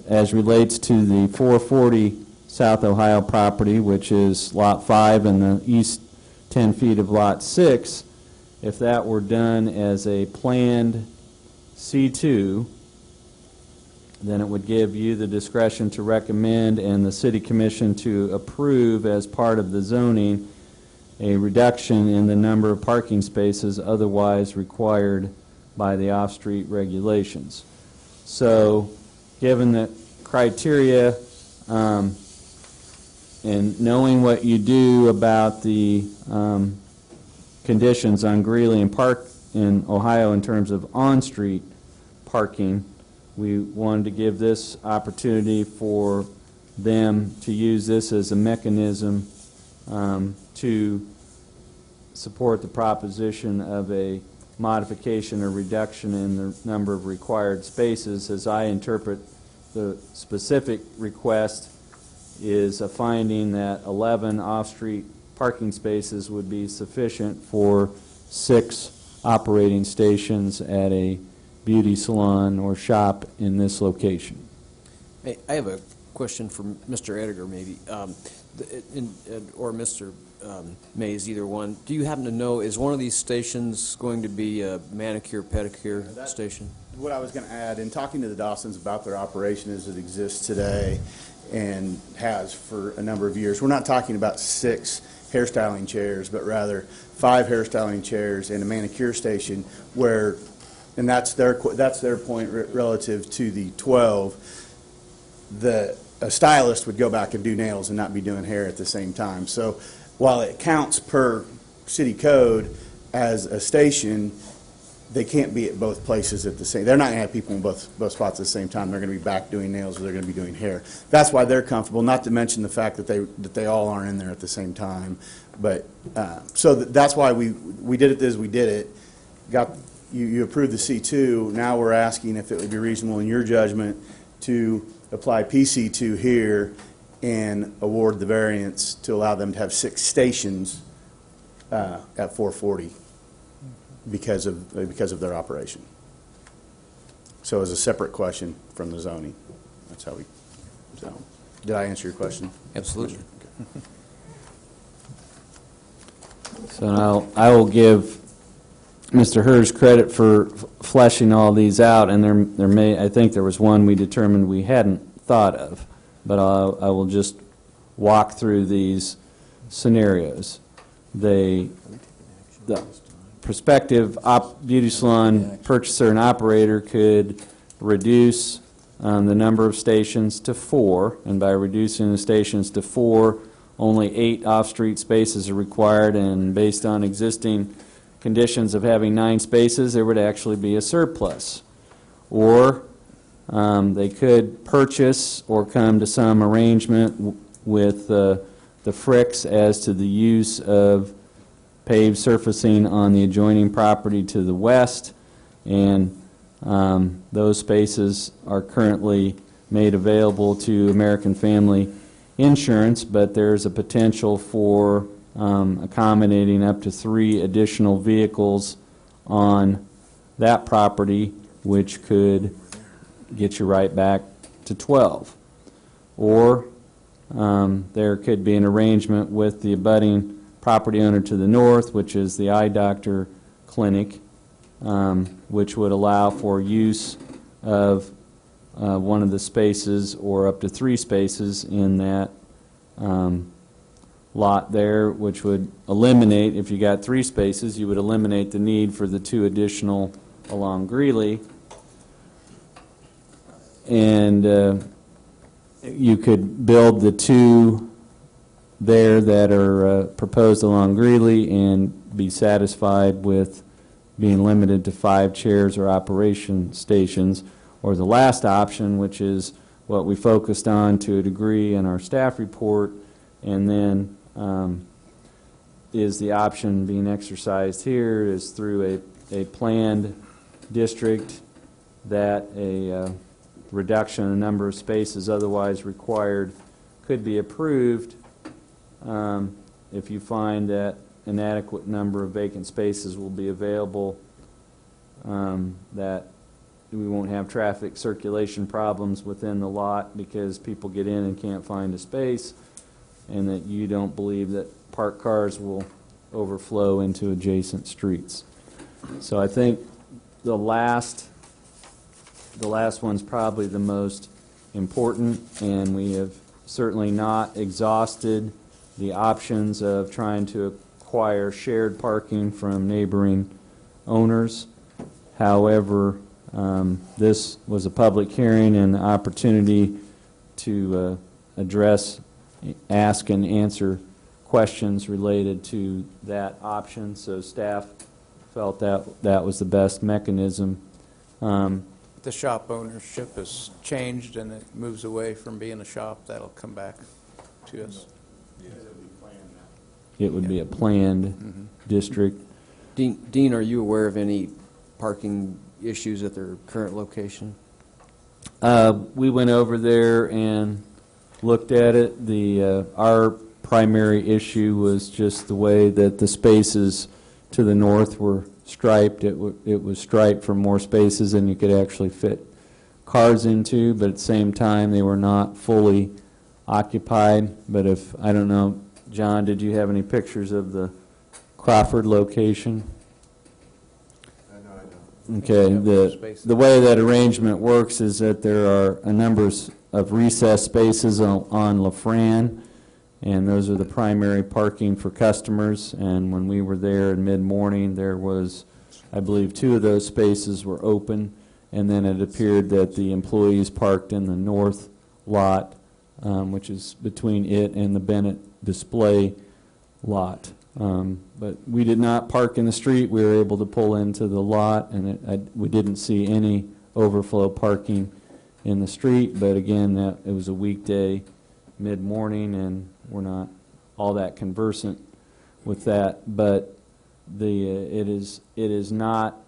as relates to the 440 South Ohio property, which is Lot 5 and the east 10 feet of Lot 6, if that were done as a planned C2, then it would give you the discretion to recommend and the City Commission to approve as part of the zoning a reduction in the number of parking spaces otherwise required by the off-street regulations. So, given the criteria and knowing what you do about the conditions on Greeley and Park in Ohio in terms of on-street parking, we wanted to give this opportunity for them to use this as a mechanism to support the proposition of a modification or reduction in the number of required spaces. As I interpret the specific request, is a finding that 11 off-street parking spaces would be sufficient for 6 operating stations at a beauty salon or shop in this location. Hey, I have a question for Mr. Ediger, maybe, or Mr. Mays, either one. Do you happen to know, is one of these stations going to be a manicure, pedicure station? What I was going to add, in talking to the Dawsons about their operation as it exists today and has for a number of years, we're not talking about 6 hairstyling chairs, but rather 5 hairstyling chairs and a manicure station where, and that's their point relative to the 12, a stylist would go back and do nails and not be doing hair at the same time. So while it counts per city code as a station, they can't be at both places at the same. They're not going to have people in both spots at the same time. They're going to be back doing nails, or they're going to be doing hair. That's why they're comfortable. Not to mention the fact that they all aren't in there at the same time. But so that's why we did it as we did it. You approved the C2. Now we're asking if it would be reasonable in your judgment to apply PC2 here and award the variance to allow them to have 6 stations at 440 because of their operation. So as a separate question from the zoning. That's how we. So, did I answer your question? Absolutely. So I will give Mr. Hers credit for fleshing all these out, and I think there was one we determined we hadn't thought of, but I will just walk through these scenarios. The prospective beauty salon purchaser and operator could reduce the number of stations to 4, and by reducing the stations to 4, only 8 off-street spaces are required, and based on existing conditions of having 9 spaces, there would actually be a surplus. Or they could purchase or come to some arrangement with the Fricks as to the use of paved surfacing on the adjoining property to the west, and those spaces are currently made available to American Family Insurance, but there's a potential for accommodating up to 3 additional vehicles on that property, which could get you right back to 12. Or there could be an arrangement with the abutting property owner to the north, which is the eye doctor clinic, which would allow for use of one of the spaces or up to 3 spaces in that lot there, which would eliminate, if you got 3 spaces, you would eliminate the need for the 2 additional along Greeley. And you could build the 2 there that are proposed along Greeley and be satisfied with being limited to 5 chairs or operation stations. Or the last option, which is what we focused on to a degree in our staff report, and then is the option being exercised here is through a planned district that a reduction in the number of spaces otherwise required could be approved if you find that an adequate number of vacant spaces will be available, that we won't have traffic circulation problems within the lot because people get in and can't find a space, and that you don't believe that parked cars will overflow into adjacent streets. So I think the last one's probably the most important, and we have certainly not exhausted the options of trying to acquire shared parking from neighboring owners. However, this was a public hearing and an opportunity to ask and answer questions related to that option, so staff felt that was the best mechanism. The shop ownership has changed and it moves away from being a shop. That'll come back to us. It would be a planned district. Dean, are you aware of any parking issues at their current location? We went over there and looked at it. Our primary issue was just the way that the spaces to the north were striped. It was striped for more spaces than you could actually fit cars into, but at the same time they were not fully occupied. But I don't know, John, did you have any pictures of the Crawford location? Okay, the way that arrangement works is that there are a number of recessed spaces on LaFran, and those are the primary parking for customers. And when we were there in mid-morning, there was, I believe, 2 of those spaces were open, and then it appeared that the employees parked in the north lot, which is between it and the Bennett display lot. But we did not park in the street. We were able to pull into the lot, and we didn't see any overflow parking in the street. But again, it was a weekday mid-morning, and we're not all that conversant with that. But it is not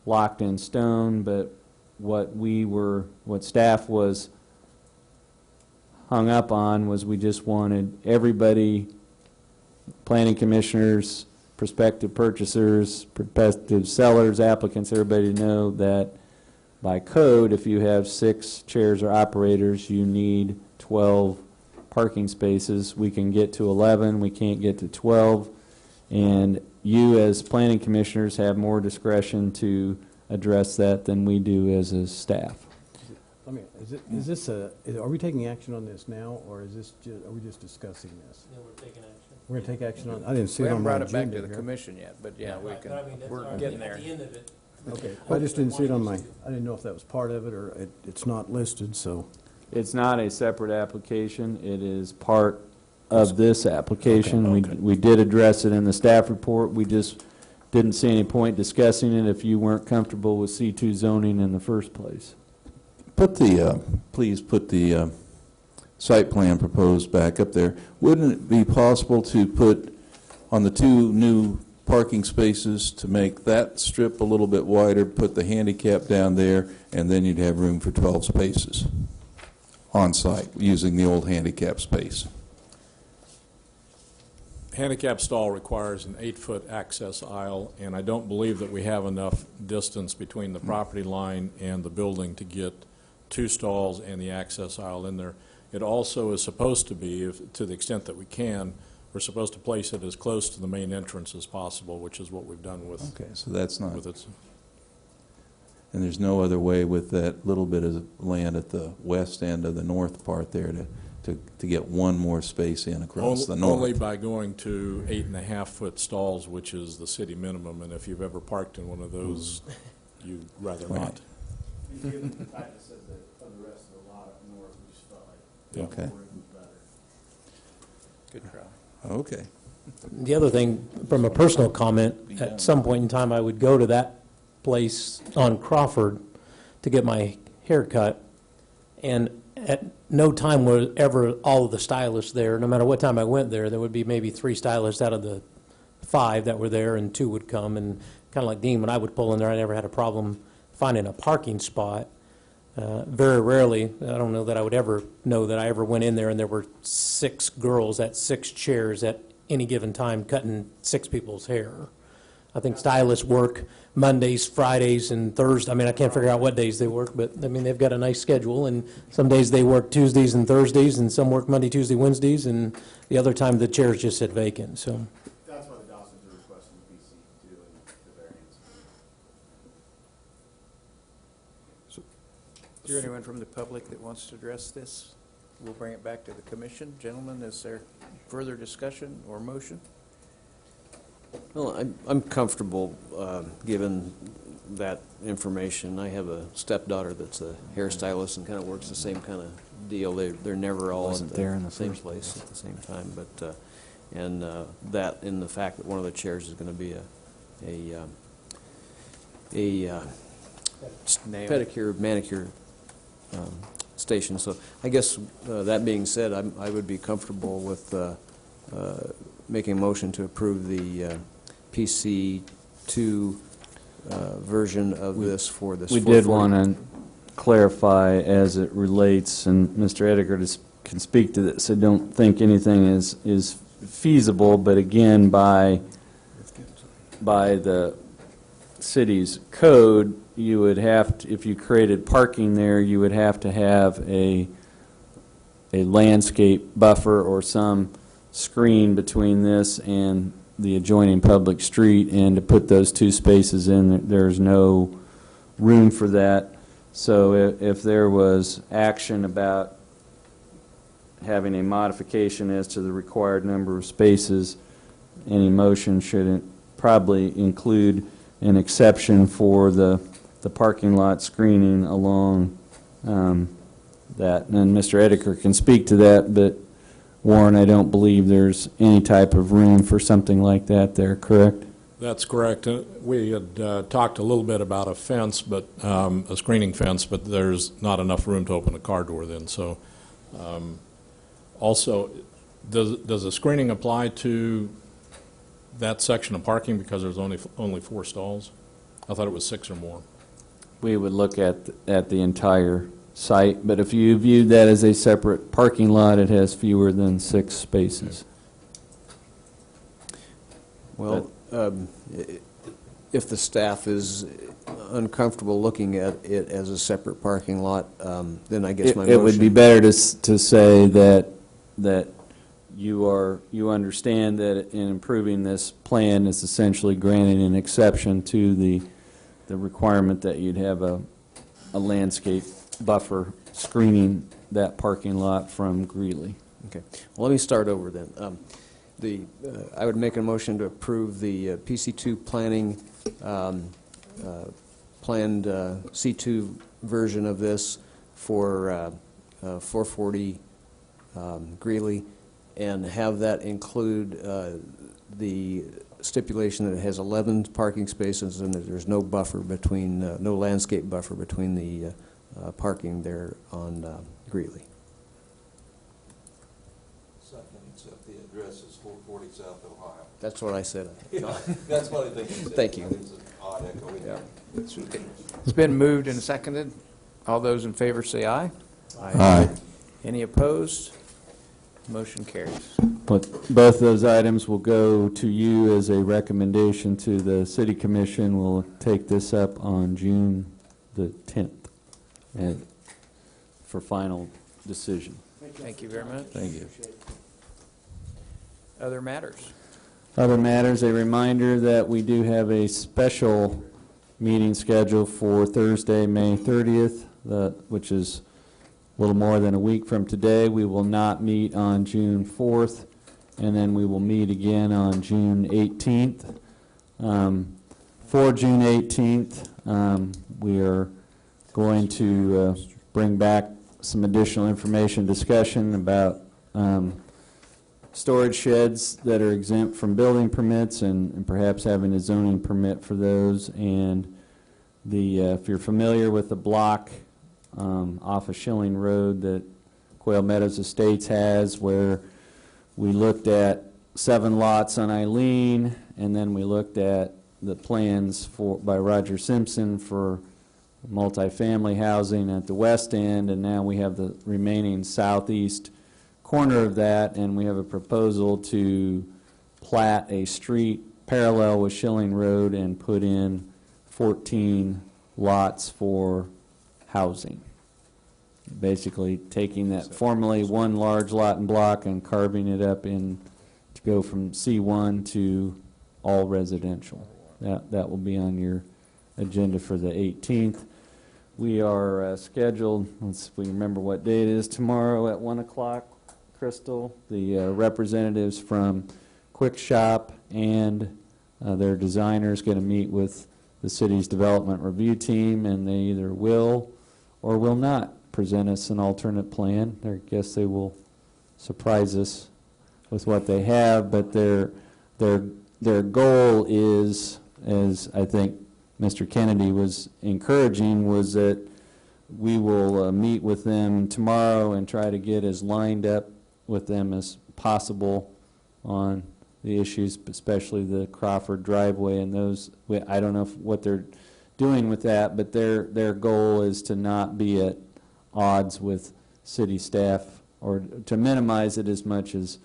locked in stone. But what staff was hung up on was we just wanted everybody, planning commissioners, prospective purchasers, prospective sellers, applicants, everybody to know that by code, if you have 6 chairs or operators, you need 12 parking spaces. We can get to 11, we can't get to 12, and you as planning commissioners have more discretion to address that than we do as a staff. I mean, is this are we taking action on this now, or is this are we just discussing this? Yeah, we're taking action. We're going to take action on, I didn't see We it on haven't my brought it back agenda to the here. commission yet, but yeah, we Right, can, but I mean, that's we're all right. getting there. At the end of it, Okay, I just didn't see it on my, I didn't know if that was part of it, or it's not listed, so. It's not a separate application. It is part of this application. Okay. We did address it in the staff report. We just didn't see any point discussing it if you weren't comfortable with C2 zoning in the first place. Put the, please put the site plan proposed back up there. Wouldn't it be possible to put on the 2 new parking spaces to make that strip a little bit wider, put the handicap down there, and then you'd have room for 12 spaces on site using the old handicap space? Handicap stall requires an 8-foot access aisle, and I don't believe that we have enough distance between the property line and the building to get 2 stalls and the access aisle in there. It also is supposed to be, to the extent that we can, we're supposed to place it as close to the main entrance as possible, which is what we've done with. Okay, so that's not, With its, and there's no other way with that little bit of land at the west end of the north part there to get one more space in across the north? only by going to 8.5-foot stalls, which is the city minimum, and if you've ever parked in one of those, you'd rather not. Given the tightness of the rest of the lot up north, we just felt like Yeah. Okay. more room was better. Good try. Okay. the other thing, from a personal comment, at some point in time, I would go to that place on Crawford to get my hair cut, and at no time were ever all of the stylists there. No matter what time I went there, there would be maybe 3 stylists out of the 5 that were there, and 2 would come. And kind of like Dean, when I would pull in there, I never had a problem finding a parking spot. Very rarely, I don't know that I would ever know that I ever went in there and there were 6 girls at 6 chairs at any given time cutting 6 people's hair. I think stylists work Mondays, Fridays, and Thursdays. I mean, I can't figure out what days they work, but, I mean, they've got a nice schedule, and some days they work Tuesdays and Thursdays, and some work Monday, Tuesday, Wednesdays, and the other time the chairs just sit vacant, so. That's why the Dawsons are requesting the PC2 and the variance. Is there anyone from the public that wants to address this? We'll bring it back to the commission. Gentlemen, is there further discussion or motion? Well, I'm comfortable, given that information. I have a stepdaughter that's a hairstylist and kind of works the same kind of deal. They're never all Wasn't at there in the the same first place at the same time. But and that, in the fact that one of the chairs is going to be a pedicure, manicure station. So I guess that being said, I would be comfortable with making a motion to approve the PC2 version of this for this. We did want to clarify as it relates, and Mr. Edgar can speak to this. I don't think anything is feasible, but again, by the city's code, you would have to, if you created parking there, you would have to have a landscape buffer or some screen between this and the adjoining public street, and to put those 2 spaces in, there's no room for that. So if there was action about having a modification as to the required number of spaces, any motion should probably include an exception for the parking lot screening along that. And Mr. Ediker can speak to that, but Warren, I don't believe there's any type of room for something like that there, correct? That's correct. We had talked a little bit about a fence, but a screening fence, but there's not enough room to open a car door then. So also, does the screening apply to that section of parking because there's only 4 stalls? I thought it was 6 or more. We would look at the entire site, but if you viewed that as a separate parking lot, it has fewer than 6 spaces. Well, if the staff is uncomfortable looking at it as a separate parking lot, then I guess my motion... It would be better to say that you understand that in improving this plan, it's essentially granting an exception to the requirement that you'd have a landscape buffer screening that parking lot from Greeley. Okay. Well, let me start over then. I would make a motion to approve the PC2 planning, planned C2 version of this for 440 Greeley, and have that include the stipulation that it has 11 parking spaces and that there's no buffer between, no landscape buffer between the parking there on Greeley. Second, except the address is 440 South Ohio. That's what I said. That's what I think you said. Thank you. It's an odd echo. Yeah. It's been moved and seconded. All those in favor say aye. Aye. Any opposed? Motion carries. But both those items will go to you as a recommendation to the City Commission. We'll take this up on June the 10th and for final decision. Thank you very much. Thank you. Other matters? Other matters, a reminder that we do have a special meeting scheduled for Thursday, May 30th, which is a little more than a week from today. We will not meet on June 4th, and then we will meet again on June 18th. For June 18th, we are going to bring back some additional information, discussion about storage sheds that are exempt from building permits and perhaps having a zoning permit for those. And if you're familiar with the block off of Schilling Road that Quail Meadows Estates has, where we looked at 7 lots on Eileen, and then we looked at the plans by Roger Simpson for multifamily housing at the west end, and now we have the remaining southeast corner of that, and we have a proposal to plat a street parallel with Schilling Road and put in 14 lots for housing. Basically taking that formerly one large lot and block and carving it up in to go from C1 to all residential. That will be on your agenda for the 18th. We are scheduled, if we remember what day it is, tomorrow at 1 o'clock, Crystal. The representatives from Quick Shop and their designers going to meet with the city's development review team, and they either will or will not present us an alternate plan. I guess they will surprise us with what they have, but their goal is, as I think Mr. Kennedy was encouraging, was that we will meet with them tomorrow and try to get as lined up with them as possible on the issues, especially the Crawford driveway and those. I don't know what they're doing with that, but their goal is to not be at odds with city staff, or to minimize it as much as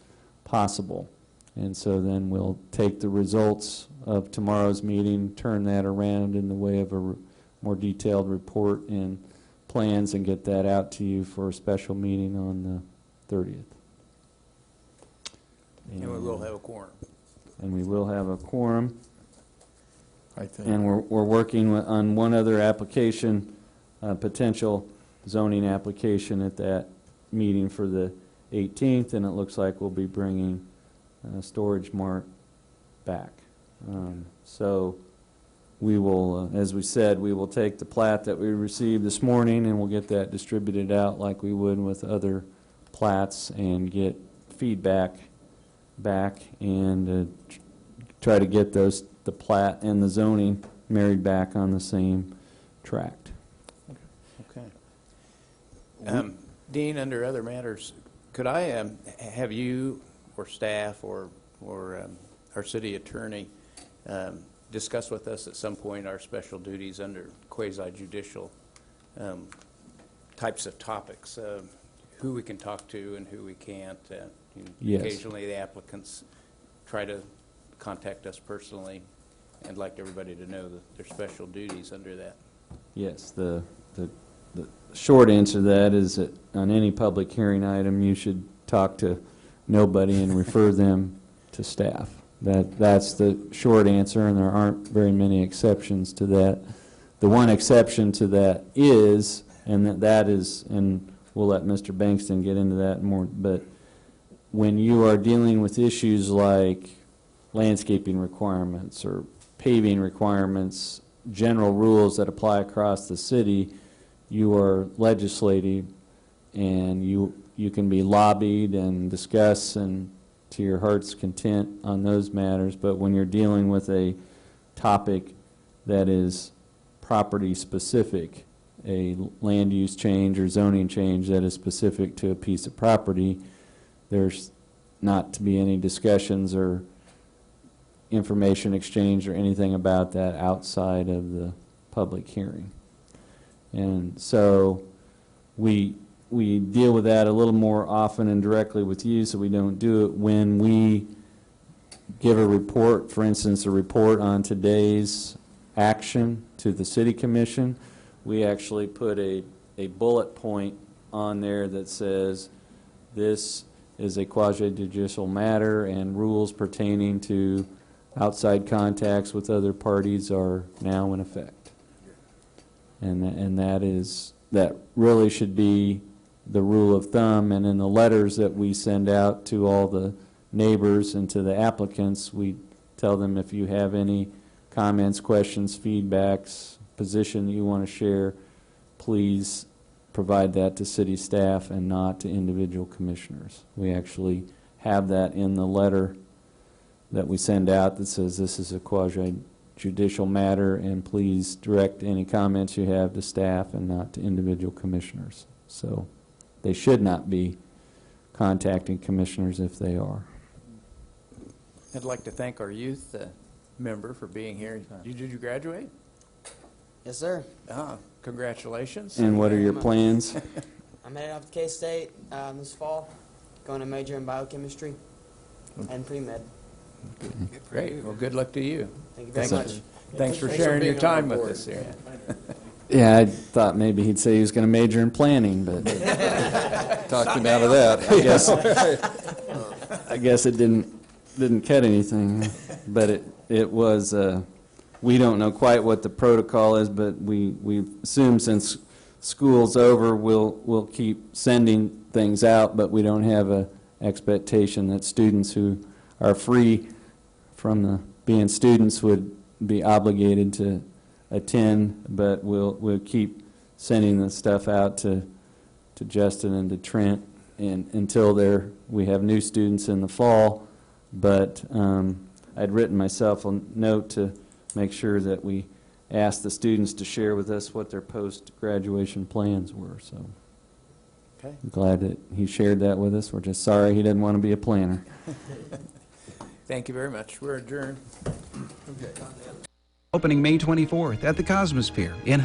possible. And so then we'll take the results of tomorrow's meeting, turn that around in the way of a more detailed report and plans, and get that out to you for a special meeting on the 30th. And we will have a quorum. And we will have a quorum. I think. And we're working on one other application, potential zoning application at that meeting for the 18th, and it looks like we'll be bringing Storage Mart back. So we will, as we said, we will take the plat that we received this morning, and we'll get that distributed out like we would with other plats, and get feedback back, and try to get the plat and the zoning married back on the same tract. Okay. Dean, under other matters, could I have you or staff or our city attorney discuss with us at some point our special duties under quasi-judicial types of topics, who we can talk to and who we can't. Yes. Occasionally the applicants try to contact us personally, and I'd like everybody to know that their special duties under that. Yes, the short answer to that is that on any public hearing item, you should talk to nobody and refer them to staff. That's the short answer, and there aren't very many exceptions to that. The one exception to that is And that is, and we'll let Mr. Bankston get into that more, but when you are dealing with issues like landscaping requirements or paving requirements, general rules that apply across the city, you are legislating, and you can be lobbied and discuss and to your heart's content on those matters. But when you're dealing with a topic that is property specific, a land use change or zoning change that is specific to a piece of property, there's not to be any discussions or information exchange or anything about that outside of the public hearing. And so we deal with that a little more often and directly with you, so we don't do it when we give a report, for instance, a report on today's action to the City Commission. We actually put a bullet point on there that says this is a quasi-judicial matter and rules pertaining to outside contacts with other parties are now in effect. And that really should be the rule of thumb. And in the letters that we send out to all the neighbors and to the applicants, we tell them if you have any comments, questions, feedbacks, position that you want to share, please provide that to city staff and not to individual commissioners. We actually have that in the letter that we send out that says this is a quasi-judicial matter, and please direct any comments you have to staff and not to individual commissioners. So they should not be contacting commissioners if they are. I'd like to thank our youth member for being here. Did you graduate? Yes, sir. Congratulations. And what are your plans? I'm headed off to K-State this fall, going to major in biochemistry and pre-med. Great. Well, good luck to you. Thank you very much. Thanks for sharing your time with us here. Yeah, I thought maybe he'd say he was going to major in planning, but Talked him out of that. I guess it didn't cut anything. But it was. We don't know quite what the protocol is, but we assume since school's over, we'll keep sending things out, but we don't have a expectation that students who are free from being students would be obligated to attend, but we'll keep sending the stuff out to Justin and to Trent and until we have new students in the fall. But I'd written myself a note to make sure that we ask the students to share with us what their post-graduation plans were. So Okay. I'm glad that he shared that with us. We're just sorry he didn't want to be a planner. Thank you very much. We're adjourned. Opening May 24th at the Cosmosphere in